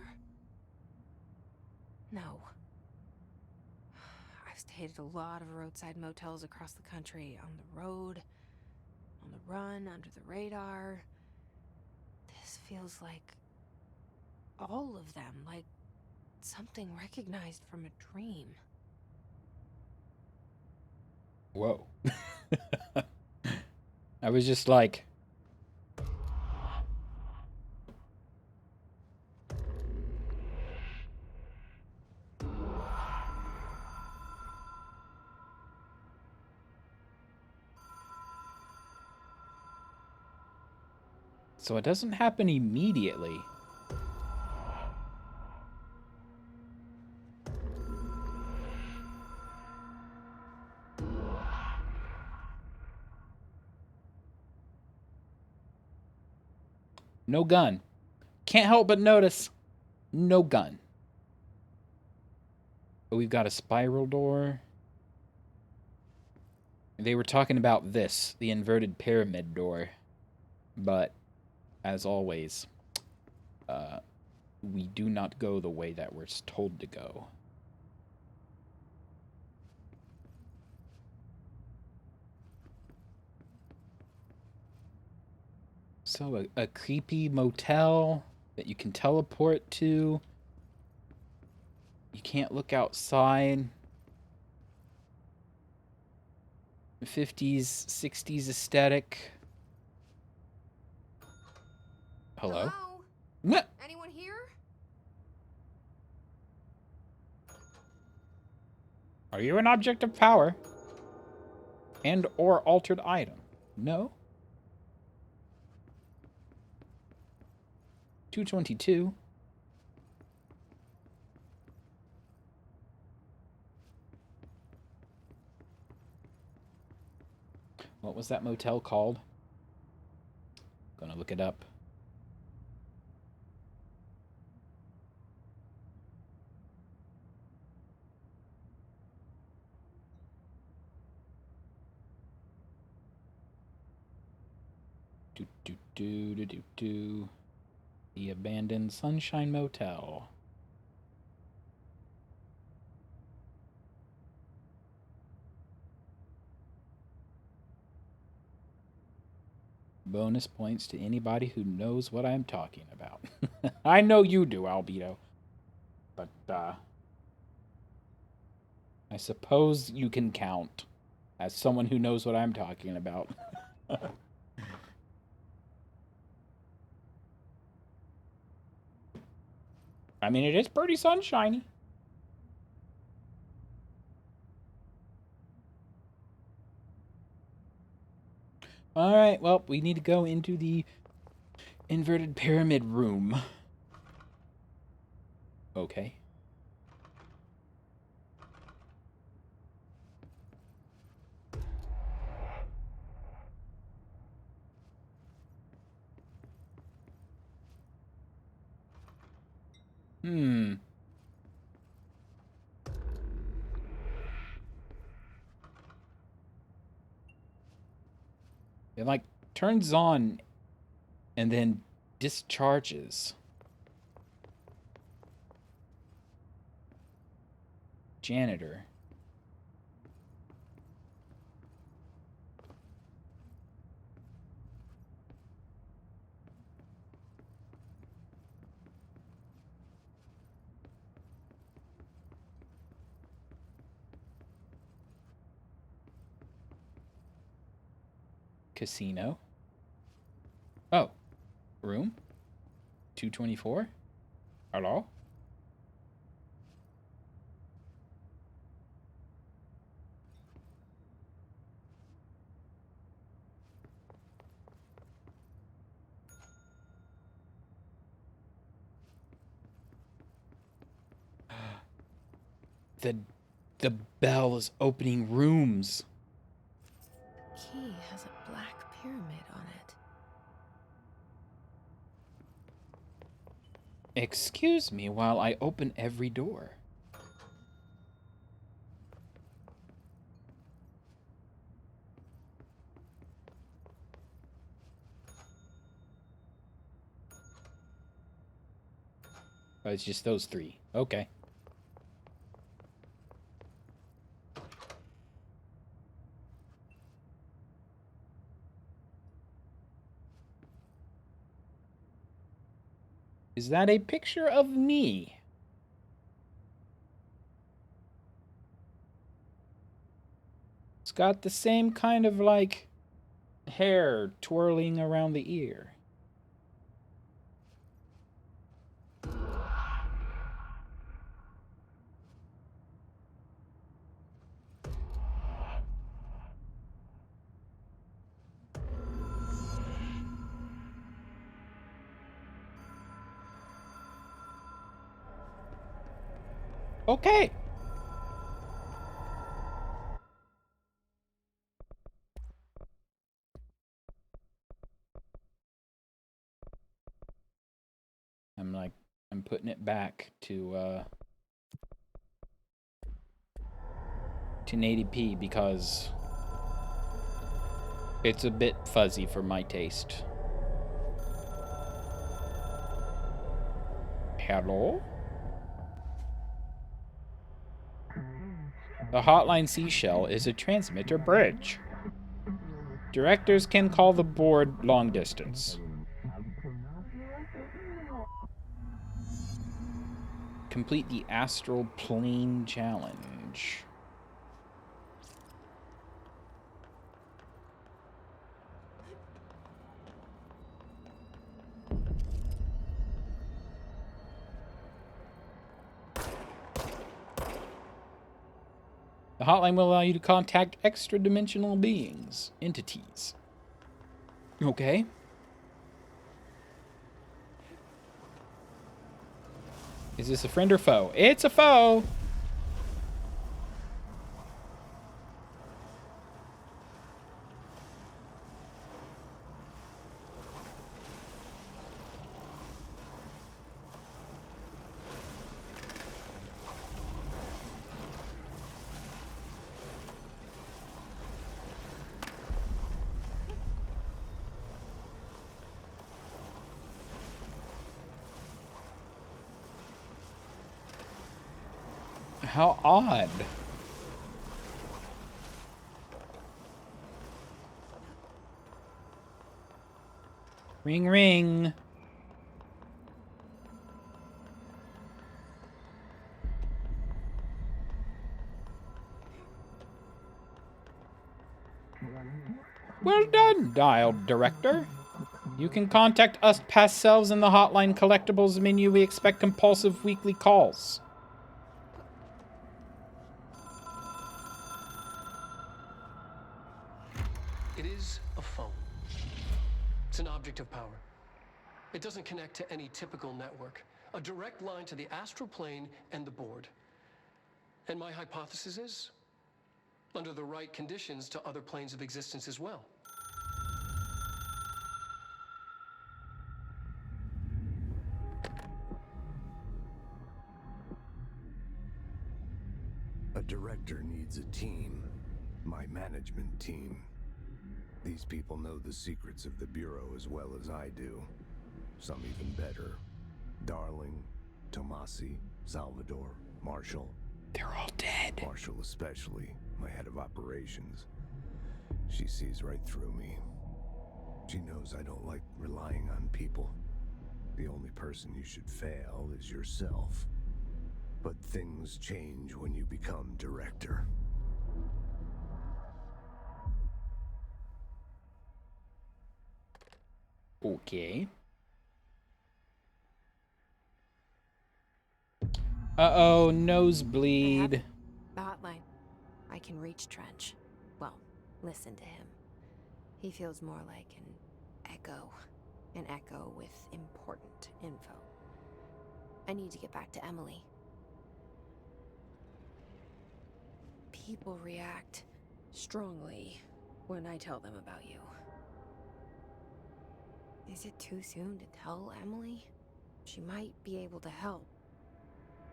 No. I've stayed at a lot of roadside motels across the country, on the road, on the run, under the radar. This feels like all of them, like something recognized from a dream. Whoa. I was just like... So it doesn't happen immediately. No gun. Can't help but notice. No gun. But we've got a spiral door. They were talking about this, the inverted pyramid door. But, as always, we do not go the way that we're told to go. So, a creepy motel that you can teleport to. You can't look outside. 50s, 60s aesthetic. Hello? What? Anyone here? Are you an object of power? And or altered item? No? 222. What was that motel called? Gonna look it up. The abandoned Sunshine Motel. Bonus points to anybody who knows what I'm talking about. I know you do, Albedo. But, I suppose you can count as someone who knows what I'm talking about. I mean, it is pretty sunshiny. Alright, well, we need to go into the inverted pyramid room. Okay. It, like, turns on and then discharges. Janitor. Casino. Oh. Room? 224? Hello? The bell is opening rooms. The key has a black pyramid on it. Excuse me while I open every door. Oh, it's just those three. Okay. Is that a picture of me? It's got the same kind of, like, hair twirling around the ear. Okay. I'm putting it back to 1080p because it's a bit fuzzy for my taste. Hello? The Hotline Seashell is a transmitter bridge. Directors can call the board long distance. Complete the Astral Plane Challenge. The hotline will allow you to contact extra-dimensional beings, entities. Okay. Is this a friend or foe? It's a foe! How odd. Ring, ring. Well done, dialed director. You can contact us past selves in the hotline collectibles menu. We expect compulsive weekly calls. It is a phone. It's an object of power. It doesn't connect to any typical network. A direct line to the astral plane and the board. And my hypothesis is, under the right conditions, to other planes of existence as well. A director needs a team. My management team. These people know the secrets of the Bureau as well as I do. Some even better. Darling, Tomasi, Salvador, Marshall. They're all dead. Marshall especially, my head of operations. She sees right through me. She knows I don't like relying on people. The only person you should fail is yourself. But things change when you become director. Okay. Uh-oh, nosebleed. The hotline. I can reach Trench. Well, listen to him. He feels more like an echo with important info. I need to get back to Emily. People react strongly when I tell them about you. Is it too soon to tell Emily? She might be able to help.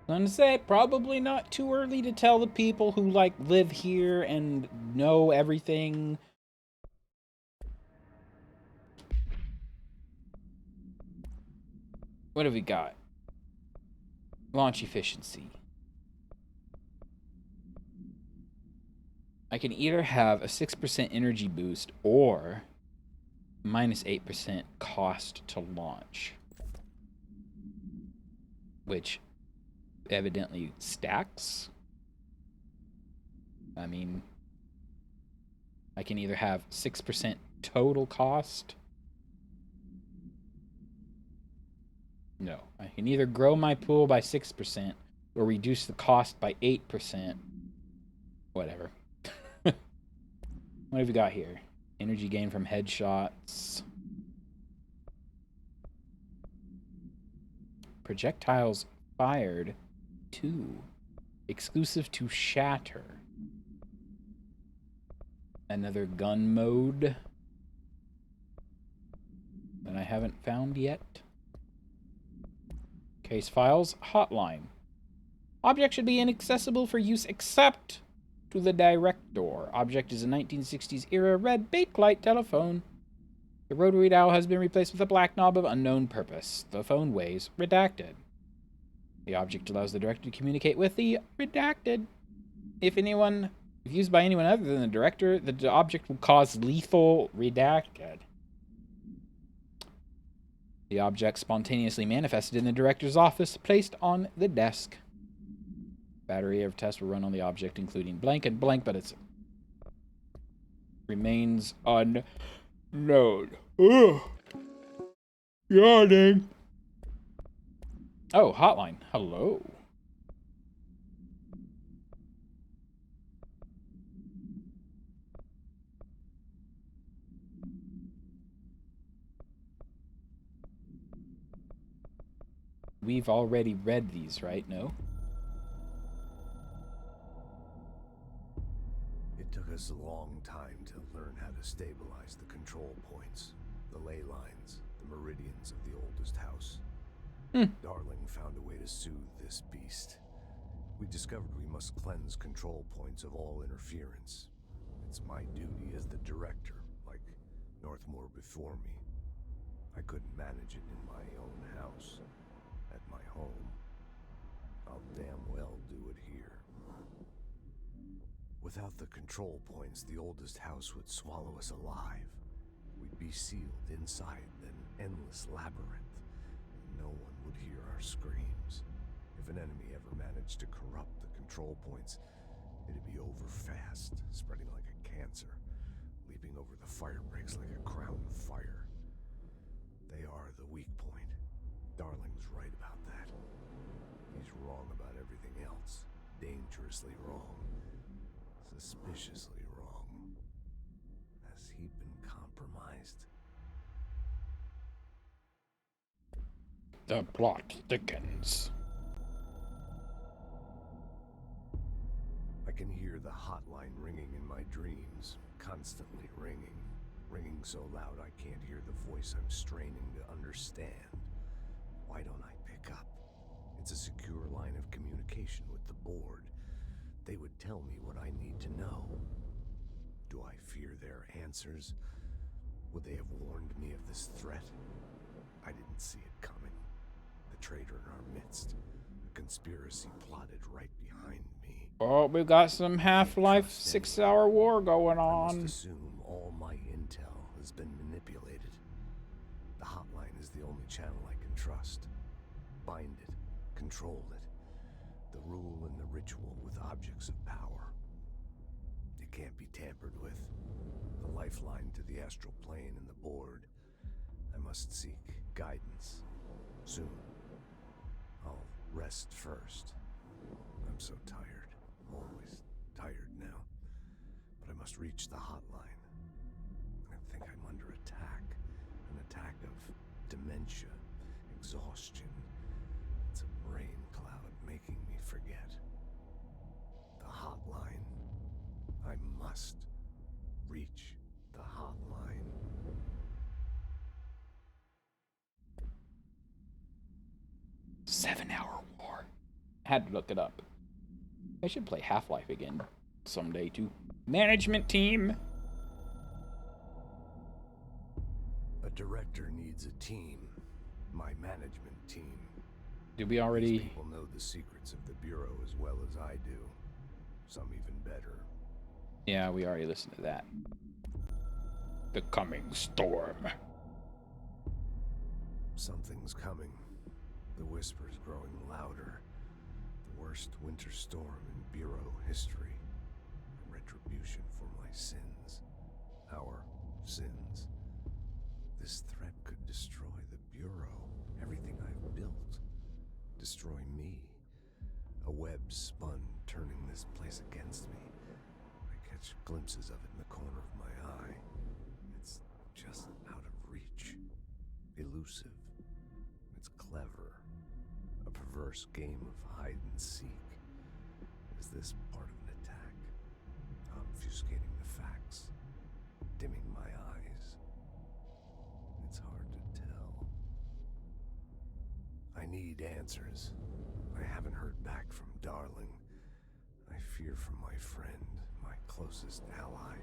I'm gonna say probably not too early to tell the people who like live here and know everything. What have we got? Launch efficiency. I can either have a 6% energy boost or minus 8% cost to launch, which evidently stacks. I mean, I can either have 6% total cost. No, I can either grow my pool by 6% or reduce the cost by 8%. Whatever. What have we got here? Energy gain from headshots. Projectiles fired 2. Exclusive to Shatter. Another gun mode that I haven't found yet. Case files, hotline. Object should be inaccessible for use except to the director. Object is a 1960s era red bakelite telephone. The rotary dial has been replaced with a black knob of unknown purpose. The phone weighs redacted. The object allows the director to communicate with the redacted. If used by anyone other than the director, the object will cause lethal redacted. The object spontaneously manifested in the director's office, placed on the desk. Battery of tests were run on the object, including blank and blank, but it remains unknown. Ugh. Yawning. Oh, hotline. Hello. We've already read these, right? No? It took us a long time to learn how to stabilize the control points, the ley lines, the meridians of the oldest house. Darling found a way to soothe this beast. We discovered we must cleanse control points of all interference. It's my duty as the director, like Northmore before me. I couldn't manage it in my own house, at my home. I'll damn well do it here. Without the control points, the oldest house would swallow us alive. We'd be sealed inside an endless labyrinth. No one would hear our screams. If an enemy ever managed to corrupt the control points, it'd be over fast, spreading like a cancer, leaping over the fire breaks like a crown of fire. They are the weak point. Darling's right about that. He's wrong about everything else. Dangerously wrong. Suspiciously wrong. Has he been compromised? The plot thickens. I can hear the hotline ringing in my dreams, constantly ringing. Ringing so loud I can't hear the voice I'm straining to understand. Why don't I pick up? It's a secure line of communication with the board. They would tell me what I need to know. Do I fear their answers? Would they have warned me of this threat? I didn't see it coming. The traitor in our midst. A conspiracy plotted right behind me. Oh, we've got some Half-Life 6-hour war going I on. must assume all my intel has been manipulated. The hotline is the only channel I can trust. Bind it, control it. The rule and the ritual with objects of power. It can't be tampered with. The lifeline to the astral plane and the board. I must seek guidance. Soon. I'll rest first. I'm so tired. Always tired now. But I must reach the hotline. I think I'm under attack. An attack of dementia, exhaustion. It's a brain cloud making me forget. The hotline. I must reach the hotline. Seven-hour war. Had to look it up. I should play Half-Life again someday too. Management team. A director needs a team. My management team. Did we already? These people know the secrets of the Bureau as well as I do. Some even better. Yeah, we already listened to that. The coming storm. Something's coming. The whisper's growing louder. The worst winter storm in Bureau history. A retribution for my sins. Our sins. This threat could destroy the Bureau. Everything I've built. Destroy me. A web spun, turning this place against me. I catch glimpses of it in the corner of my eye. It's just out of reach. Elusive. It's clever. A perverse game of hide and seek. this part of an attack? Obfuscating the facts? Dimming my eyes? It's hard to tell. I need answers. I haven't heard back from Darling. I fear for my friend, my closest ally.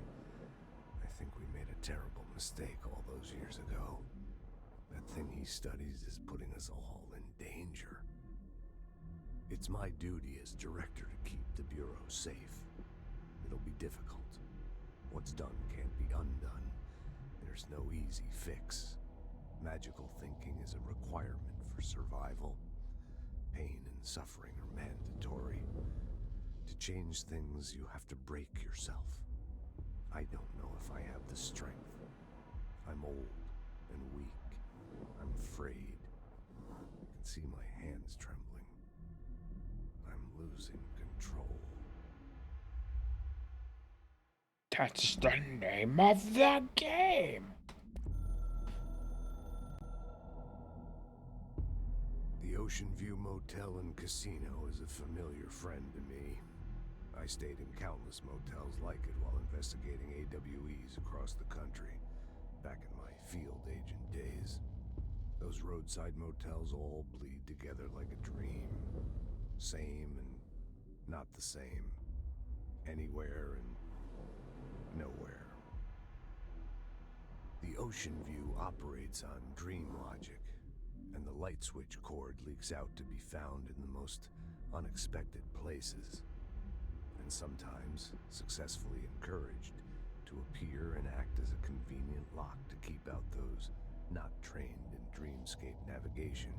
I think we made a terrible mistake all those years ago. That thing he studies is putting us all in danger. It's my duty as director to keep the Bureau safe. It'll be difficult. What's done can't be undone. There's no easy fix. Magical thinking is a requirement for survival. Pain and suffering are mandatory. To change things, you have to break yourself. I don't know if I have the strength. I'm old and weak. I'm afraid. I can see my hands trembling. I'm losing control. That's the name of the game. The Ocean View Motel and Casino is a familiar friend to me. I stayed in countless motels like it while investigating AWEs across the country, back in my field agent days. Those roadside motels all bleed together like a dream. Same and not the same. Anywhere and nowhere. The Ocean View operates on dream logic, and the light switch cord leaks out to be found in the most unexpected places. And sometimes successfully encouraged to appear and act as a convenient lock to keep out those not trained in dreamscape navigation.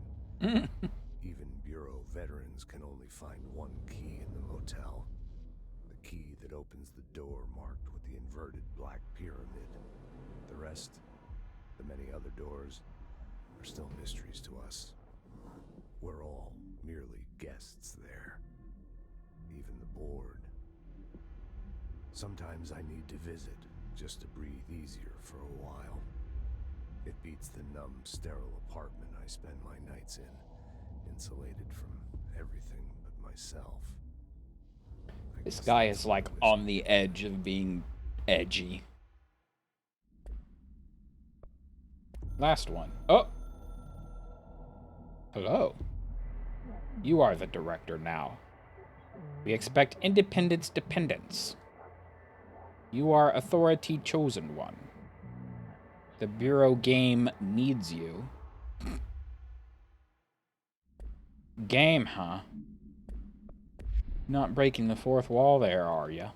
Even Bureau veterans can only find one key in the motel. The key that opens the door marked with the inverted black pyramid. The rest, the many other doors, are still mysteries to us. We're all merely guests there. Even the board. Sometimes I need to visit, just to breathe easier for a while. It beats the numb, sterile apartment I spend my nights in, insulated from everything but myself. This guy is like on the edge of being edgy. Last one. Oh! Hello. You are the director now. We expect independence dependence. You are authority chosen one. The Bureau game needs you. Game, huh? Not breaking the fourth wall there, are ya?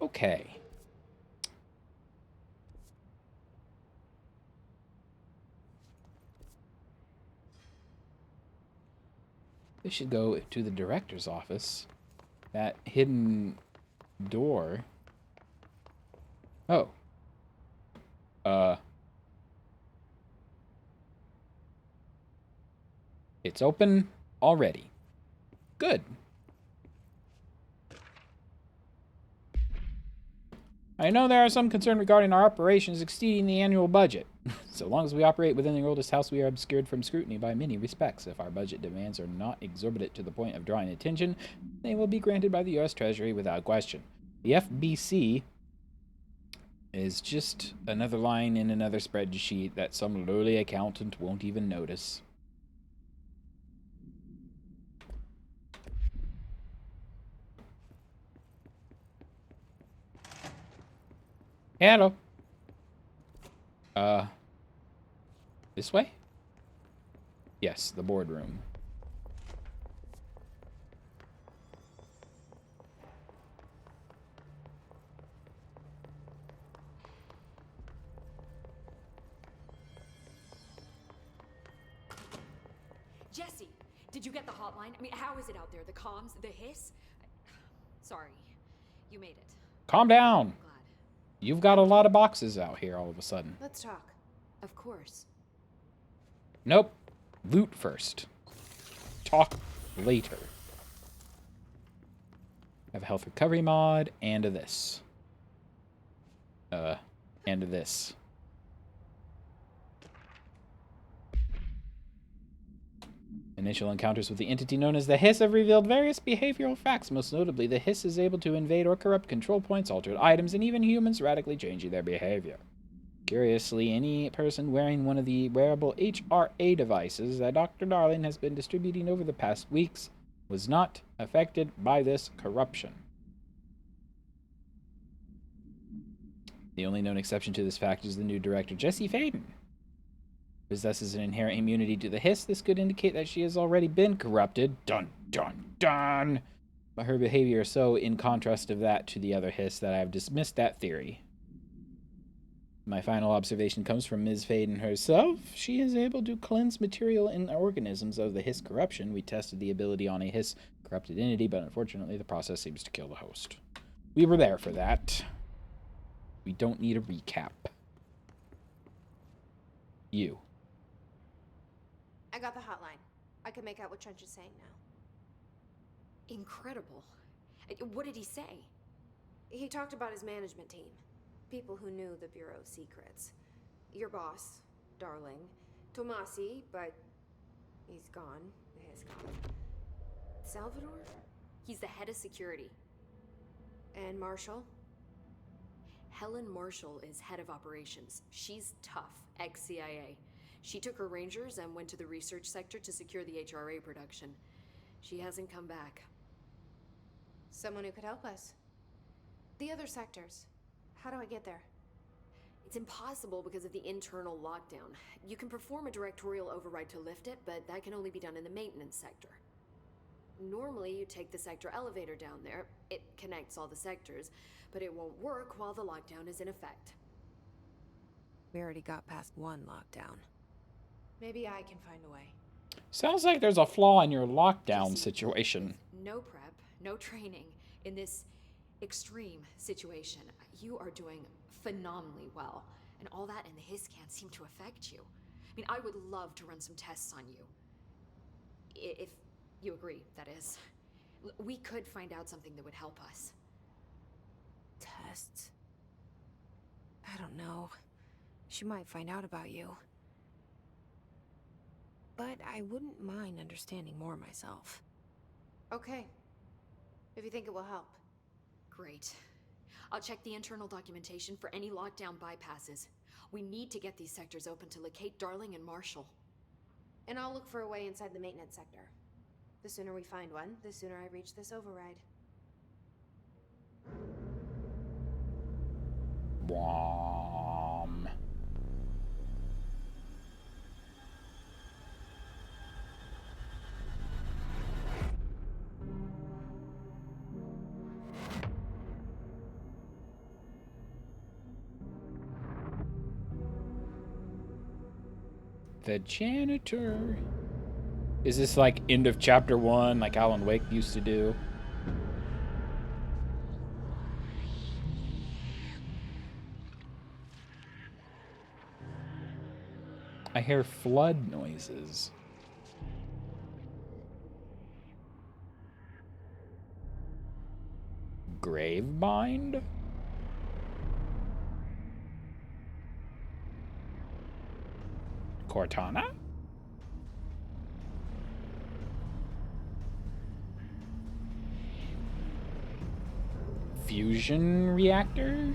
Okay. They should go to the director's office. That hidden door. Oh. It's open already. Good. I know there are some concern regarding our operations exceeding the annual budget. So long as we operate within the oldest house, we are obscured from scrutiny by many respects. If our budget demands are not exorbitant to the point of drawing attention, they will be granted by the U.S. Treasury without question. The FBC is just another line in another spreadsheet that some lowly accountant won't even notice. Hello. This way? Yes, the boardroom. Jesse, did you get the hotline? I mean, how is it out there? The comms, the hiss? Sorry, you made it. Calm down. Glad. You've got a lot of boxes out here all of a sudden. Let's talk. Of course. Nope. Loot first. Talk later. I have a health recovery mod and a this. and this. Initial encounters with the entity known as the Hiss have revealed various behavioral facts. Most notably, the Hiss is able to invade or corrupt control points, altered items, and even humans, radically changing their behavior. Curiously, any person wearing one of the wearable HRA devices that Dr. Darling has been distributing over the past weeks was not affected by this corruption. The only known exception to this fact is the new director, Jesse Faden. Possesses an inherent immunity to the Hiss. This could indicate that she has already been corrupted. Dun, dun, dun! But her behavior is so in contrast of that to the other Hiss that I have dismissed that theory. My final observation comes from Ms. Faden herself. She is able to cleanse material in organisms of the Hiss corruption. We tested the ability on a Hiss corrupted entity, but unfortunately the process seems to kill the host. We were there for that. We don't need a recap. You. I got the hotline. I can make out what Trench is saying now. Incredible. What did he say? He talked about his management team. People who knew the Bureau's secrets. Your boss, Darling. Tomasi, but he's gone. He's gone. Salvador? He's the head of security. And Marshall? Helen Marshall is head of operations. She's tough, ex-CIA. She took her rangers and went to the research sector to secure the HRA production. She hasn't come back. Someone who could help us. The other sectors. How do I get there? It's impossible because of the internal lockdown. You can perform a directorial override to lift it, but that can only be done in the maintenance sector. Normally, you take the sector elevator down there. It connects all the sectors, but it won't work while the lockdown is in effect. We already got past one lockdown. Maybe I can find a way. Sounds like there's a flaw in your lockdown Jesse, situation. No prep, no training. In this extreme situation, you are doing phenomenally well. And all that and the Hiss can't seem to affect you. I mean, I would love to run some tests on you. If you agree, that is. We could find out something that would help us. Tests? I don't know. She might find out about you. But I wouldn't mind understanding more myself. Okay. If you think it will help. Great. I'll check the internal documentation for any lockdown bypasses. We need to get these sectors open to locate Darling and Marshall. And I'll look for a way inside the maintenance sector. The sooner we find one, the sooner I reach this override. Whom. The janitor. Is this like end of chapter 1, like Alan Wake used to do? I hear flood noises. Gravebind? Cortana? Fusion reactor?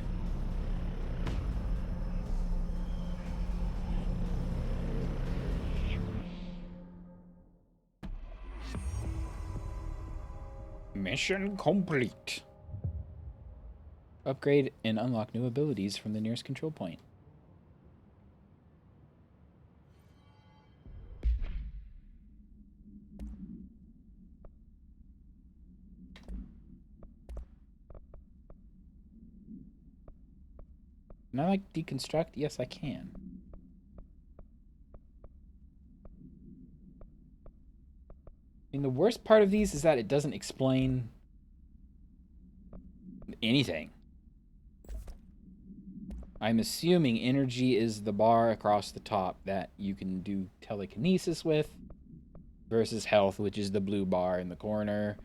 Mission complete. Upgrade and unlock new abilities from the nearest control point. Can I, like, deconstruct? Yes, I can. I mean, the worst part of these is that it doesn't explain anything. I'm assuming energy is the bar across the top that you can do telekinesis with, versus health, which is the blue bar in the corner.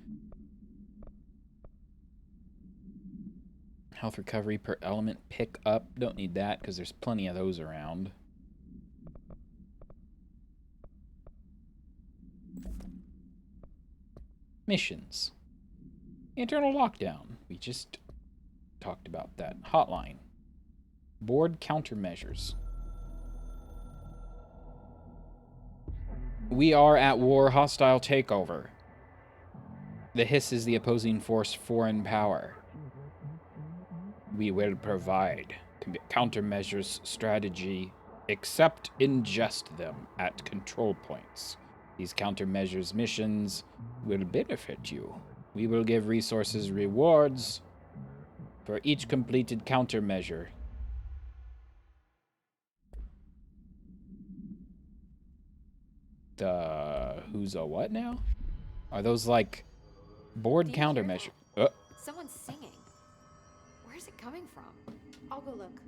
Health recovery per element pick up. Don't need that because there's plenty of those around. Missions. Internal lockdown. We just talked about that. Hotline. Board countermeasures. We are at war. Hostile takeover. The Hiss is the opposing force. Foreign power. We will provide countermeasures strategy, except ingest them at control points. These countermeasures missions will benefit you. We will give resources rewards for each completed countermeasure. Who's a what now? Are those like board countermeasure? Someone's singing. Where's it coming from? I'll go look.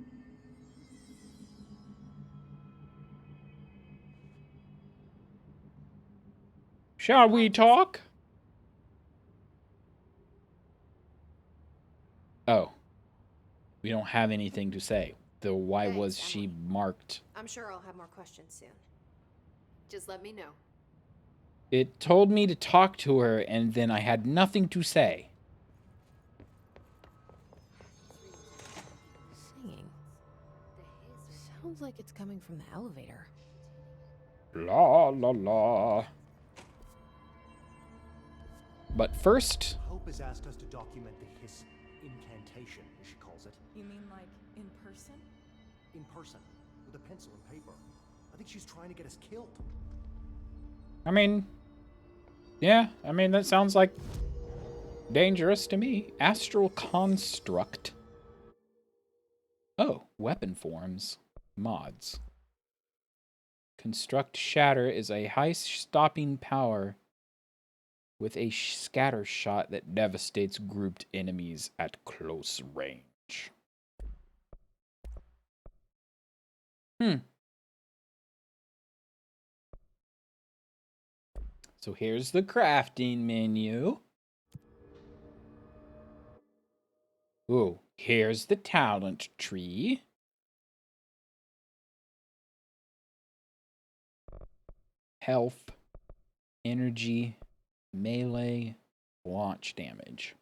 Shall we talk? Oh. We don't have anything to say. Though why was she marked? I'm sure I'll have more questions soon. Just let me know. It told me to talk to her, and then I had nothing to say. Singing. Sounds like it's coming from the elevator. La la la. But first, Hope has asked us to document the Hiss incantation, as she calls it. You mean like in person? In person, with a pencil and paper. I think she's trying to get us killed. I mean, yeah, that sounds like dangerous to me. Astral construct. Oh, weapon forms. Mods. Construct shatter is a high stopping power with a scatter shot that devastates grouped enemies at close range. So here's the crafting menu. Ooh, here's the talent tree. Health, energy, melee, launch damage.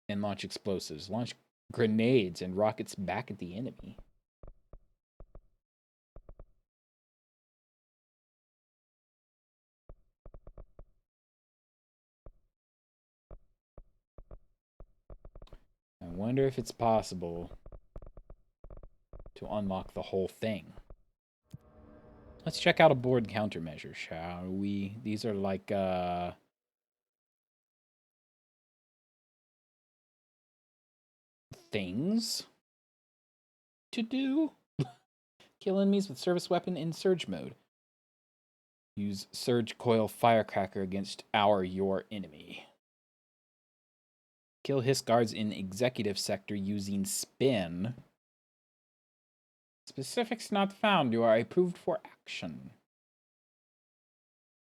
And launch explosives. Launch grenades and rockets back at the enemy. I wonder if it's possible to unlock the whole thing. Let's check out a board countermeasure, shall we? These are like, things to do. Kill enemies with service weapon in surge mode. Use surge coil firecracker against your enemy. Kill Hiss guards in executive sector using spin. Specifics not found. You are approved for action.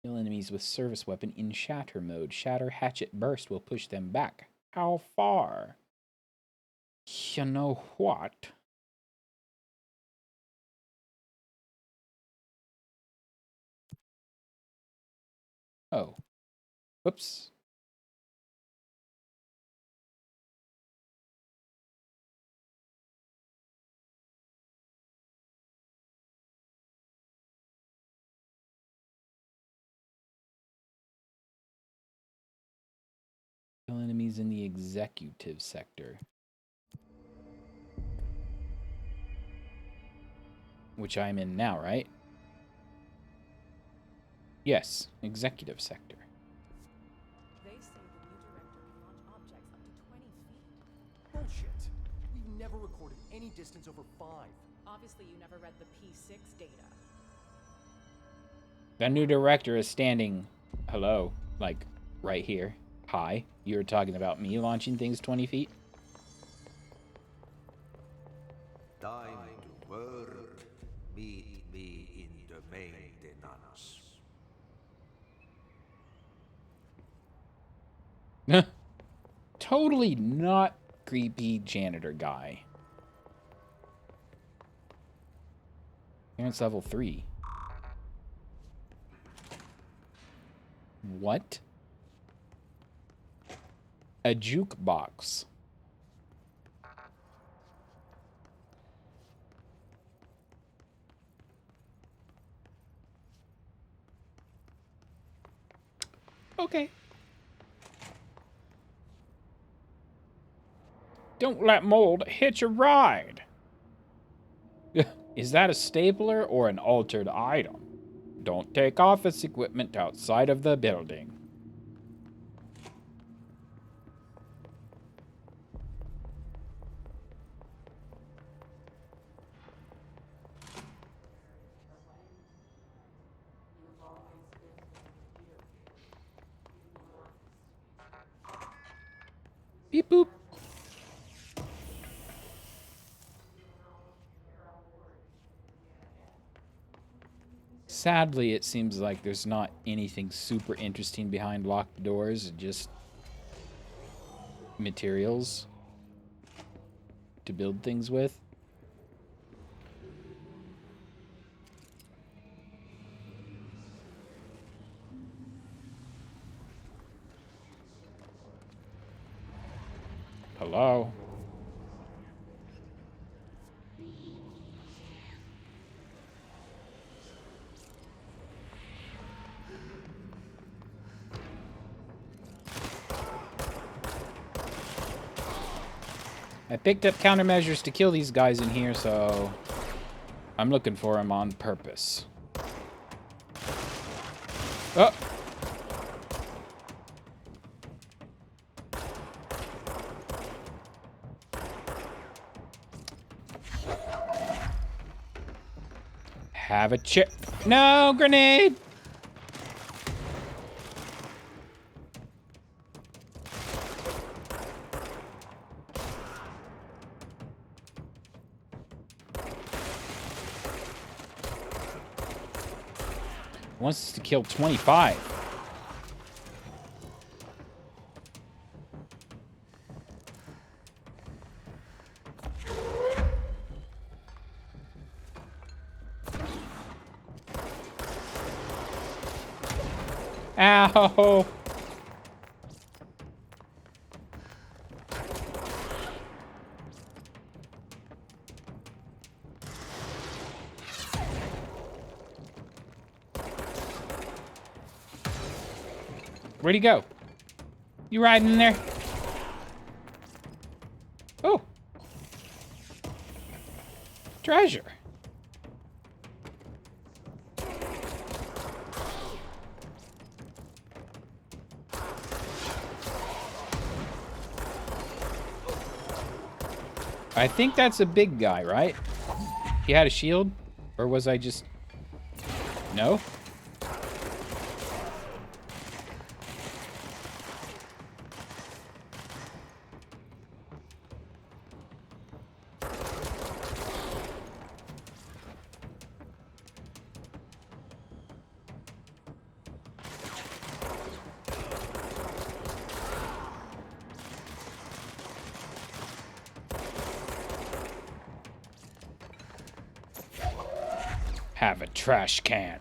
Kill enemies with service weapon in shatter mode. Shatter hatchet burst will push them back. How far? You know what? Oh. Whoops. Kill enemies in the executive sector. Which I'm in now, right? Yes, executive sector. They say the new director can launch objects up to 20 feet. Bullshit. We've never recorded any distance over 5. Obviously, you never read the P6 data. The new director is standing, hello, like right here. Hi, you were talking about me launching things 20 feet? Time to work. Meet me in the maintenance. Totally not creepy janitor guy. Clearance level 3. What? A jukebox. Okay. Don't let mold hitch a ride. Is that a stapler or an altered item? Don't take office equipment outside of the building. Beep boop. Sadly, it seems like there's not anything super interesting behind locked doors, just materials to build things with. Hello? I picked up countermeasures to kill these guys in here, so I'm looking for them on purpose. Oh! Have a chip. No, grenade! Wants us to kill 25. Ow! Where'd he go? You riding in there? Oh. Treasure. I think that's a big guy, right? He had a shield? Or was I just... No? Have a trash can.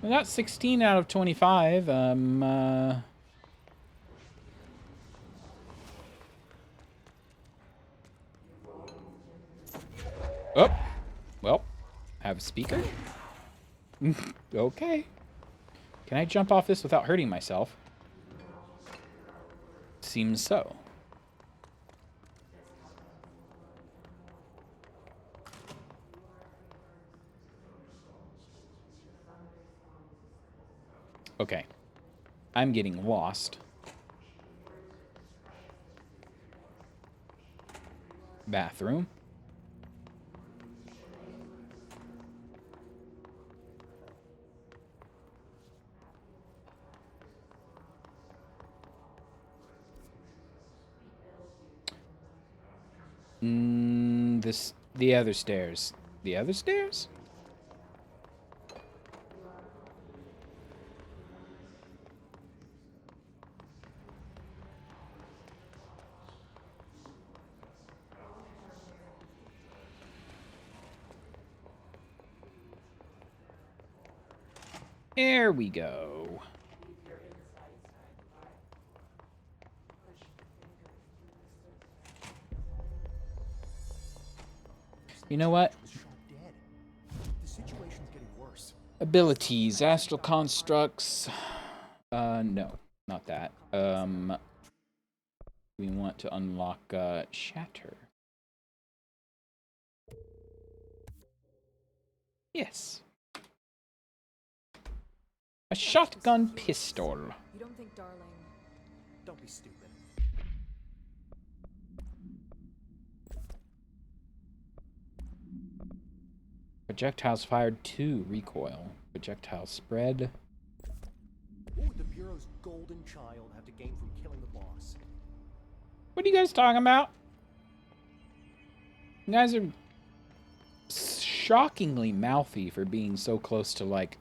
We got 16 out of 25. Oh, well, have a speaker? Okay. Can I jump off this without hurting myself? Seems so. Okay. I'm getting lost. Bathroom. The other stairs. The other stairs? There we go. You know what? The situation's getting worse. Abilities, astral constructs. No, not that. We want to unlock shatter. Yes. A shotgun pistol. You don't think Darling... Don't be stupid. Projectiles fired 2 recoil. Projectile spread. What would the Bureau's golden child have to gain from killing the boss? What are you guys talking about? You guys are shockingly mouthy for being so close to, like,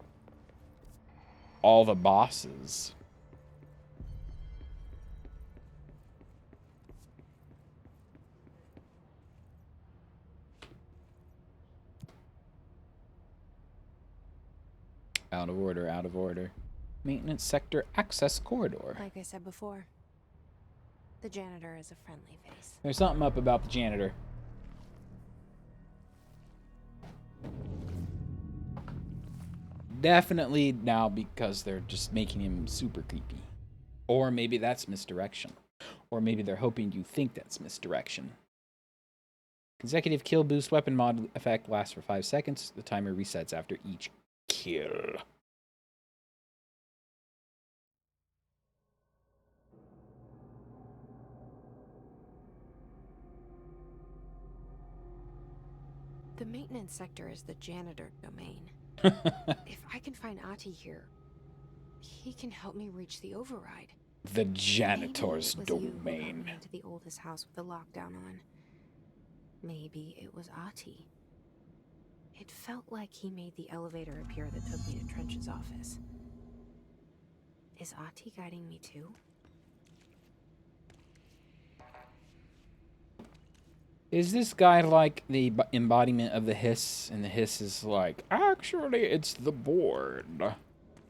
all the bosses. Out of order, out of order. Maintenance sector access corridor. Like I said before, the janitor is a friendly face. There's something up about the janitor. Definitely now because they're just making him super creepy. Or maybe that's misdirection. Or maybe they're hoping you think that's misdirection. Consecutive kill boost weapon mod effect lasts for 5 seconds. The timer resets after each kill. The maintenance sector is the janitor domain. If I can find Ahti here, he can help me reach the override. The janitor's Maybe it was you who got domain. me into the oldest house with the lockdown on. Maybe it was Ahti. It felt like he made the elevator appear that took me to Trench's office. Is Ahti guiding me too? Is this guy like the embodiment of the hiss? And the hiss is like, actually, it's the board.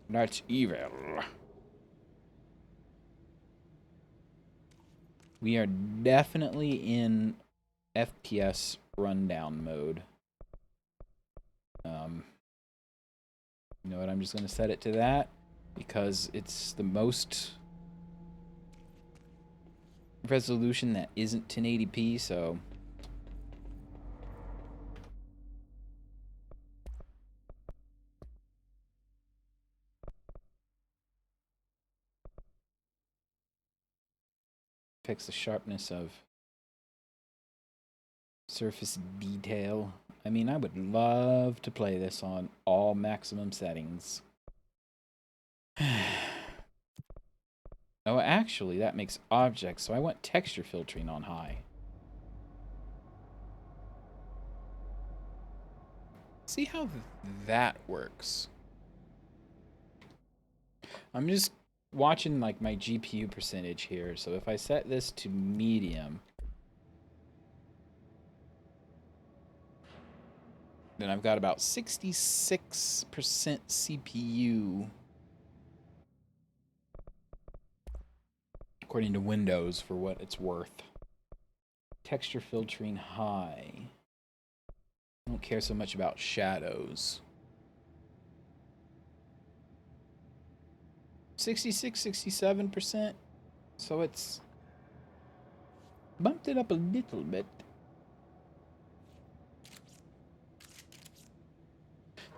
That's evil. We are definitely in FPS rundown mode. You know what? I'm just going to set it to that because it's the most resolution that isn't 1080p, so... Fix the sharpness of surface detail. I mean, I would love to play this on all maximum settings. Oh, actually, that makes objects, so I want texture filtering on high. See how that works. I'm just watching like my GPU percentage here, so if I set this to medium, then I've got about 66% CPU according to Windows for what it's worth. Texture filtering high. I don't care so much about shadows. 66, 67%. So it's bumped it up a little bit.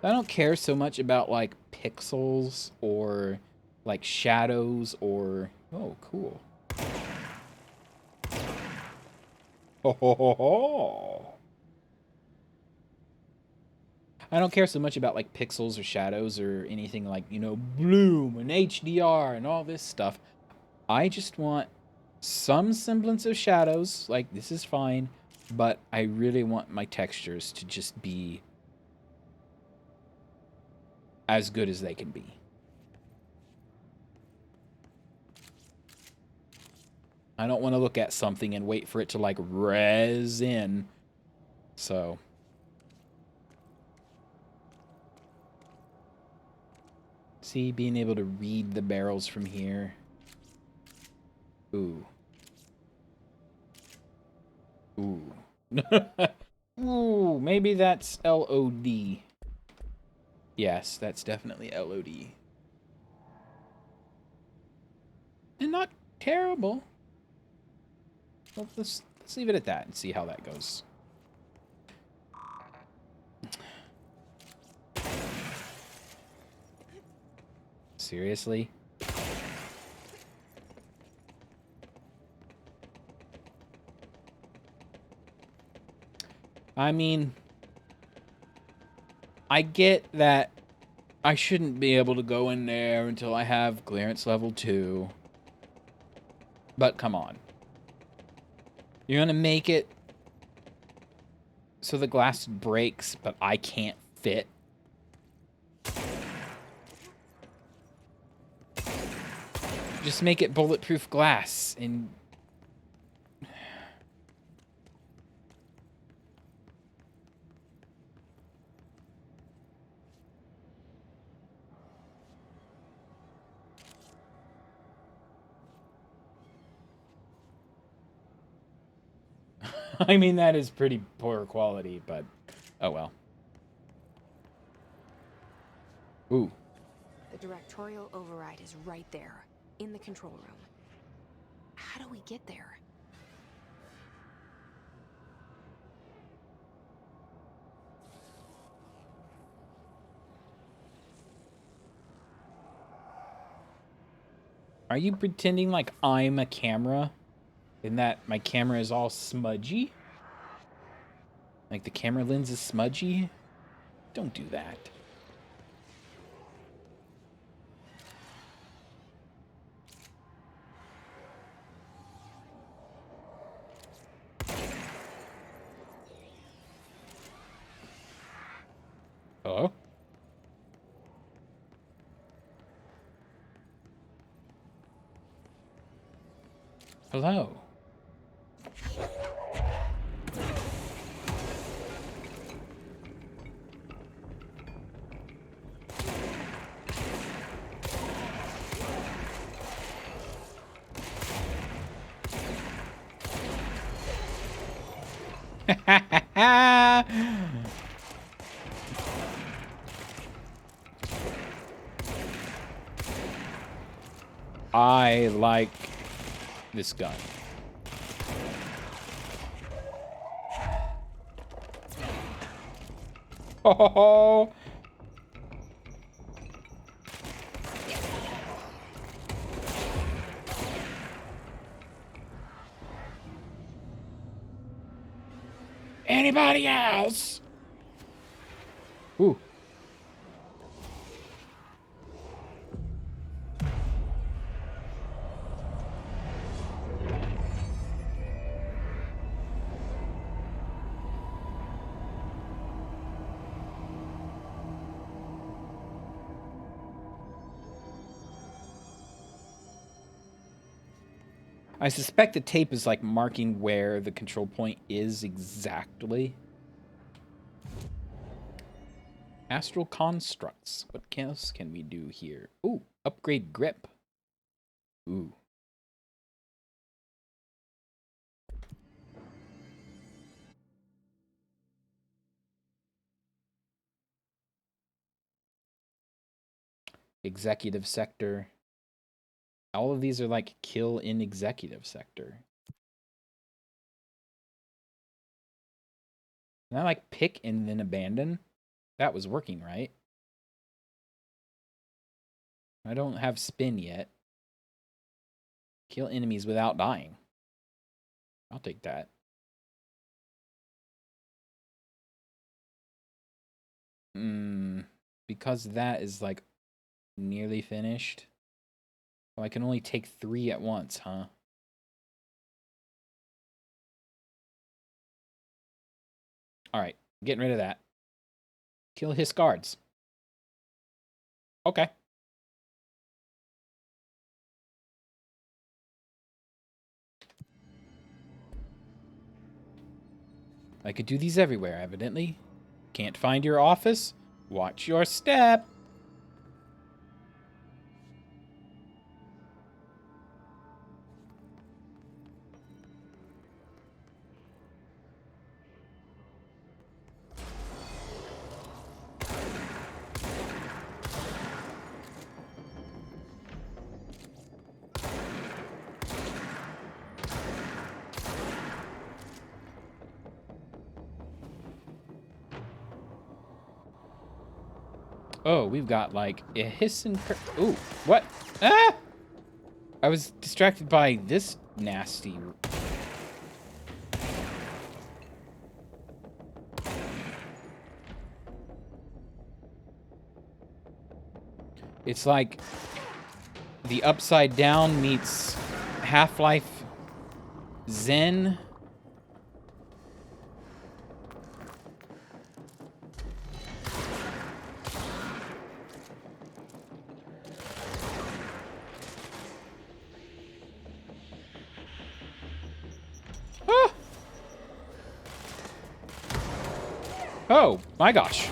I don't care so much about like pixels or like shadows or... Oh, cool. Ho ho ho ho! I don't care so much about like pixels or shadows or anything like, you know, bloom and HDR and all this stuff. I just want some semblance of shadows, like this is fine, but I really want my textures to just be as good as they can be. I don't want to look at something and wait for it to like res in. So see, being able to read the barrels from here. Ooh. Ooh. Ooh, maybe that's LOD. Yes, that's definitely LOD. And not terrible. Well, let's leave it at that and see how that goes. Seriously? I mean, I get that I shouldn't be able to go in there until I have clearance level 2. But come on. You're gonna make it so the glass breaks, but I can't fit. Just make it bulletproof glass and... I mean, that is pretty poor quality, but oh well. Ooh. The directorial override is right there, in the control room. How do we get there? Are you pretending like I'm a camera? And that my camera is all smudgy? Like the camera lens is smudgy? Don't do that. Hello? Hello? I like this gun. Oh, anybody else? Ooh. I suspect the tape is like marking where the control point is exactly. Astral constructs. What else can we do here? Ooh, upgrade grip. Ooh. Executive sector. All of these are like kill in executive sector. Can I like pick and then abandon? That was working, right? I don't have spin yet. Kill enemies without dying. I'll take that. Because that is like nearly finished. Oh, I can only take 3 at once, huh? Alright, getting rid of that. Kill his guards. Okay. I could do these everywhere, evidently. Can't find your office? Watch your step. Oh, we've got like a hiss and ooh, what? Ah! I was distracted by this nasty. It's like the Upside Down meets Half-Life Zen. Ah! Oh, my gosh.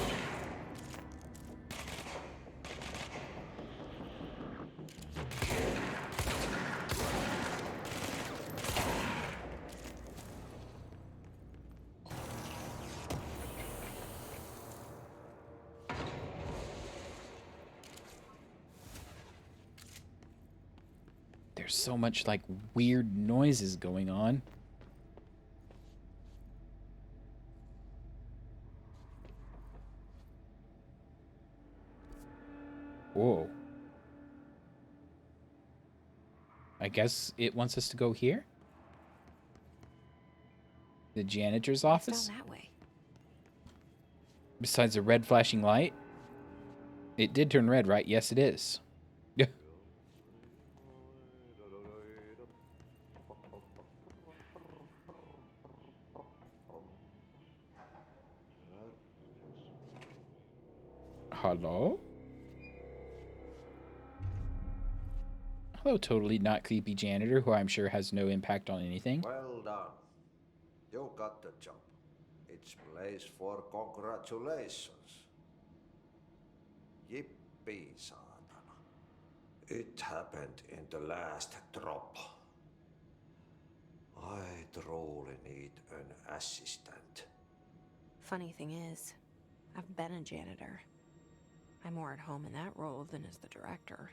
There's so much like weird noises going on. Whoa. I guess it wants us to go here? The janitor's office? Down that way. Besides a red flashing light? It did turn red, right? Yes, it is. Yeah. Hello? Hello, totally not creepy janitor, who I'm sure has no impact on anything. Well done. You got the job. It's place for congratulations. Yippee, saatana. It happened in the last drop. I truly need an assistant. Funny thing is, I've been a janitor. I'm more at home in that role than as the director.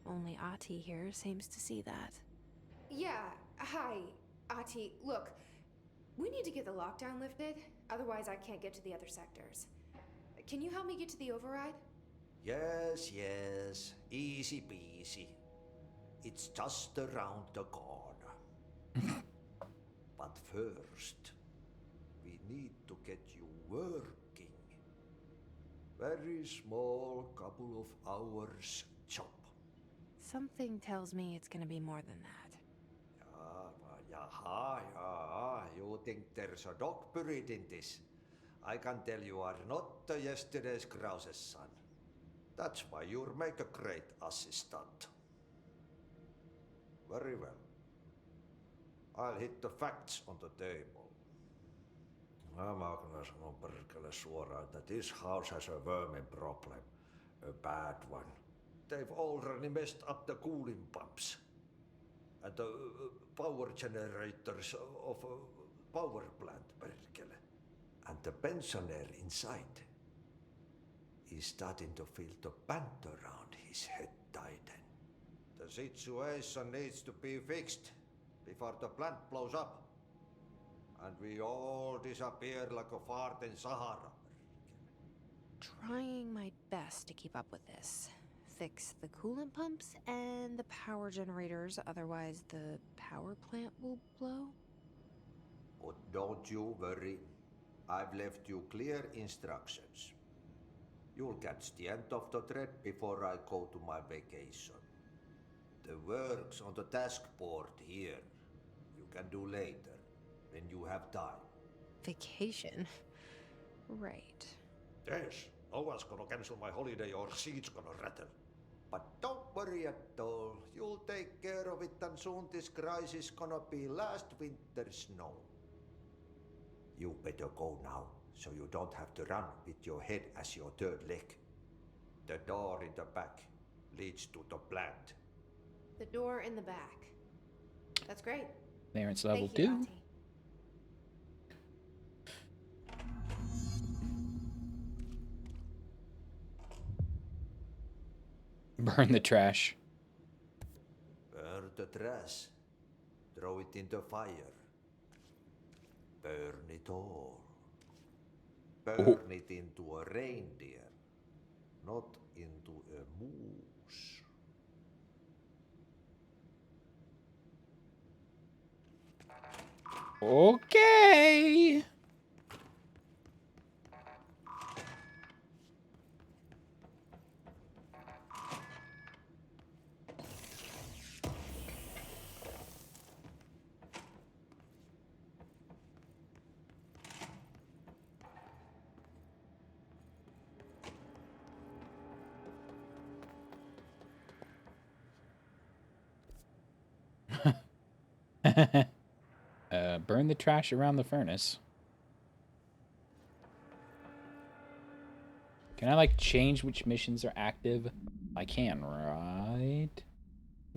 Only Ati here seems to see that. Yeah, hi, Ati. Look, we need to get the lockdown lifted, otherwise I can't get to the other sectors. Can you help me get to the override? Yes, yes. Easy peasy. It's just around the corner. But first, we need to get you working. Very small, couple of hours job. Something tells me it's gonna be more than that. Yeah. You think there's a dog buried in this? I can tell you are not yesterday's Krause's son. That's why you'll make a great assistant. Very well. I'll hit the facts on the table. Mä kyllä sanon perkele suoraan, että this house has a vermin problem. A bad one. They've already messed up the cooling pumps. And the power generators of a power plant, perkele. And the pensioner inside is starting to feel the pant around his head tighten. The situation needs to be fixed before the plant blows up. And we all disappear like a fart in Sahara. Trying my best to keep up with this. Fix the coolant pumps and the power generators, otherwise the power plant will blow. But don't you worry. I've left you clear instructions. You'll catch the end of the thread before I go to my vacation. The work's on the task board here. You can do later, when you have time. Vacation? Right. Yes, no one's gonna cancel my holiday or seat's gonna rattle. But don't worry at all. You'll take care of it, and soon this crisis gonna be last winter's snow. You better go now, so you don't have to run with your head as your third leg. The door in the back leads to the plant. The door in the back. That's great. Clearance level Thank you, 2. Auntie. Burn the trash. Burn the trash. Throw it in the fire. Burn it all. Burn it into a reindeer, not into a moose. Okay. Burn the trash around the furnace. Can I, like, change which missions are active? I can, right?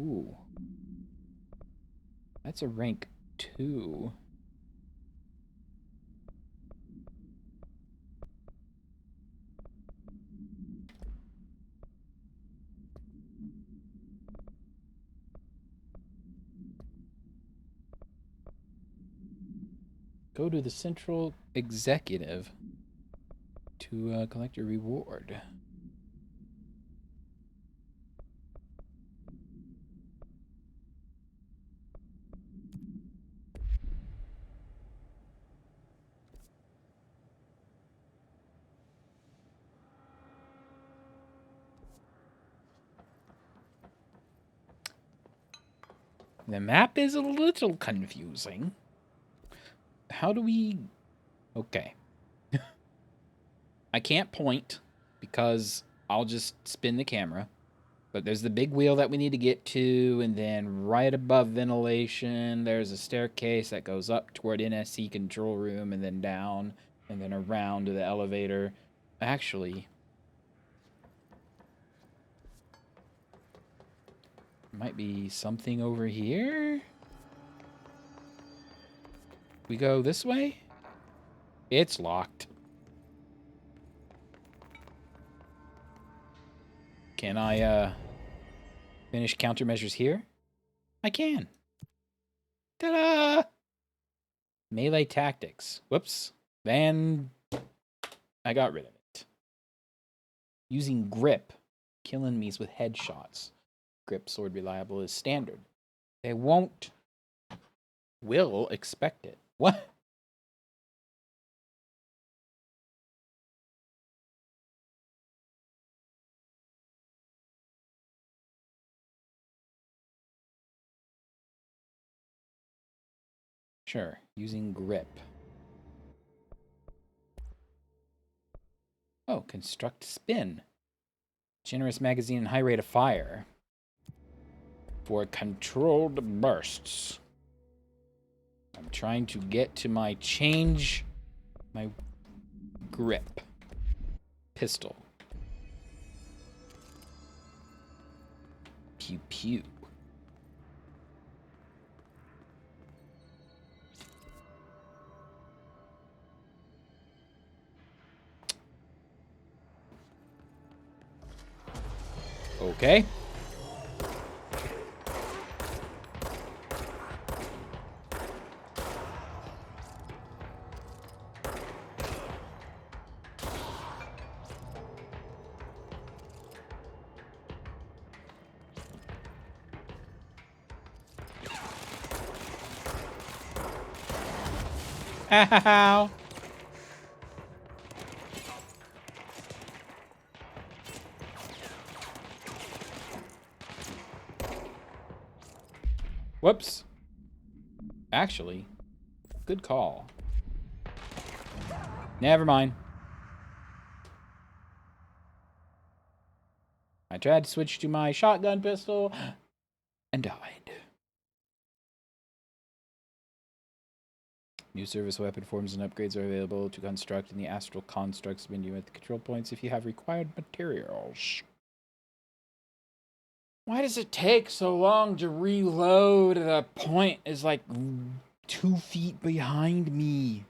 Ooh. That's a rank 2. Go to the central executive to collect your reward. The map is a little confusing. How do we... Okay. I can't point because I'll just spin the camera. But there's the big wheel that we need to get to, and then right above ventilation, there's a staircase that goes up toward NSC control room, and then down, and then around to the elevator. Actually, might be something over here? We go this way? It's locked. Can I, finish countermeasures here? I can. Ta-da! Melee tactics. Whoops. Then I got rid of it. Using grip. Kill enemies with headshots. Grip sword reliable is standard. They will expect it. What? Sure, using grip. Oh, construct spin. Generous magazine and high rate of fire. For controlled bursts. I'm trying to get to my grip. Pistol. Pew pew. Okay. Ow. Whoops. Actually, good call. Never mind. I tried to switch to my shotgun pistol and died. New service weapon forms and upgrades are available to construct in the Astral Constructs menu at the control points if you have required materials. Why does it take so long to reload? The point is like 2 feet behind me.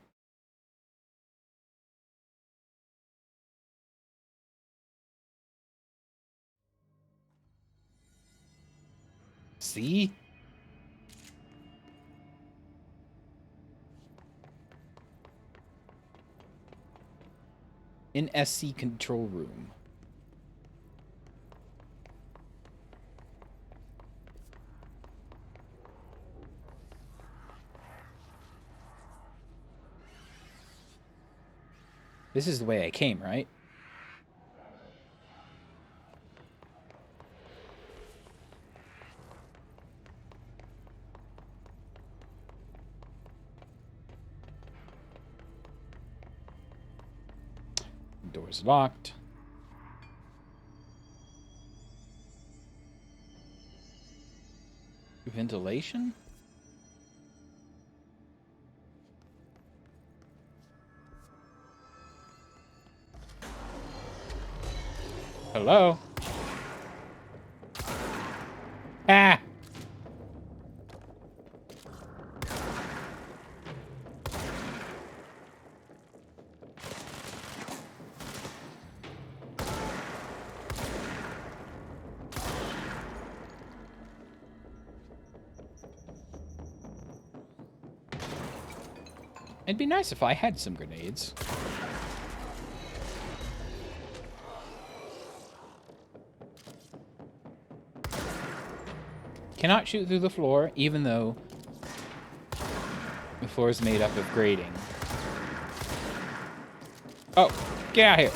See? In SC control room. This is the way I came, right? Door's locked. Ventilation? Hello? Ah! It'd be nice if I had some grenades. Cannot shoot through the floor, even though the floor is made up of grating. Oh, get out of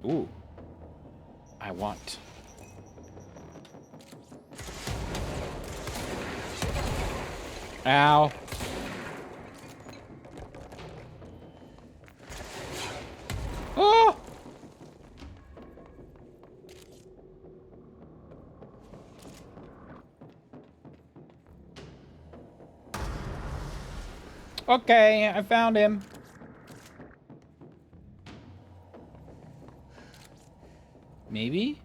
here. Ooh. I want. Ow. Oh! Okay, I found him. Maybe?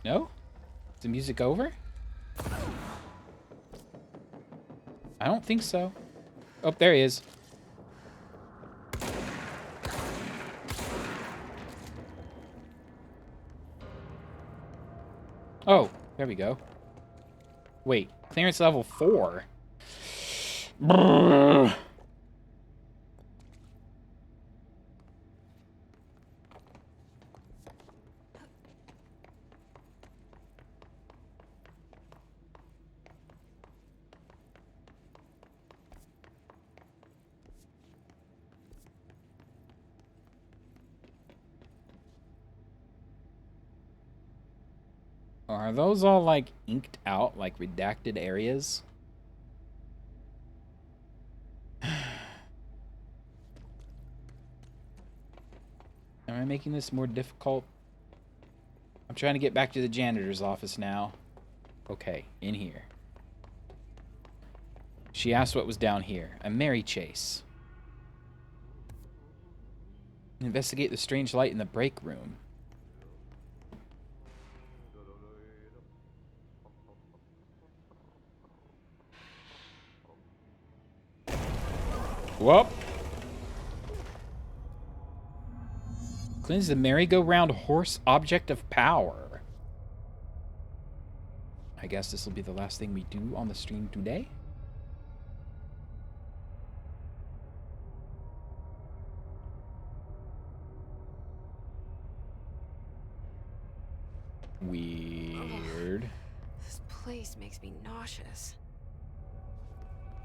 No? Is the music over? I don't think so. Oh, there he is. Oh, there we go. Wait, clearance level 4. Brrr. Are those all, like, inked out, like, redacted areas? Am I making this more difficult? I'm trying to get back to the janitor's office now. Okay, in here. She asked what was down here. A Mary chase. Investigate the strange light in the break room. Whoop. Cleanse the merry-go-round horse object of power. I guess this will be the last thing we do on the stream today. We place makes me nauseous.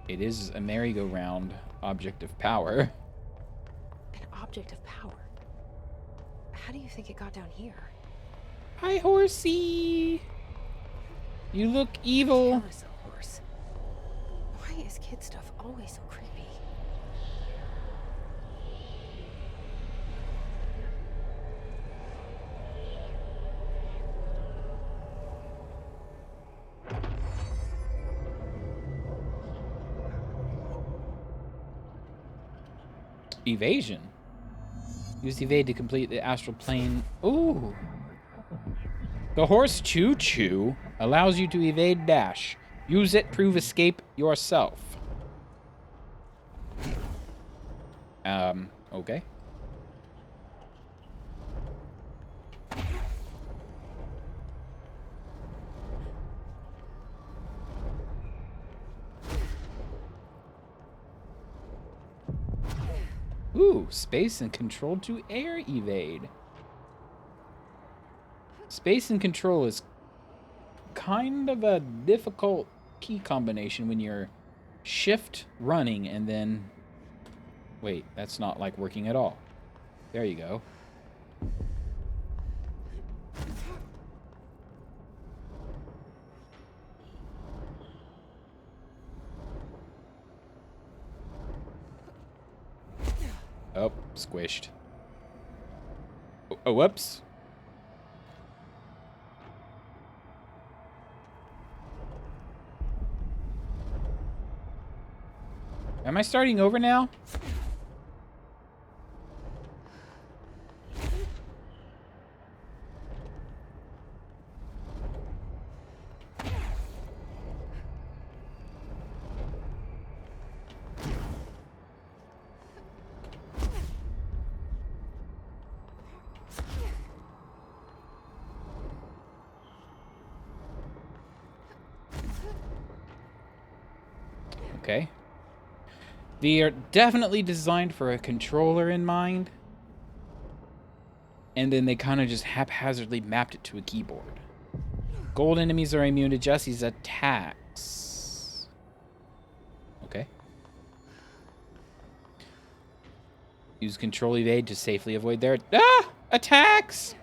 It is a merry-go-round object of power. An object of power? How do you think it got down here? Hi, horsey! You look evil. Hell is a horse. Why is kid stuff always so creepy? Evasion. Use evade to complete the astral plane. Ooh. The horse choo-choo allows you to evade dash. Use it, prove escape yourself. Okay. Ooh, space and control to air evade. Space and control is kind of a difficult key combination when you're shift running and then... Wait, that's not like working at all. There you go. Oh, squished. Oh, whoops. Am I starting over now? Okay. They are definitely designed for a controller in mind. And then they kind of just haphazardly mapped it to a keyboard. Gold enemies are immune to Jesse's attacks. Okay. Use control evade to safely avoid their attacks.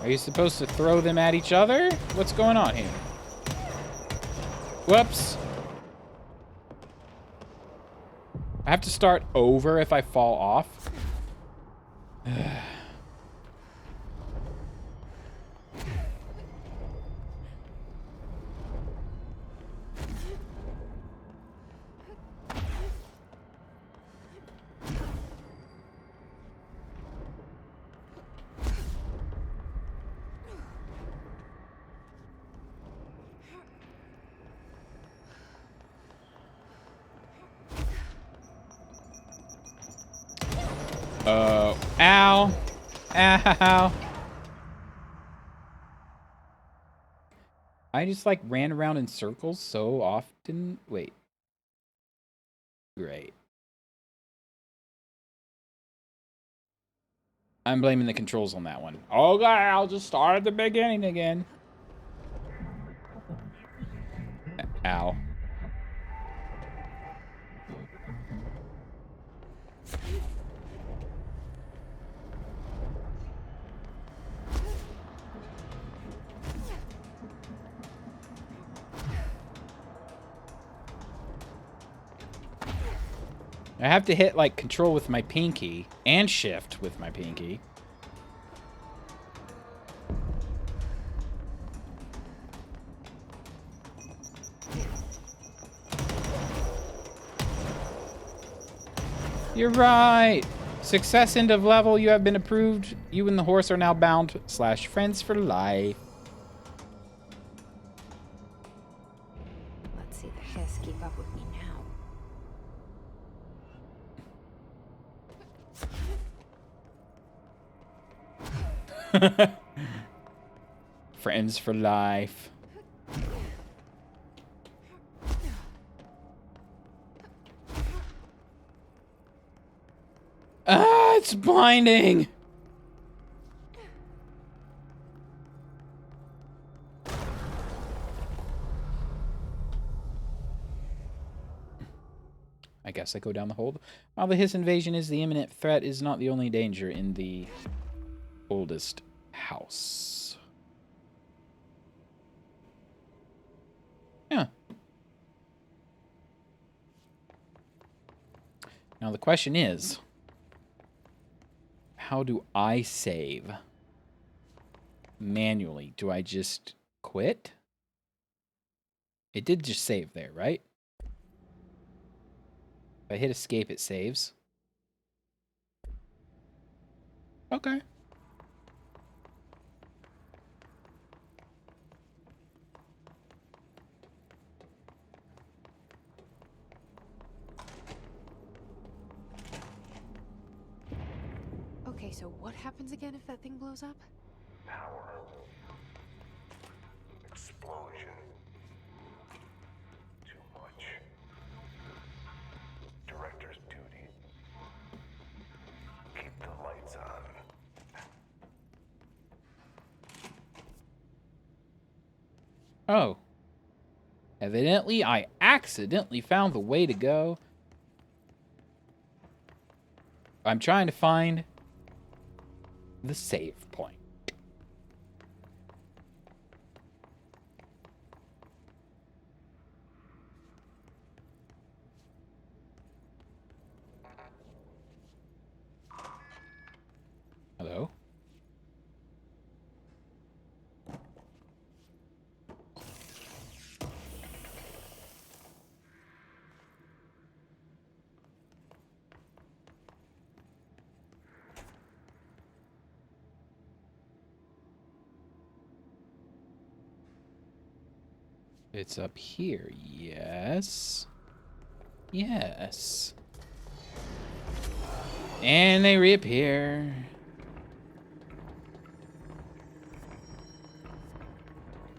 Are you supposed to throw them at each other? What's going on here? Whoops. I have to start over if I fall off. Ow. Ow. I just like ran around in circles so often. Wait. Great. I'm blaming the controls on that one. Okay, I'll just start at the beginning again. Ow. I have to hit, like, control with my pinky and shift with my pinky. You're right. Success end of level. You have been approved. You and the horse are now bound / friends for life. Let's see the Hiss keep up with me now. Friends for life. Ah, it's blinding. I guess I go down the hole. While the Hiss invasion is the imminent threat, is not the only danger in the oldest house. Yeah. Now the question is, how do I save manually? Do I just quit? It did just save there, right? If I hit escape, it saves. Okay. Okay, so what happens again if that thing blows up? Power. Explosion. Too much. Director's duty. Keep the lights on. Oh. Evidently, I accidentally found the way to go. I'm trying to find the save point. Hello? It's up here. Yes. Yes. And they reappear.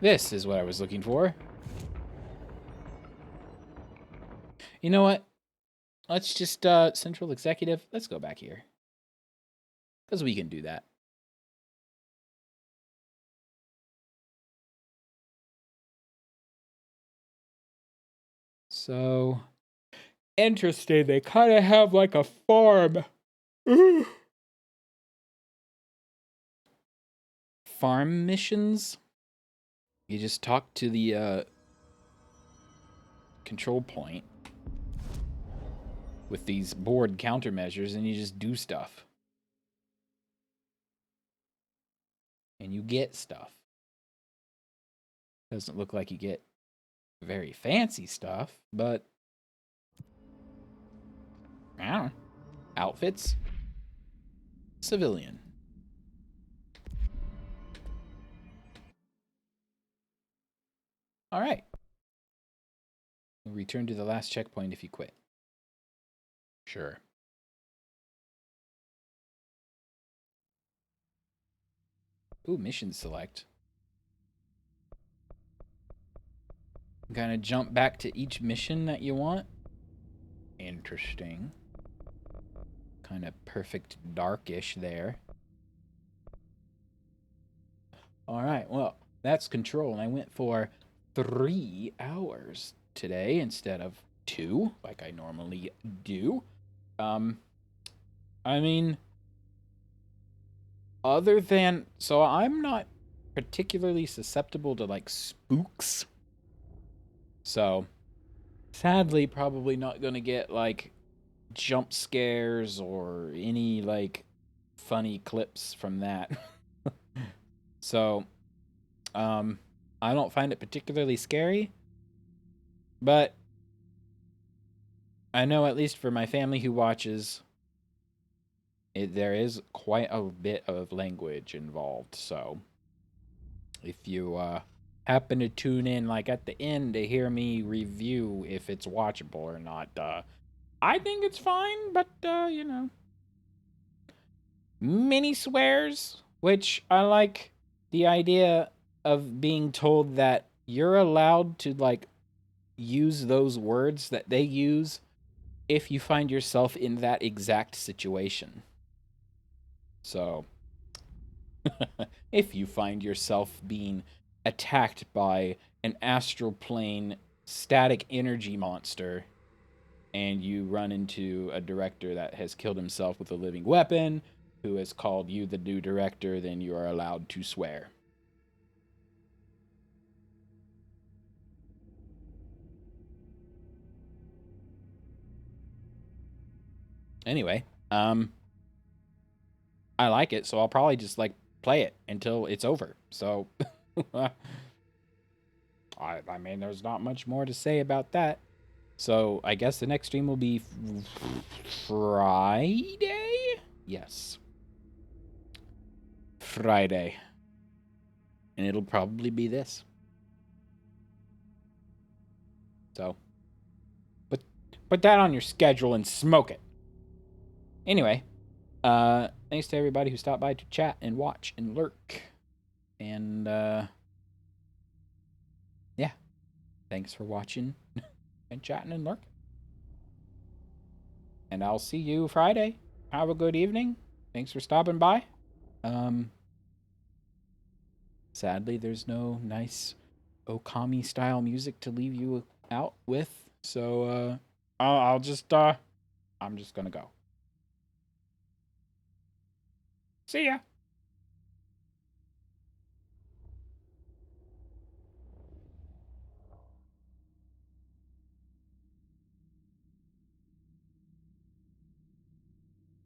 This is what I was looking for. You know what? Let's just, Central Executive, let's go back here. Because we can do that. So, interesting. They kind of have like a farm. Farm missions. You just talk to the control point with these board countermeasures and you just do stuff. And you get stuff. Doesn't look like you get very fancy stuff, but I don't know. Outfits. Civilian. All right. Return to the last checkpoint if you quit. Sure. Ooh, mission select. Kind of jump back to each mission that you want. Interesting. Kind of perfect darkish there. All right, well, that's Control, and I went for 3 hours today instead of 2, like I normally do. I mean, other than, so I'm not particularly susceptible to like spooks. So, sadly, probably not gonna get like jump scares or any like funny clips from that. So, I don't find it particularly scary, but I know at least for my family who watches, there is quite a bit of language involved. So, if you happen to tune in like at the end to hear me review if it's watchable or not, I think it's fine, but you know, many swears Which I like the idea of being told that you're allowed to, like, use those words that they use if you find yourself in that exact situation. So, if you find yourself being attacked by an astral plane static energy monster and you run into a director that has killed himself with a living weapon who has called you the new director, then you are allowed to swear. Anyway, I like it, so I'll probably just, like, play it until it's over. So, I mean, there's not much more to say about that. So, I guess the next stream will be Friday? Yes. Friday. And it'll probably be this. So, put that on your schedule and smoke it. Anyway, thanks to everybody who stopped by to chat and watch and lurk. And, yeah. Thanks for watching and chatting and lurking. And I'll see you Friday. Have a good evening. Thanks for stopping by. Sadly, there's no nice Okami style music to leave you out with. So, I'm just gonna go. See ya.